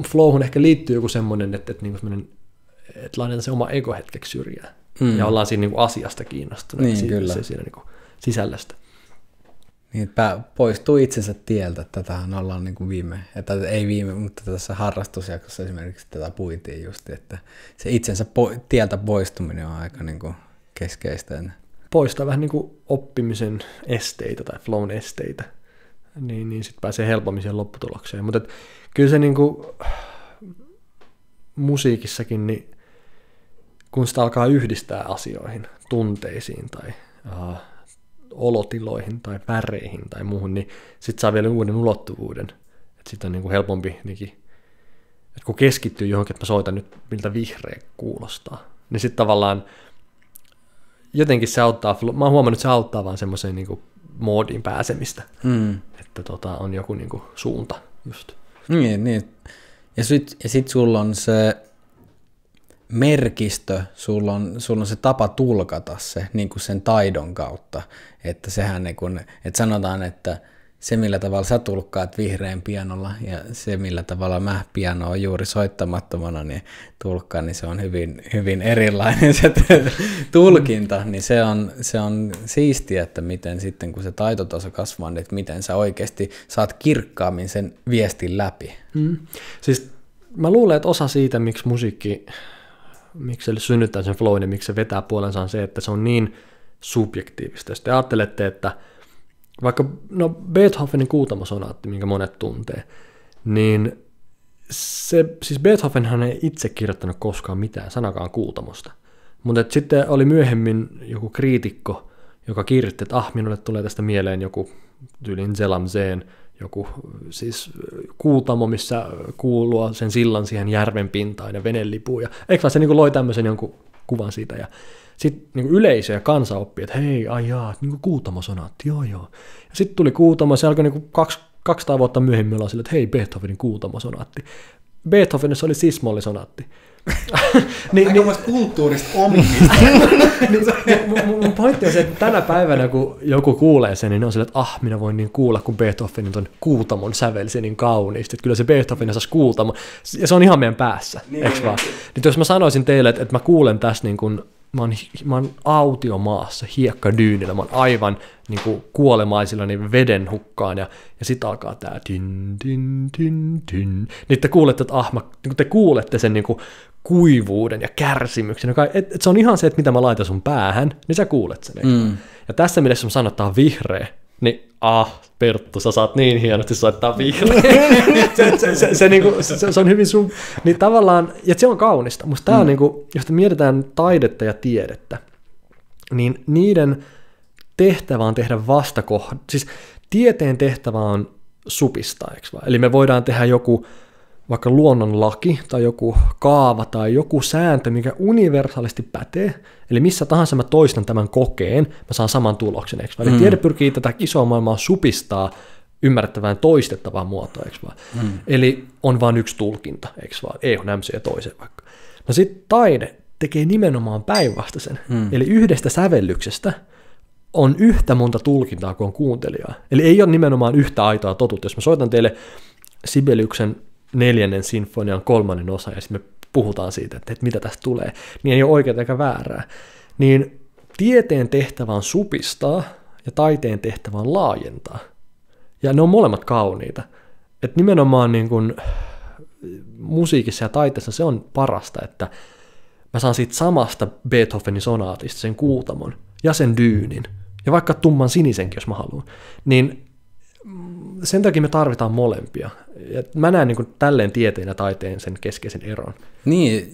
flowhun ehkä liittyy joku semmoinen, että laitetaan se oma ego hetkeksi syrjään. Ja ollaan siinä niin kuin asiasta kiinnostuneet, niin, kyllä. Siinä niin kuin sisällöstä. Niin, että poistuu itsensä tieltä. Tätähän ollaan niin kuin mutta tässä harrastusjaksossa esimerkiksi tätä puitiin just, että se itsensä tieltä poistuminen on aika niin kuin keskeistä. Poistaa vähän niin kuin oppimisen esteitä tai flown esteitä, niin sitten pääsee helpommin siihen lopputulokseen. Mutta kyllä se niin kuin musiikissakin, niin kun sitä alkaa yhdistää asioihin, tunteisiin tai olotiloihin tai väreihin tai muuhun, niin sitten saa vielä uuden ulottuvuuden. Että sitten on niin kuin helpompi, että kun keskittyy johonkin, että mä soitan nyt, miltä vihreä kuulostaa, niin sitten tavallaan jotenkin se auttaa, mä oon huomannut, että se auttaa vaan semmoiseen niin kuin moodiin pääsemistä, että on joku niin kuin suunta just. Niin. Ja sit sulla on se merkistö, sulla on se tapa tulkata se niin kuin sen taidon kautta, että sehän niin kuin, että sanotaan, että se millä tavalla sä tulkkaat vihreän pianolla ja se millä tavalla mä pianoa juuri soittamattomana niin tulkkaan, niin se on hyvin, hyvin erilainen se tulkinta, niin se on siistiä, että miten sitten kun se taitotaso kasvaa, niin että miten sä oikeasti saat kirkkaammin sen viestin läpi. Siis mä luulen, että osa siitä, miksi se synnyttää sen flown ja miksi se vetää puolensa on se, että se on niin subjektiivista. Jos te ajattelette, että vaikka Beethovenin Kuutamosonaatti, minkä monet tuntee, niin siis Beethovenhan ei itse kirjoittanut koskaan mitään sanakaan Kuutamosta. Mutta sitten oli myöhemmin joku kriitikko, joka kirjoitti, että minulle tulee tästä mieleen joku tyylin Zelamzeen, joku siis Kuutamo, missä kuuluu sen sillan siihen järven pintaan ja venelipuun. Ja eikö vaan se niin kuin loi tämmöisen jonkun kuvan siitä. Ja sitten niin yleisö ja kansa oppi, että hei, ai jaa, niin Kuutamo-sonaatti, joo. Ja sitten tuli Kuutamo, se alkoi niin 200 vuotta myöhemmin olla sille, että hei, Beethovenin Kuutamo-sonaatti. Beethovenissa oli sis-mollisonaatti. niin kulttuurista omimista. Mun pointti on se, että tänä päivänä, kun joku kuulee sen, niin on sille, että minä voin niin kuulla, kun Beethovenin ton Kuutamon sävelsi niin kauniisti. Että kyllä se Beethoven osasi Kuutamo. Ja se on ihan meidän päässä, eikö vaan? Niin jos mä sanoisin teille, että mä kuulen tässä niin kuin, mä oon autiomaassa, hiekkadyynillä, mä oon aivan niin kuin kuolemaisilla niin veden hukkaan, ja sitten alkaa tää tin, tin, tin, tin. Niin te kuulette, että niin te kuulette sen niin kuin kuivuuden ja kärsimyksen, että se on ihan se, että mitä mä laitan sun päähän, niin sä kuulet sen. Ja tässä mielessä, jos mä sanon, että tää on vihreä, niin Perttu, sä saat niin hienosti soittaa vihreä. se on hyvin sun, niin tavallaan, ja se on kaunista. Musta tää on niinku, jos mietitään taidetta ja tiedettä, niin niiden tehtävä on tehdä vastakohta. Siis tieteen tehtävä on supistaa, eikö vaan? Eli me voidaan tehdä joku vaikka luonnonlaki tai joku kaava tai joku sääntö, mikä universaalisti pätee, eli missä tahansa mä toistan tämän kokeen, mä saan saman tuloksen, eikö vaan? Eli tiede pyrkii tätä isoa maailmaa supistaa ymmärrettävään toistettavaa muotoa, eikö vaan? Eli on vain yksi tulkinta, eikö vaan? Ei ole ja toiseen vaikka. No sitten taide tekee nimenomaan päinvastaisen, eli yhdestä sävellyksestä on yhtä monta tulkintaa kuin on kuuntelijaa. Eli ei ole nimenomaan yhtä aitoa totuutta. Jos mä soitan teille Sibeliuksen 4. sinfonian 3. osa, ja sitten me puhutaan siitä, että mitä tästä tulee, niin ei ole oikeaa eikä väärää. Niin tieteen tehtävä on supistaa, ja taiteen tehtävä on laajentaa. Ja ne on molemmat kauniita. Että nimenomaan niin kun musiikissa ja taiteessa se on parasta, että mä saan siitä samasta Beethovenin sonaatista sen Kuutamon, ja sen dyynin, ja vaikka tumman sinisenkin, jos mä haluan, niin sen takia me tarvitaan molempia. Ja mä näen niin kuin tälleen tieteen ja taiteen sen keskeisen eron. Niin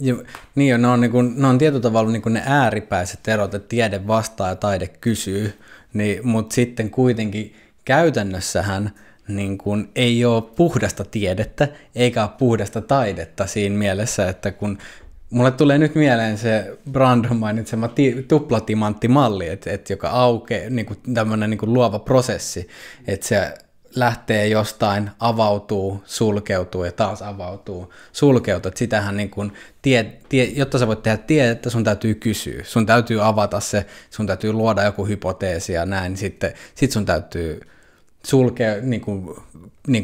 ne on tietyllä tavalla niin kuin ne ääripäiset erot, että tiede vastaa ja taide kysyy, niin, mutta sitten kuitenkin käytännössähän niin kuin ei ole puhdasta tiedettä eikä ole puhdasta taidetta siinä mielessä, että kun mulle tulee nyt mieleen se Brandon mainitsema tuplatimanttimalli, että joka aukeaa, niin kuin tämmöinen niin kuin luova prosessi, että se lähtee jostain, avautuu, sulkeutuu ja taas avautuu, sulkeutuu. Että sitähän niin kuin jotta sä voit tehdä tiedettä, sun täytyy kysyä, sun täytyy avata se, sun täytyy luoda joku hypoteesi ja näin, sitten sun täytyy sulkea,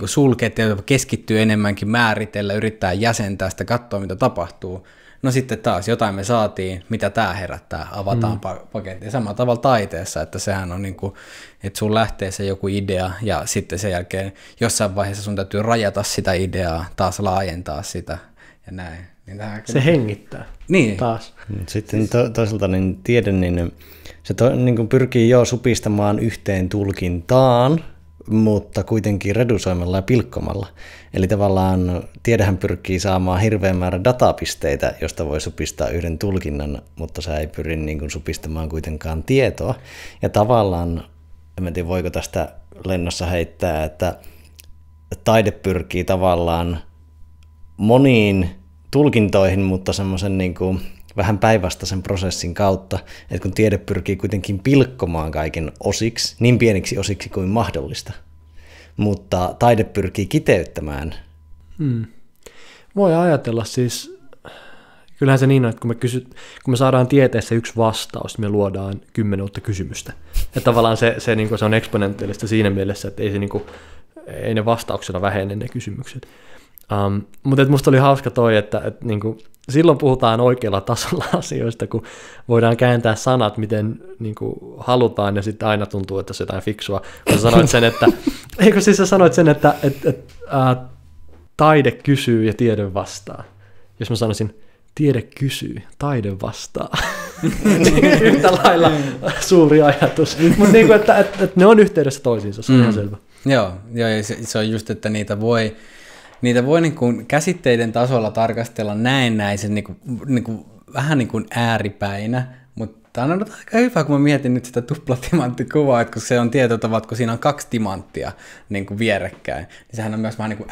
sulkea, keskittyä enemmänkin, määritellä, yrittää jäsentää sitä, katsoa mitä tapahtuu. No sitten taas jotain me saatiin, mitä tämä herättää, avataan paketti. Ja samalla tavalla taiteessa, että sehän on niin kuin, että sun lähtee se joku idea ja sitten sen jälkeen jossain vaiheessa sun täytyy rajata sitä ideaa, taas laajentaa sitä ja näin. Niin se hengittää niin. Taas. Sitten toisaalta niin tiede, niin se niin kuin pyrkii jo supistamaan yhteen tulkintaan, mutta kuitenkin redusoimalla ja pilkkomalla. Eli tavallaan tiedehän pyrkii saamaan hirveän määrän datapisteitä, josta voi supistaa yhden tulkinnan, mutta se ei pyri niin kuin supistamaan kuitenkaan tietoa. Ja tavallaan, en tiedä voiko tästä lennossa heittää, että taide pyrkii tavallaan moniin tulkintoihin, mutta semmoisen niin kuin vähän päinvastaisen prosessin kautta, että kun tiede pyrkii kuitenkin pilkkomaan kaiken osiksi, niin pieniksi osiksi kuin mahdollista, mutta taide pyrkii kiteyttämään. Voi ajatella siis, kyllähän se niin on, että kun me saadaan tieteessä yksi vastaus, me luodaan 10 uutta kysymystä. Ja tavallaan se, niin kuin se on eksponentiaalista siinä mielessä, että ei ne vastauksena vähene ne kysymykset. Mutta musta oli hauska toi, että niin kuin, silloin puhutaan oikealla tasolla asioista, kun voidaan kääntää sanat, miten niin kuin, halutaan, ja sitten aina tuntuu, että se on jotain fiksua. Kun sä sanoit sen, että taide kysyy ja tiede vastaa. Jos mä sanoisin, tiede kysyy, taide vastaa. Yhtä lailla suuri ajatus. Mutta niin että ne on yhteydessä toisiinsa, se on ihan selvä. Joo, ja se on just, että niitä voi niin kuin käsitteiden tasolla tarkastella näennäisen niin kuin vähän niin kuin ääripäinä, mutta Tämä on aika hyvä, kun mä mietin nyt sitä tuplatimantti-kuvaa, että kun se on tietotavat, kun siinä on 2 timanttia niin kuin vierekkäin, niin sehän on myös vähän niin kuin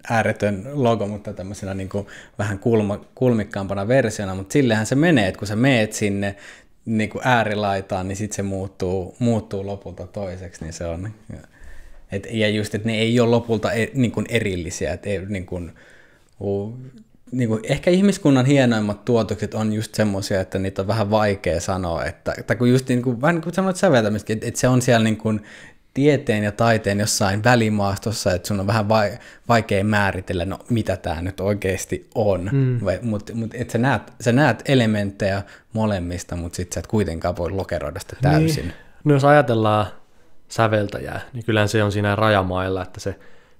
ääretön logo, mutta tämmöisenä niin kuin vähän kulmikkaampana versiona, mutta sillehän se menee, että kun sä meet sinne niin kuin äärilaitaan, niin sitten se muuttuu lopulta toiseksi, niin se on... Ja just, että ne ei ole lopulta niin kuin erillisiä, että ei, niin kuin ehkä ihmiskunnan hienoimmat tuotokset on just semmoisia, että niitä on vähän vaikea sanoa, että kun just niin kuin, vähän niin kuin sanoit säveltämistä, että se on siellä niin kuin tieteen ja taiteen jossain välimaastossa, että sun on vähän vaikea määritellä, no mitä tämä nyt oikeasti on, mutta että sä näet elementtejä molemmista, mutta sitten sä et kuitenkaan voi lokeroida sitä täysin. Niin. No jos ajatellaan säveltäjää, niin kyllähän se on siinä rajamailla, että se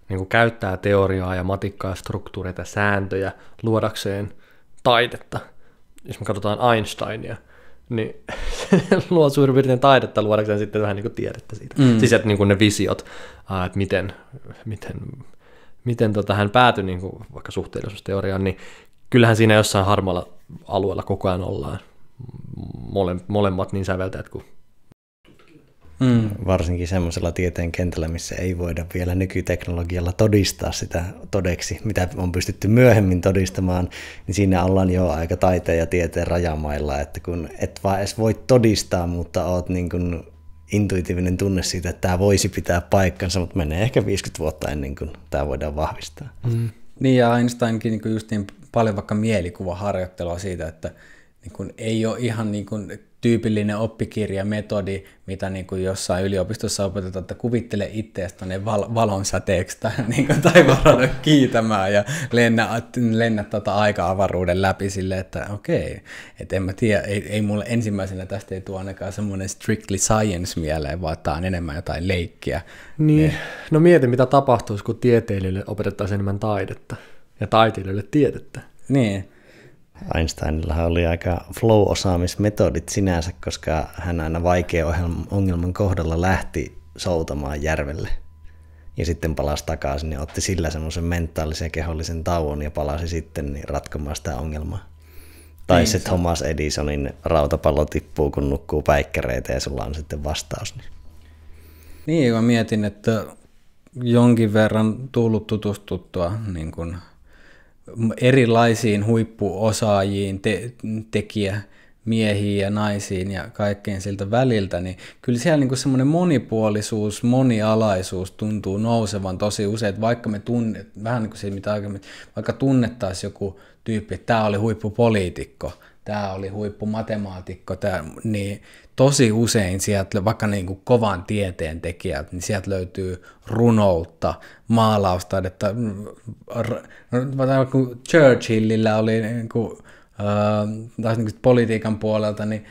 niin kuin käyttää teoriaa ja matikkaa, struktuureita ja sääntöjä luodakseen taidetta. Jos me katsotaan Einsteinia, niin se luo suurin piirtein taidetta luodakseen sitten vähän niin kuin tiedettä siitä. Siis että niin kuin ne visiot, että miten hän päätyi niin kuin vaikka suhteellisuusteoriaan, niin kyllähän siinä jossain harmaalla alueella koko ajan ollaan molemmat niin säveltäjät kuin Varsinkin semmoisella tieteen kentällä, missä ei voida vielä nykyteknologialla todistaa sitä todeksi, mitä on pystytty myöhemmin todistamaan, niin siinä ollaan jo aika taiteen ja tieteen rajamailla, että kun et vaan edes voi todistaa, mutta oot niin kuin intuitiivinen tunne siitä, että tämä voisi pitää paikkansa, mutta menee ehkä 50 vuotta ennen kuin tämä voidaan vahvistaa. Niin ja Einsteinkin niin just niin paljon vaikka mielikuvaharjoittelua siitä, että niin kuin ei ole ihan niin kuin tyypillinen oppikirjametodi, mitä niin kuin jossain yliopistossa opetetaan, että kuvittele itseäsi tuonne valonsäteeksi niin taivaanradon kiitämään ja lennä aika-avaruuden läpi silleen, että okei, että en mä tiedä, ei mulle ensimmäisenä tästä ei tule ainakaan semmoinen strictly science mieleen, vaan tämä on enemmän jotain leikkiä. Niin, no mieti mitä tapahtuisi, kun tieteilijöille opetettaisiin enemmän taidetta ja taiteilijoille tiedettä. Niin. Einsteinillahan oli aika flow-osaamismetodit sinänsä, koska hän aina vaikean ongelman kohdalla lähti soutamaan järvelle. Ja sitten palasi takaisin ja otti sillä semmoisen mentaalisen ja kehollisen tauon ja palasi sitten niin ratkomaan sitä ongelmaa. Tai niin, se Thomas Edisonin rautapallo tippuu, kun nukkuu päikkäreitä ja sulla on sitten vastaus. Niin, mä mietin, että jonkin verran tullut tutustuttua niin kuin erilaisiin huippuosaajiin, tekijämiehiin ja naisiin ja kaikkeen siltä väliltä, niin kyllä siellä niin semmoinen monipuolisuus, monialaisuus tuntuu nousevan tosi usein, että vaikka me vähän niin kuin se, mitä aikaisemmin, vaikka tunnettaisiin joku tyyppi, että tämä oli huippupoliitikko, tämä oli huippumatemaatikko, niin tosi usein sieltä, vaikka niin kuin kovan tieteen tekijät, niin sieltä löytyy runoutta, maalaustaidetta. Churchillillä oli niin kuin, taas niin kuin politiikan puolelta, niin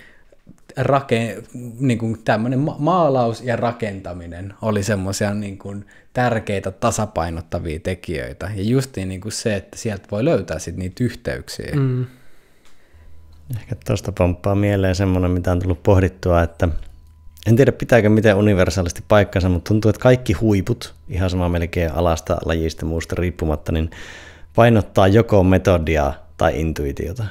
niin tämmöinen maalaus ja rakentaminen oli semmoisia niin kuin tärkeitä tasapainottavia tekijöitä. Ja justiin niin kuin se, että sieltä voi löytää sit niitä yhteyksiä. Ehkä tuosta pomppaa mieleen semmoinen, mitä on tullut pohdittua, että en tiedä pitääkö miten universaalisti paikkansa, mutta tuntuu, että kaikki huiput, ihan sama melkein alasta, lajista, muusta riippumatta, niin painottaa joko metodia tai intuitiota.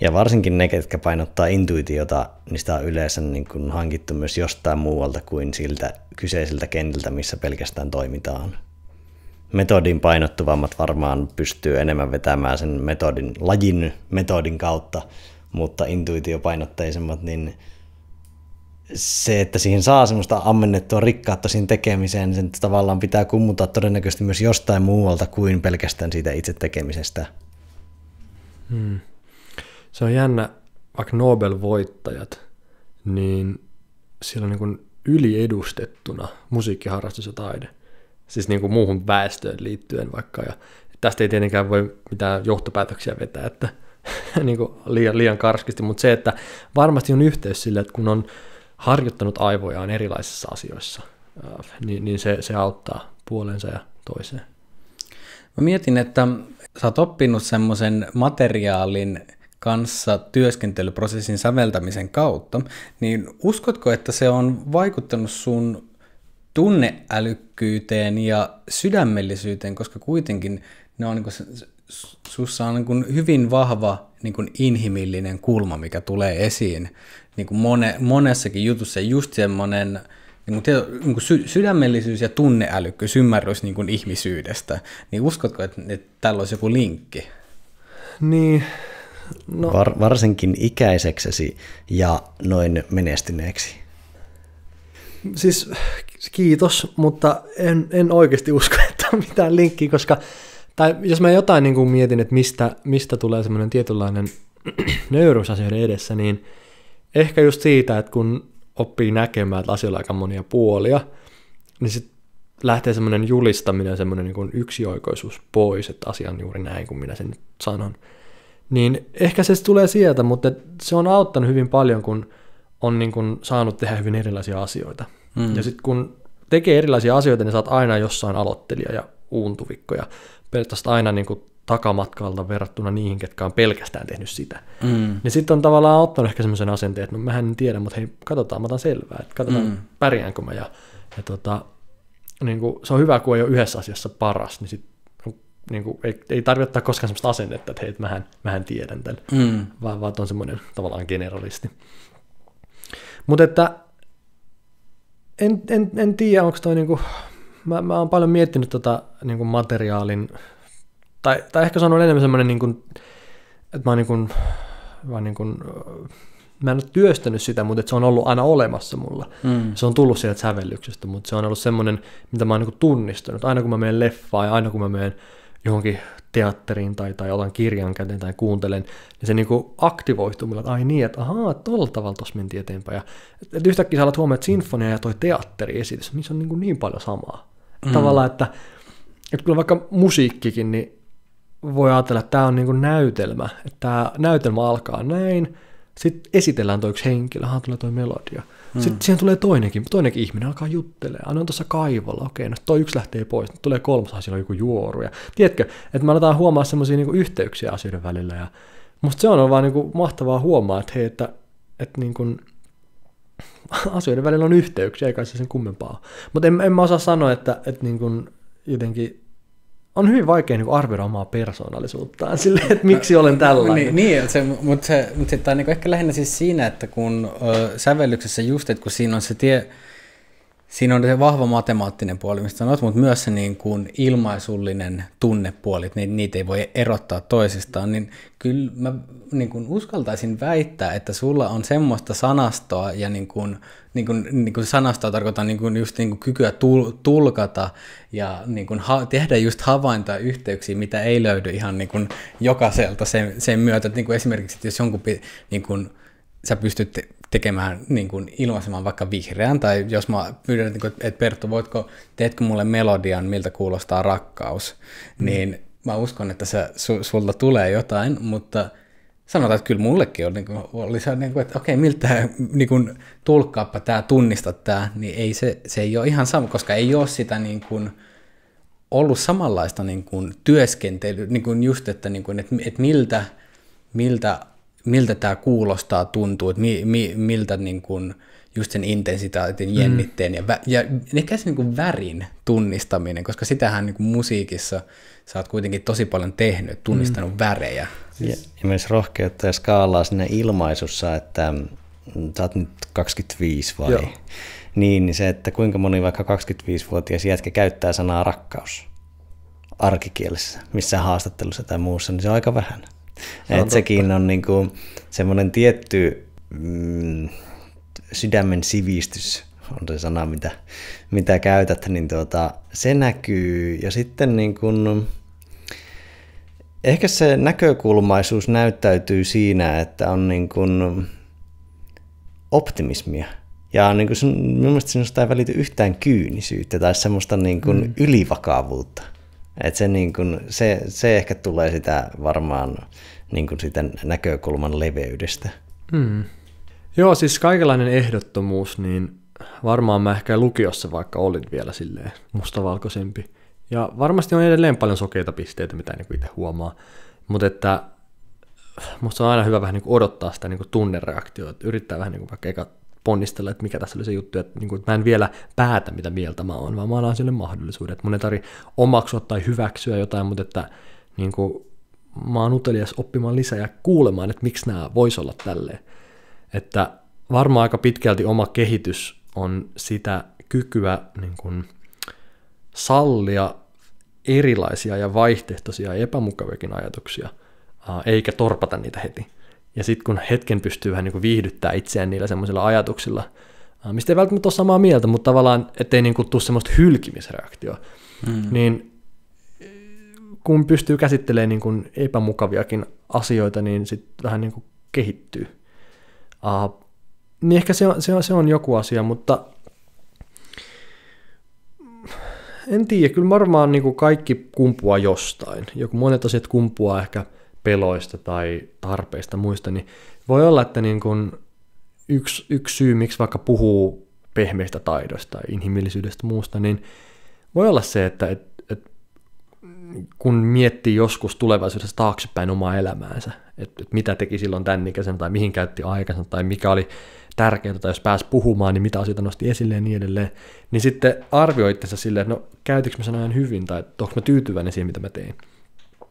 Ja varsinkin ne, ketkä painottaa intuitiota, niin sitä on yleensä niin kuin hankittu myös jostain muualta kuin siltä kyseiseltä kentiltä, missä pelkästään toimitaan. Metodin painottuvammat varmaan pystyy enemmän vetämään sen lajin metodin kautta, mutta intuitiopainotteisemmat, niin se, että siihen saa semmoista ammennettua rikkautta siinä tekemiseen, niin sen tavallaan pitää kummuta todennäköisesti myös jostain muualta kuin pelkästään siitä itse tekemisestä. Se on jännä, vaikka Nobel-voittajat, niin siellä on niin kuin yliedustettuna musiikkiharrastus ja taide. Siis niin kuin muuhun väestöön liittyen vaikka, ja tästä ei tietenkään voi mitään johtopäätöksiä vetää, että niin kuin liian karskisti, mutta se, että varmasti on yhteys sille, että kun on harjoittanut aivojaan erilaisissa asioissa, niin se auttaa puolensa ja toiseen. Mä mietin, että sä oot oppinut semmoisen materiaalin kanssa työskentelyprosessin säveltämisen kautta, niin uskotko, että se on vaikuttanut sun tunneälykkyyteen ja sydämellisyyteen, koska kuitenkin ne on niin kuin, sussa on niin kuin hyvin vahva niin kuin inhimillinen kulma, mikä tulee esiin niin kuin monessakin jutussa, just semmoinen niin kuin sydämellisyys ja tunneälykkyys, ymmärrys niin kuin ihmisyydestä, niin uskotko, että tällä olisi joku linkki? Niin, no. Varsinkin ikäiseksesi ja noin menestyneeksi. Siis kiitos, mutta en oikeasti usko, että on mitään linkkiä, koska tai jos mä jotain niin kuin mietin, että mistä tulee semmoinen tietynlainen nöyryys asioiden edessä, niin ehkä just siitä, että kun oppii näkemään, että asioilla on aika monia puolia, niin sitten lähtee semmoinen julistaminen, semmoinen niin kuin yksioikoisuus pois, että asia on juuri näin, kuin minä sen nyt sanon. Niin ehkä se tulee sieltä, mutta se on auttanut hyvin paljon, kun on niin kuin saanut tehdä hyvin erilaisia asioita. Ja sitten kun tekee erilaisia asioita, niin sä oot aina jossain aloittelija ja uuntuvikko ja periaatteessa aina niin kuin takamatkalta verrattuna niihin, ketkä on pelkästään tehnyt sitä. Niin sitten on tavallaan ottanut ehkä semmoisen asenteen, että no mähän en tiedä, mutta hei, katsotaan, mä otan selvää, että katsotaan pärjäänkö mä. Ja niin kuin, se on hyvä, kun ei ole yhdessä asiassa paras, niin sit, niin kuin, ei tarvitse ottaa koskaan semmoista asennetta, että hei, mähän tiedän tämän, vaan on semmoinen tavallaan generalisti. Mutta että en tiedä, onko toi niinku, mä oon paljon miettinyt niinku materiaalin, tai ehkä se on enemmän semmoinen, niinku, että mä en ole työstänyt sitä, mutta että se on ollut aina olemassa mulla. Se on tullut sieltä sävellyksestä, mutta se on ollut semmoinen, mitä mä oon niinku tunnistanut. Aina kun mä menen leffaan ja aina kun mä menen johonkin teatteriin tai otan kirjan käteen tai kuuntelen, niin se niinku aktivoituu mulle, että ai niin, että ahaa, tuolla tavalla tuossa mentiin eteenpäin. Ja, että yhtäkkiä sä alat huomioon, että sinfonia ja toi teatteriesitys, niissä on niin paljon samaa. Tavallaan, että kyllä vaikka musiikkikin, niin voi ajatella, että tämä on niin kuin näytelmä, että tämä näytelmä alkaa näin, sitten esitellään toi yksi henkilö, tulee toi melodia. Sitten siihen tulee toinenkin ihminen, alkaa juttelemaan, aina on tuossa kaivolla, okei, no toi yksi lähtee pois, nyt tulee kolmas, siellä on joku juoru. Ja, tiedätkö, että me aletaan huomaa semmoisia niin kuin yhteyksiä asioiden välillä, ja musta se on vaan niin kuin mahtavaa huomaa, että hei, että niin kuin asioiden välillä on yhteyksiä, eikä se sen kummempaa. Mutta en mä osaa sanoa, että niin kuin jotenkin on hyvin vaikea niin kuin arvioida omaa persoonallisuuttaan silleen, että miksi olen tällainen. Mutta tämä on niin ehkä lähinnä siis siinä, että kun sävellyksessä just, että kun siinä on se vahva matemaattinen puoli, mistä sanot, mutta myös se niin kuin ilmaisullinen tunnepuoli, että niitä ei voi erottaa toisistaan, niin kyllä mä niin kuin uskaltaisin väittää, että sulla on semmoista sanastoa, ja niin kuin sanastoa tarkoitan niin kuin just niin kuin kykyä tulkata ja niin kuin tehdä just havaintoja yhteyksiä, mitä ei löydy ihan niin kuin jokaiselta sen myötä, että niin kuin esimerkiksi, että jos jonkun niin kuin sä pystyt tekemään, niin kuin ilmaisemaan vaikka vihreän, tai jos mä pyydän, että Perttu, teetkö mulle melodian, miltä kuulostaa rakkaus, niin mä uskon, että sulta tulee jotain, mutta sanotaan, että kyllä mullekin oli se, että okei, miltä niin kuin, tulkkaappa tämä, tunnista tämä, niin ei se ei ole ihan sama, koska ei ole sitä niin kuin, ollut samanlaista niin kuin, työskentelyä, niin kuin just, että, niin kuin, että miltä tämä kuulostaa, tuntuu, että miltä niin kuin, just sen intensitaatin, jännitteen ja ehkä se niin kuin värin tunnistaminen, koska sitähän niin kuin musiikissa sä oot kuitenkin tosi paljon tehnyt, tunnistanut värejä. Ja myös rohkeutta ja skaalaa siinä ilmaisussa, että sä oot nyt 25 vai? Joo. Niin se, että kuinka moni vaikka 25-vuotias jätkä käyttää sanaa rakkaus arkikielessä, missään haastattelussa tai muussa, niin se on aika vähän. Että sekin on niinku semmoinen tietty sydämen sivistys, on se sana, mitä käytät, niin se näkyy. Ja sitten niin kun, ehkä se näkökulmaisuus näyttäytyy siinä, että on niin kun optimismia. Ja niin kun minun mielestä sinusta ei välity yhtään kyynisyyttä tai semmoista niin kun ylivakavuutta. Että se ehkä tulee sitä varmaan niin kuin sitä näkökulman leveydestä. Joo, siis kaikenlainen ehdottomuus, niin varmaan mä ehkä lukiossa vaikka olin vielä silleen mustavalkoisempi. Ja varmasti on edelleen paljon sokeita pisteitä, mitä niin kuin itse huomaa. Mutta että musta on aina hyvä vähän niin kuin odottaa sitä niin kuin tunnereaktioa, että yrittää vähän niin kuin vaikka eka ponnistella, että mikä tässä oli se juttu, että, niin kuin, että mä en vielä päätä, mitä mieltä mä oon, vaan mä annan sille mahdollisuuden. Että mun ei tarvitse omaksua tai hyväksyä jotain, mutta että niin kuin, mä oon utelias oppimaan lisää ja kuulemaan, että miksi nämä voisi olla tälleen. Että varmaan aika pitkälti oma kehitys on sitä kykyä niin kuin sallia erilaisia ja vaihtoehtoisia ja epämukaviakin ajatuksia, eikä torpata niitä heti. Ja sitten kun hetken pystyy vähän niin kuin viihdyttää itseään niillä semmoisilla ajatuksilla, mistä ei välttämättä ole samaa mieltä, mutta tavallaan ettei niin kuin tule semmoista hylkimisreaktioa, niin kun pystyy käsittelemään niin kuin epämukaviakin asioita, niin sitten vähän niin kuin kehittyy. Niin ehkä se on joku asia, mutta en tiedä, kyllä varmaan niin kuin kaikki kumpuaa jostain. Joku monet asiat kumpuaa ehkä peloista tai tarpeista muista, niin voi olla, että niin kuin yksi syy, miksi vaikka puhuu pehmeistä taidoista tai inhimillisyydestä muusta, niin voi olla se, että kun miettii joskus tulevaisuudessa taaksepäin omaa elämäänsä, että mitä teki silloin tämän ikäisen tai mihin käytti aikansa tai mikä oli tärkeää, tai jos pääsi puhumaan, niin mitä asioita nosti esille ja niin edelleen, niin sitten arvioi itsensä silleen, että no käytikö mä sen ajan hyvin tai onko mä tyytyväinen siihen, mitä mä tein.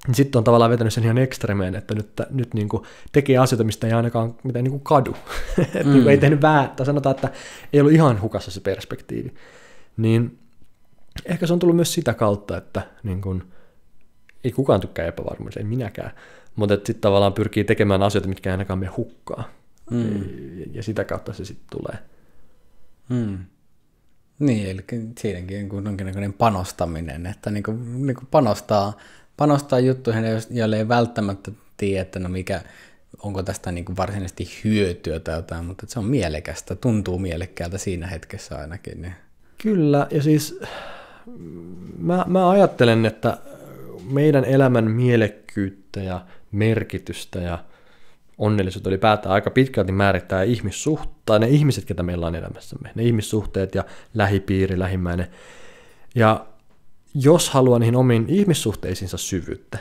Niin sitten on tavallaan vetänyt sen ihan ekstremeen, että nyt niin kuin tekee asioita, mistä ei ainakaan mitään niin kuin kadu. Niin kuin ei tehnyt väärin, tai sanotaan, että ei ollut ihan hukassa se perspektiivi. Niin ehkä se on tullut myös sitä kautta, että niin kuin, ei kukaan tykkää epävarmuudesta, ei minäkään, mutta sitten tavallaan pyrkii tekemään asioita, mitkä ei ainakaan mene hukkaan. Ja sitä kautta se sitten tulee. Niin, eli siinäkin on jonkinlainen panostaminen, että niin kuin panostaa juttuihin, joille ei välttämättä tiedä, että no onko tästä niin kuin varsinaisesti hyötyä tai jotain, mutta se on mielekästä, tuntuu mielekkäältä siinä hetkessä ainakin. Niin. Kyllä, ja siis mä ajattelen, että meidän elämän mielekkyyttä ja merkitystä ja onnellisuutta ylipäätään aika pitkälti määrittää ihmissuhteet, ne ihmiset, ketä meillä on elämässämme, ne ihmissuhteet ja lähipiiri, lähimmäinen. Ja jos haluaa niihin omiin ihmissuhteisiinsa syvyyttä,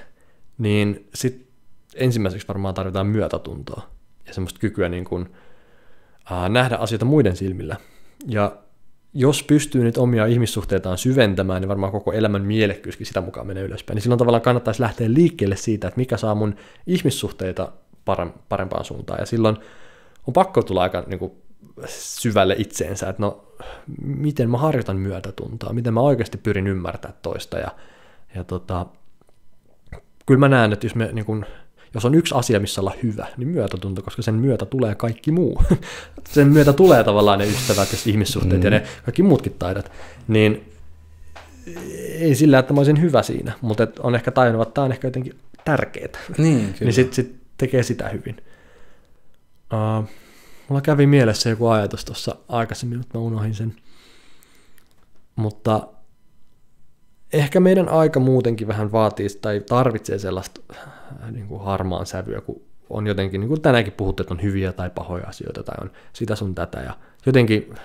niin sitten ensimmäiseksi varmaan tarvitaan myötätuntoa ja semmoista kykyä niin kuin, nähdä asioita muiden silmillä. Ja jos pystyy nyt omia ihmissuhteitaan syventämään, niin varmaan koko elämän mielekkyyskin sitä mukaan menee ylöspäin. Niin silloin tavallaan kannattaisi lähteä liikkeelle siitä, että mikä saa mun ihmissuhteita parempaan suuntaan. Ja silloin on pakko tulla aika niin kuin syvälle itseensä, että no, miten mä harjoitan myötätuntoa, miten mä oikeasti pyrin ymmärtämään toista. Ja kyllä mä näen, että jos on yksi asia, missä olla hyvä, niin myötätunto, koska sen myötä tulee kaikki muu. Sen myötä tulee tavallaan ne ystävät ja ihmissuhteet ja ne kaikki muutkin taidot. Niin ei sillä, että mä olisin hyvä siinä, mutta on ehkä tajunnut, että tämä on ehkä jotenkin tärkeää. Niin sit tekee sitä hyvin. Mulla kävi mielessä joku ajatus tuossa aikaisemmin, mutta mä unohdin sen. Mutta ehkä meidän aika muutenkin vähän vaatii tai tarvitsee sellaista niin kuin harmaan sävyä, kun on jotenkin, niin kuin tänäänkin puhuttu, että on hyviä tai pahoja asioita tai on sitä sun tätä. Ja jotenkin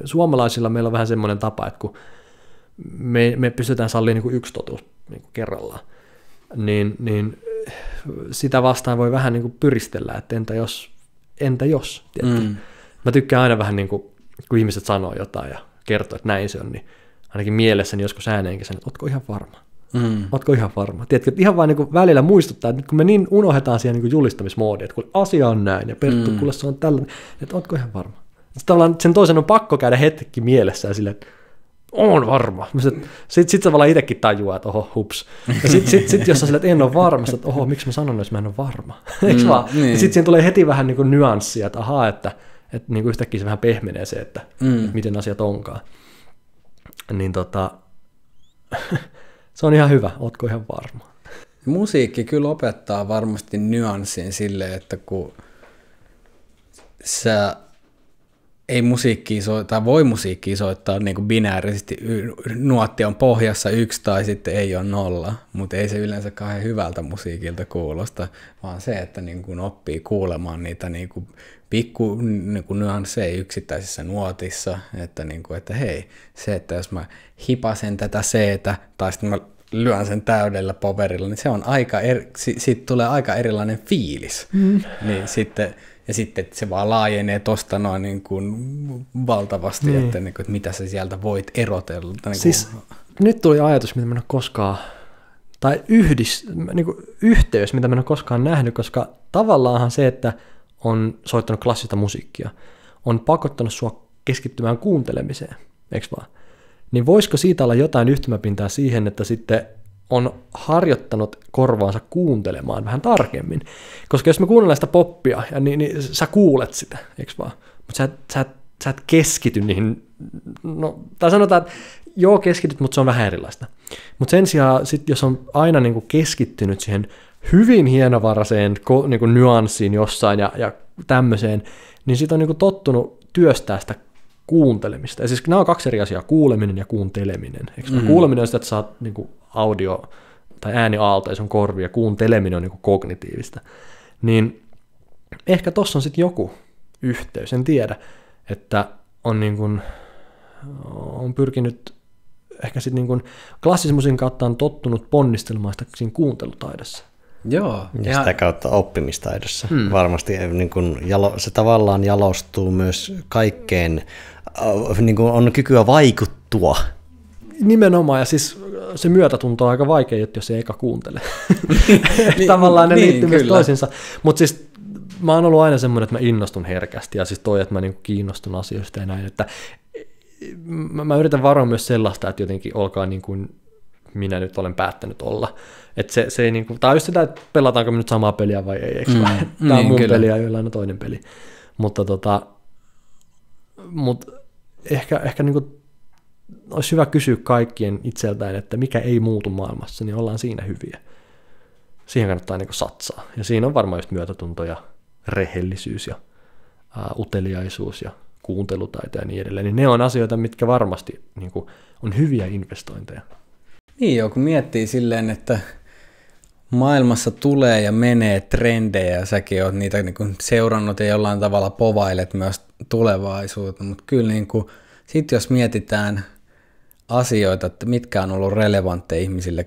suomalaisilla meillä on vähän semmoinen tapa, että kun me pystytään sallimaan niin kuin yksi totuus niin kuin kerrallaan, niin sitä vastaan voi vähän niin kuin pyristellä, että entä jos Mä tykkään aina vähän niin kuin, kun ihmiset sanoo jotain ja kertoo, että näin se on, niin ainakin mielessäni joskus ääneenkin sanon, että ootko ihan varma? Ootko ihan varma? Tiedätkö, että ihan vaan niin kuin välillä muistuttaa, että nyt kun me niin unohdetaan siihen niin kuin julistamismoodiin, että kun asia on näin ja Perttu, kuule se on tällainen, että ootko ihan varma? Sitten tavallaan sen toisen on pakko käydä hetki mielessä ja silleen, että on varma. Sitten tavallaan itsekin tajuaa, että oho, hups. Ja sitten jos sä silleen, että en ole varma, että oho, miksi mä sanon, jos mä en ole varma? Eikö vaan? Niin. Ja sitten siinä tulee heti vähän niin kuin nyanssia, että ahaa, että niin kuin yhtäkkiä se vähän pehmenee se, että miten asiat onkaan. Niin se on ihan hyvä, ootko ihan varma? Musiikki kyllä opettaa varmasti nyanssin silleen, että kun sä ei musiikkia soittaa, voi musiikkia soittaa niin kuin binäärisesti, nuotti on pohjassa 1 tai sitten ei ole 0, mutta ei se yleensä kauhean hyvältä musiikilta kuulosta, vaan se, että niin kuin oppii kuulemaan niitä niin kuin pikku niin kuin nyansseja yksittäisissä nuotissa, että, niin kuin, että hei, se, että jos mä hipasen tätä C-tä tai sitten mä lyön sen täydellä powerilla, niin se on siitä tulee aika erilainen fiilis, niin sitten ja sitten että se vaan laajenee tosta noin niin kuin valtavasti, että, niin kuin, että mitä sä sieltä voit erotella. Niin siis nyt tuli ajatus, mitä mä en ole koskaan tai niin kuin yhteys, mitä mä en ole koskaan nähnyt, koska tavallaanhan se, että on soittanut klassista musiikkia, on pakottanut sua keskittymään kuuntelemiseen, eikö vaan? Niin voisiko siitä olla jotain yhtymäpintaa siihen, että sitten on harjoittanut korvaansa kuuntelemaan vähän tarkemmin? Koska jos me kuunnellaan sitä poppia, niin sä kuulet sitä, eikö vaan? Mutta sä et keskity niihin, no, tai sanotaan, että joo keskityt, mutta se on vähän erilaista. Mutta sen sijaan, sit, jos on aina niin kuin keskittynyt siihen hyvin hienovaraiseen niin kuin nyanssiin jossain ja tämmöiseen, niin sit on niin kuin tottunut työstää sitä kuuntelemista. Ja siis nämä on kaksi eri asiaa, kuuleminen ja kuunteleminen. Kuuleminen on sitä, että saat niin kuin audio tai ääniaaltoja sun korvia, ja kuunteleminen on niin kuin kognitiivista. Niin ehkä tossa on sitten joku yhteys, en tiedä, että on, niin kuin, on pyrkinyt ehkä sitten niin kuin klassisen musiikin kautta on tottunut ponnistelemaan sitä siinä kuuntelutaidossa. Joo. Ja sitä kautta oppimistaidossa. Varmasti niin kuin se tavallaan jalostuu myös kaikkeen, niin kuin on kykyä vaikuttua. Nimenomaan, ja siis se myötätunto on aika vaikea, että jos ei eka kuuntele. Tavallaan ne liittyy myös toisinsa. Mutta siis mä oon ollut aina semmoinen, että mä innostun herkästi, ja siis toi, että mä niinku kiinnostun asioista ja näin, että mä yritän varoa myös sellaista, että jotenkin olkaa niin kuin minä nyt olen päättänyt olla. Että se ei niinku, tää on just sitä, että pelataanko me nyt samaa peliä vai ei, eikö tää on mun peli ja jollain on toinen peli. Mutta ehkä niinku olisi hyvä kysyä kaikkien itseltään, että mikä ei muutu maailmassa, niin ollaan siinä hyviä. Siihen kannattaa niinku satsaa. Ja siinä on varmaan just myötätunto ja rehellisyys ja uteliaisuus ja kuuntelutaito ja niin edelleen. Niin ne on asioita, mitkä varmasti niinku on hyviä investointeja. Niin joo, kun miettii silleen, että maailmassa tulee ja menee trendejä ja säkin oot niitä niin kuin seurannut ja jollain tavalla povailet myös tulevaisuutta, mutta kyllä niin kuin, sit jos mietitään asioita, että mitkä on ollut relevantteja ihmisille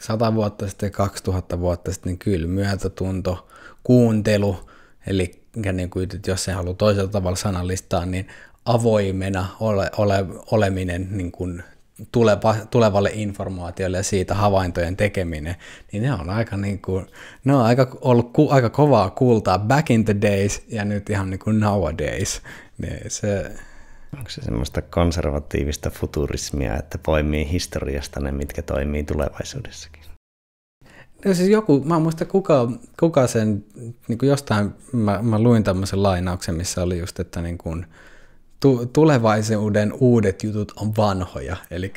100 vuotta sitten ja 2000 vuotta sitten, niin kyllä myötätunto, kuuntelu, eli niin kuin, jos se haluaa toisella tavalla sanallistaa, niin avoimena oleminen niin kuin tulevalle informaatiolle ja siitä havaintojen tekeminen, niin ne on aika, niin kuin, ne on ollut aika kovaa kultaa back in the days ja nyt ihan niin kuin nowadays. Onko se semmoista konservatiivista futurismia, että poimii historiasta ne, mitkä toimii tulevaisuudessakin? No siis mä en muista kuka sen, niin kuin jostain, mä luin tämmöisen lainauksen, missä oli just, että niin kuin, tulevaisuuden uudet jutut on vanhoja, eli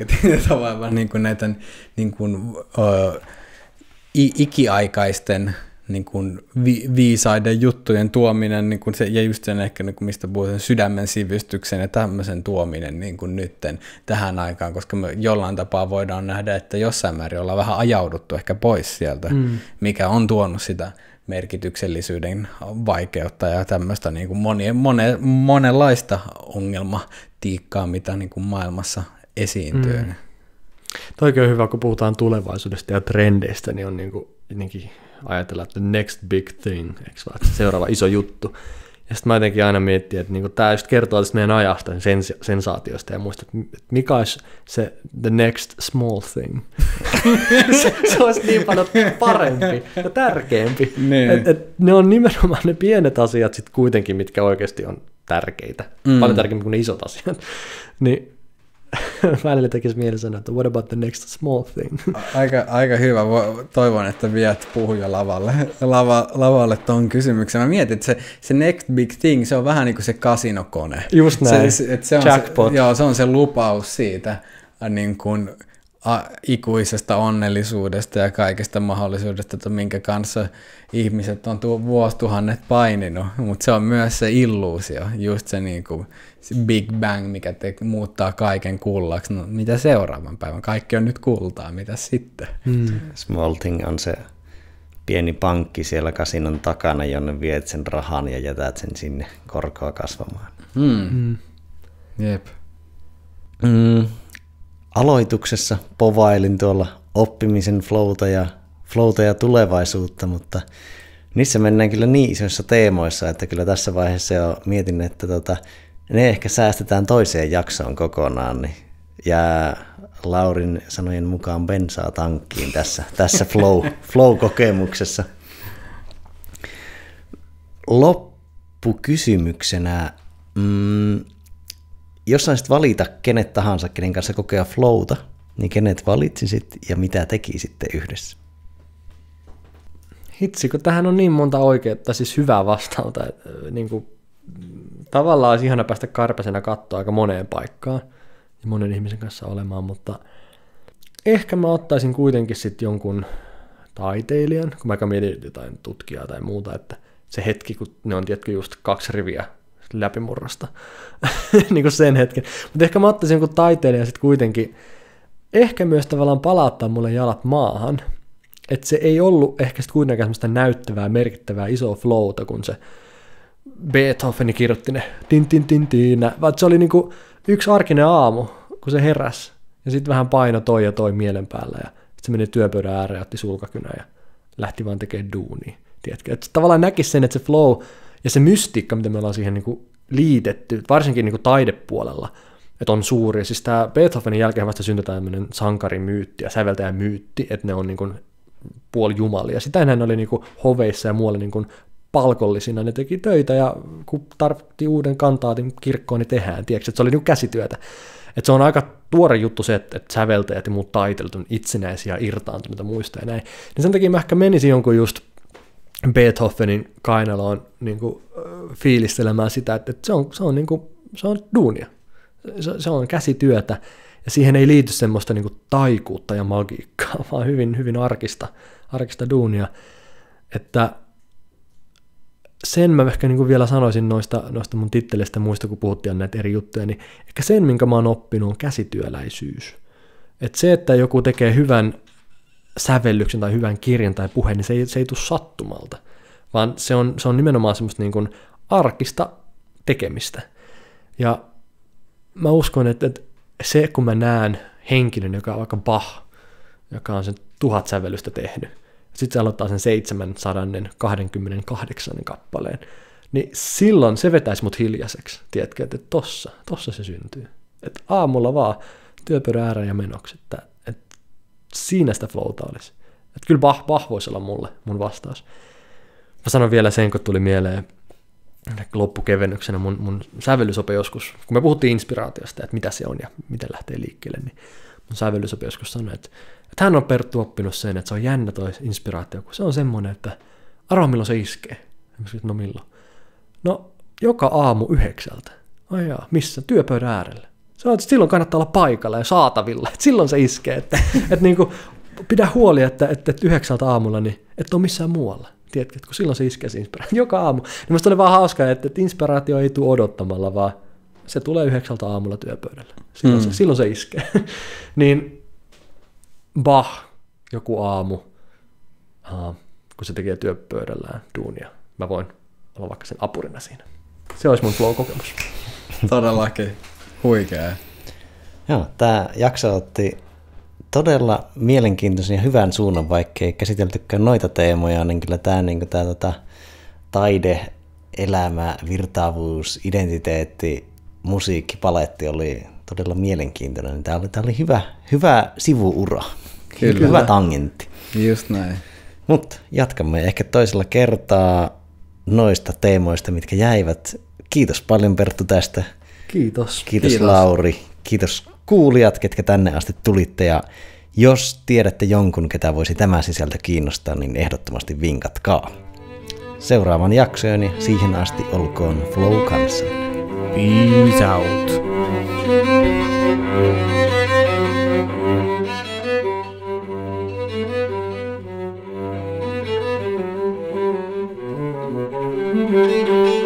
tavallaan niin kuin näitä niin kuin, ikiaikaisten niin kuin viisaiden juttujen tuominen, niin kuin se, ja just sen ehkä, niin kuin mistä puhutaan, sydämen sivistyksen ja tämmöisen tuominen niin kuin nytten tähän aikaan, koska me jollain tapaa voidaan nähdä, että jossain määrin ollaan vähän ajauduttu ehkä pois sieltä, mikä on tuonut sitä merkityksellisyyden vaikeutta ja tämmöistä niin kuin monenlaista ongelmatiikkaa, mitä niin kuin maailmassa esiintyy. Toikin on hyvä, kun puhutaan tulevaisuudesta ja trendeistä, niin on niin kuin, jotenkin ajatella, että the next big thing, eikö vaan, seuraava iso juttu. Ja sitten mä jotenkin aina miettin, että niin tämä just kertoo tästä meidän ajasta, sensaatiosta, ja muistat, että mikä olisi se the next small thing. se olisi niin paljon parempi ja tärkeämpi. Et ne on nimenomaan ne pienet asiat sit kuitenkin, mitkä oikeasti on tärkeitä. Paljon tärkeämpi kuin ne isot asiat. Niin välillä tekisi mieli sanoa, että what about the next small thing? Aika hyvä. Toivon, että viet puhuja lavalle ton kysymyksen. Mä mietin, että se next big thing, se on vähän niin kuin se kasinokone. Just näin. Se on jackpot. Se on se lupaus siitä niin kuin ikuisesta onnellisuudesta ja kaikesta mahdollisuudesta, että minkä kanssa ihmiset on vuosituhannet paininut, mutta se on myös se illuusio, just se, niin kuin, se Big Bang, mikä muuttaa kaiken kullaksi. No, mitä seuraavan päivän? Kaikki on nyt kultaa, mitä sitten? Small thing on se pieni pankki siellä kasinon takana, jonne viet sen rahan ja jätät sen sinne korkoa kasvamaan. Jep. Aloituksessa povailin tuolla oppimisen flowta ja tulevaisuutta, mutta niissä mennään kyllä niin isoissa teemoissa, että kyllä tässä vaiheessa jo mietin, että ne ehkä säästetään toiseen jaksoon kokonaan, niin Ja Laurin sanojen mukaan bensaa tankkiin tässä flow-kokemuksessa. Loppukysymyksenä, jos saisit valita kenet tahansa, kenen kanssa kokea flowta, niin kenet valitsisit ja mitä tekisitte yhdessä? Hitsi, kun tähän on niin monta oikeaa, siis hyvää vastausta, että niin kuin, tavallaan olisi ihana päästä karpasena katsoa aika moneen paikkaan ja monen ihmisen kanssa olemaan, mutta ehkä mä ottaisin kuitenkin sitten jonkun taiteilijan, kun mä mietin jotain tutkijaa tai muuta, että se hetki, kun ne on tietenkin just 2 riviä läpimurrosta, niin kuin sen hetken. Mutta ehkä mä ottaisin jonkun taiteilijan sitten kuitenkin, ehkä myös tavallaan palauttaa mulle jalat maahan, että se ei ollut ehkä sitten kuitenkaan semmoista näyttävää, merkittävää, isoa flowta, kun se Beethoven kirjoitti ne tin, vaan se oli niinku yksi arkinen aamu, kun se heräsi, ja sitten vähän paino toi ja toi mielen päällä, ja sitten se meni työpöydän ääreen ja otti sulkakynän ja lähti vaan tekemään duunia, tiedätkö? Että tavallaan näkisi sen, että se flow ja se mystiikka, mitä me ollaan siihen niinku liitetty, varsinkin niinku taidepuolella, että on suuri. Siis tämä Beethovenin jälkeen vasta syntyi tämmöinen sankarimyytti ja säveltäjämyytti, että ne on niinku puolijumalia. Sitä ennen oli niinku hoveissa ja muualla niinku palkollisina, ne teki töitä ja kun tarvittiin uuden kantaatin kirkkoon, niin tehdään, tiedätkö? Että se oli niinku käsityötä. Että se on aika tuore juttu se, että säveltäjät ja muut taiteilijat on itsenäisiä, irtaantuneita muista ja näin. Niin sen takia mä ehkä menisin jonkun just Beethovenin kainaloon niinku fiilistelemään sitä, että se on duunia. Se on käsityötä, ja siihen ei liity semmoista niinku taikuutta ja magiikkaa, vaan hyvin, hyvin arkista duunia. Että sen mä ehkä niinku vielä sanoisin noista mun titteleistä muista, kun puhuttiin näitä eri juttuja, niin ehkä sen, minkä mä oon oppinut, on käsityöläisyys. Että se, että joku tekee hyvän sävellyksen tai hyvän kirjan tai puheen, niin se ei tule sattumalta, vaan se on nimenomaan semmoista niinku arkista tekemistä. Ja mä uskon, että se, kun mä näen henkilön, joka on vaikka Bach, joka on sen 1000 sävellystä tehnyt, sitten se aloittaa sen 728 kappaleen, niin silloin se vetäisi mut hiljaiseksi, tiedätkö, että tossa se syntyy. Että aamulla vaan työpöydän ääreen ja menoksi, että siinä sitä flowta olisi. Että kyllä Bach voisi olla mulle mun vastaus. Mä sanon vielä sen, kun tuli mieleen loppukevennyksenä mun sävellysope joskus, kun me puhuttiin inspiraatiosta, että mitä se on ja miten lähtee liikkeelle, niin mun sävellysope joskus sanoi, että hän on Perttu oppinut sen, että se on jännä toi inspiraatio, kun se on semmoinen, että arvaa milloin se iskee. No milloin? No joka aamu 9. Ai jaa, missä? Työpöydän äärellä. Se on, että silloin kannattaa olla paikalla ja saatavilla, että silloin se iskee, että niin kuin, pidä huoli, että 9 aamulla, niin et ole missään muualla. Tiedätkö, kun silloin se iskee se inspiraatio joka aamu. Niin musta oli vaan hauskaa, että inspiraatio ei tule odottamalla, vaan se tulee 9 aamulla työpöydällä. Silloin se iskee. Niin Bach joku aamu, kun se tekee työpöydällään duunia, mä voin olla vaikka sen apurina siinä. Se olisi mun flow-kokemus. Todellakin. Huikea. Joo, tämä jakso otti todella mielenkiintoisen ja hyvän suunnan, vaikkei käsiteltykään noita teemoja, niin kyllä tämä taide, elämä, virtaavuus, identiteetti, musiikkipaletti oli todella mielenkiintoinen. Tämä oli hyvä sivuura, kyllä. Hyvä tangentti. Just näin. Mutta jatkamme ehkä toisella kertaa noista teemoista, mitkä jäivät. Kiitos paljon Perttu tästä. Kiitos. Kiitos Lauri. Kiitos kuulijat, ketkä tänne asti tulitte. Ja jos tiedätte jonkun, ketä voisi tämä sisältö kiinnostaa, niin ehdottomasti vinkatkaa. Seuraavan jaksoon ja siihen asti olkoon Flow kanssa. Peace out. Thank you.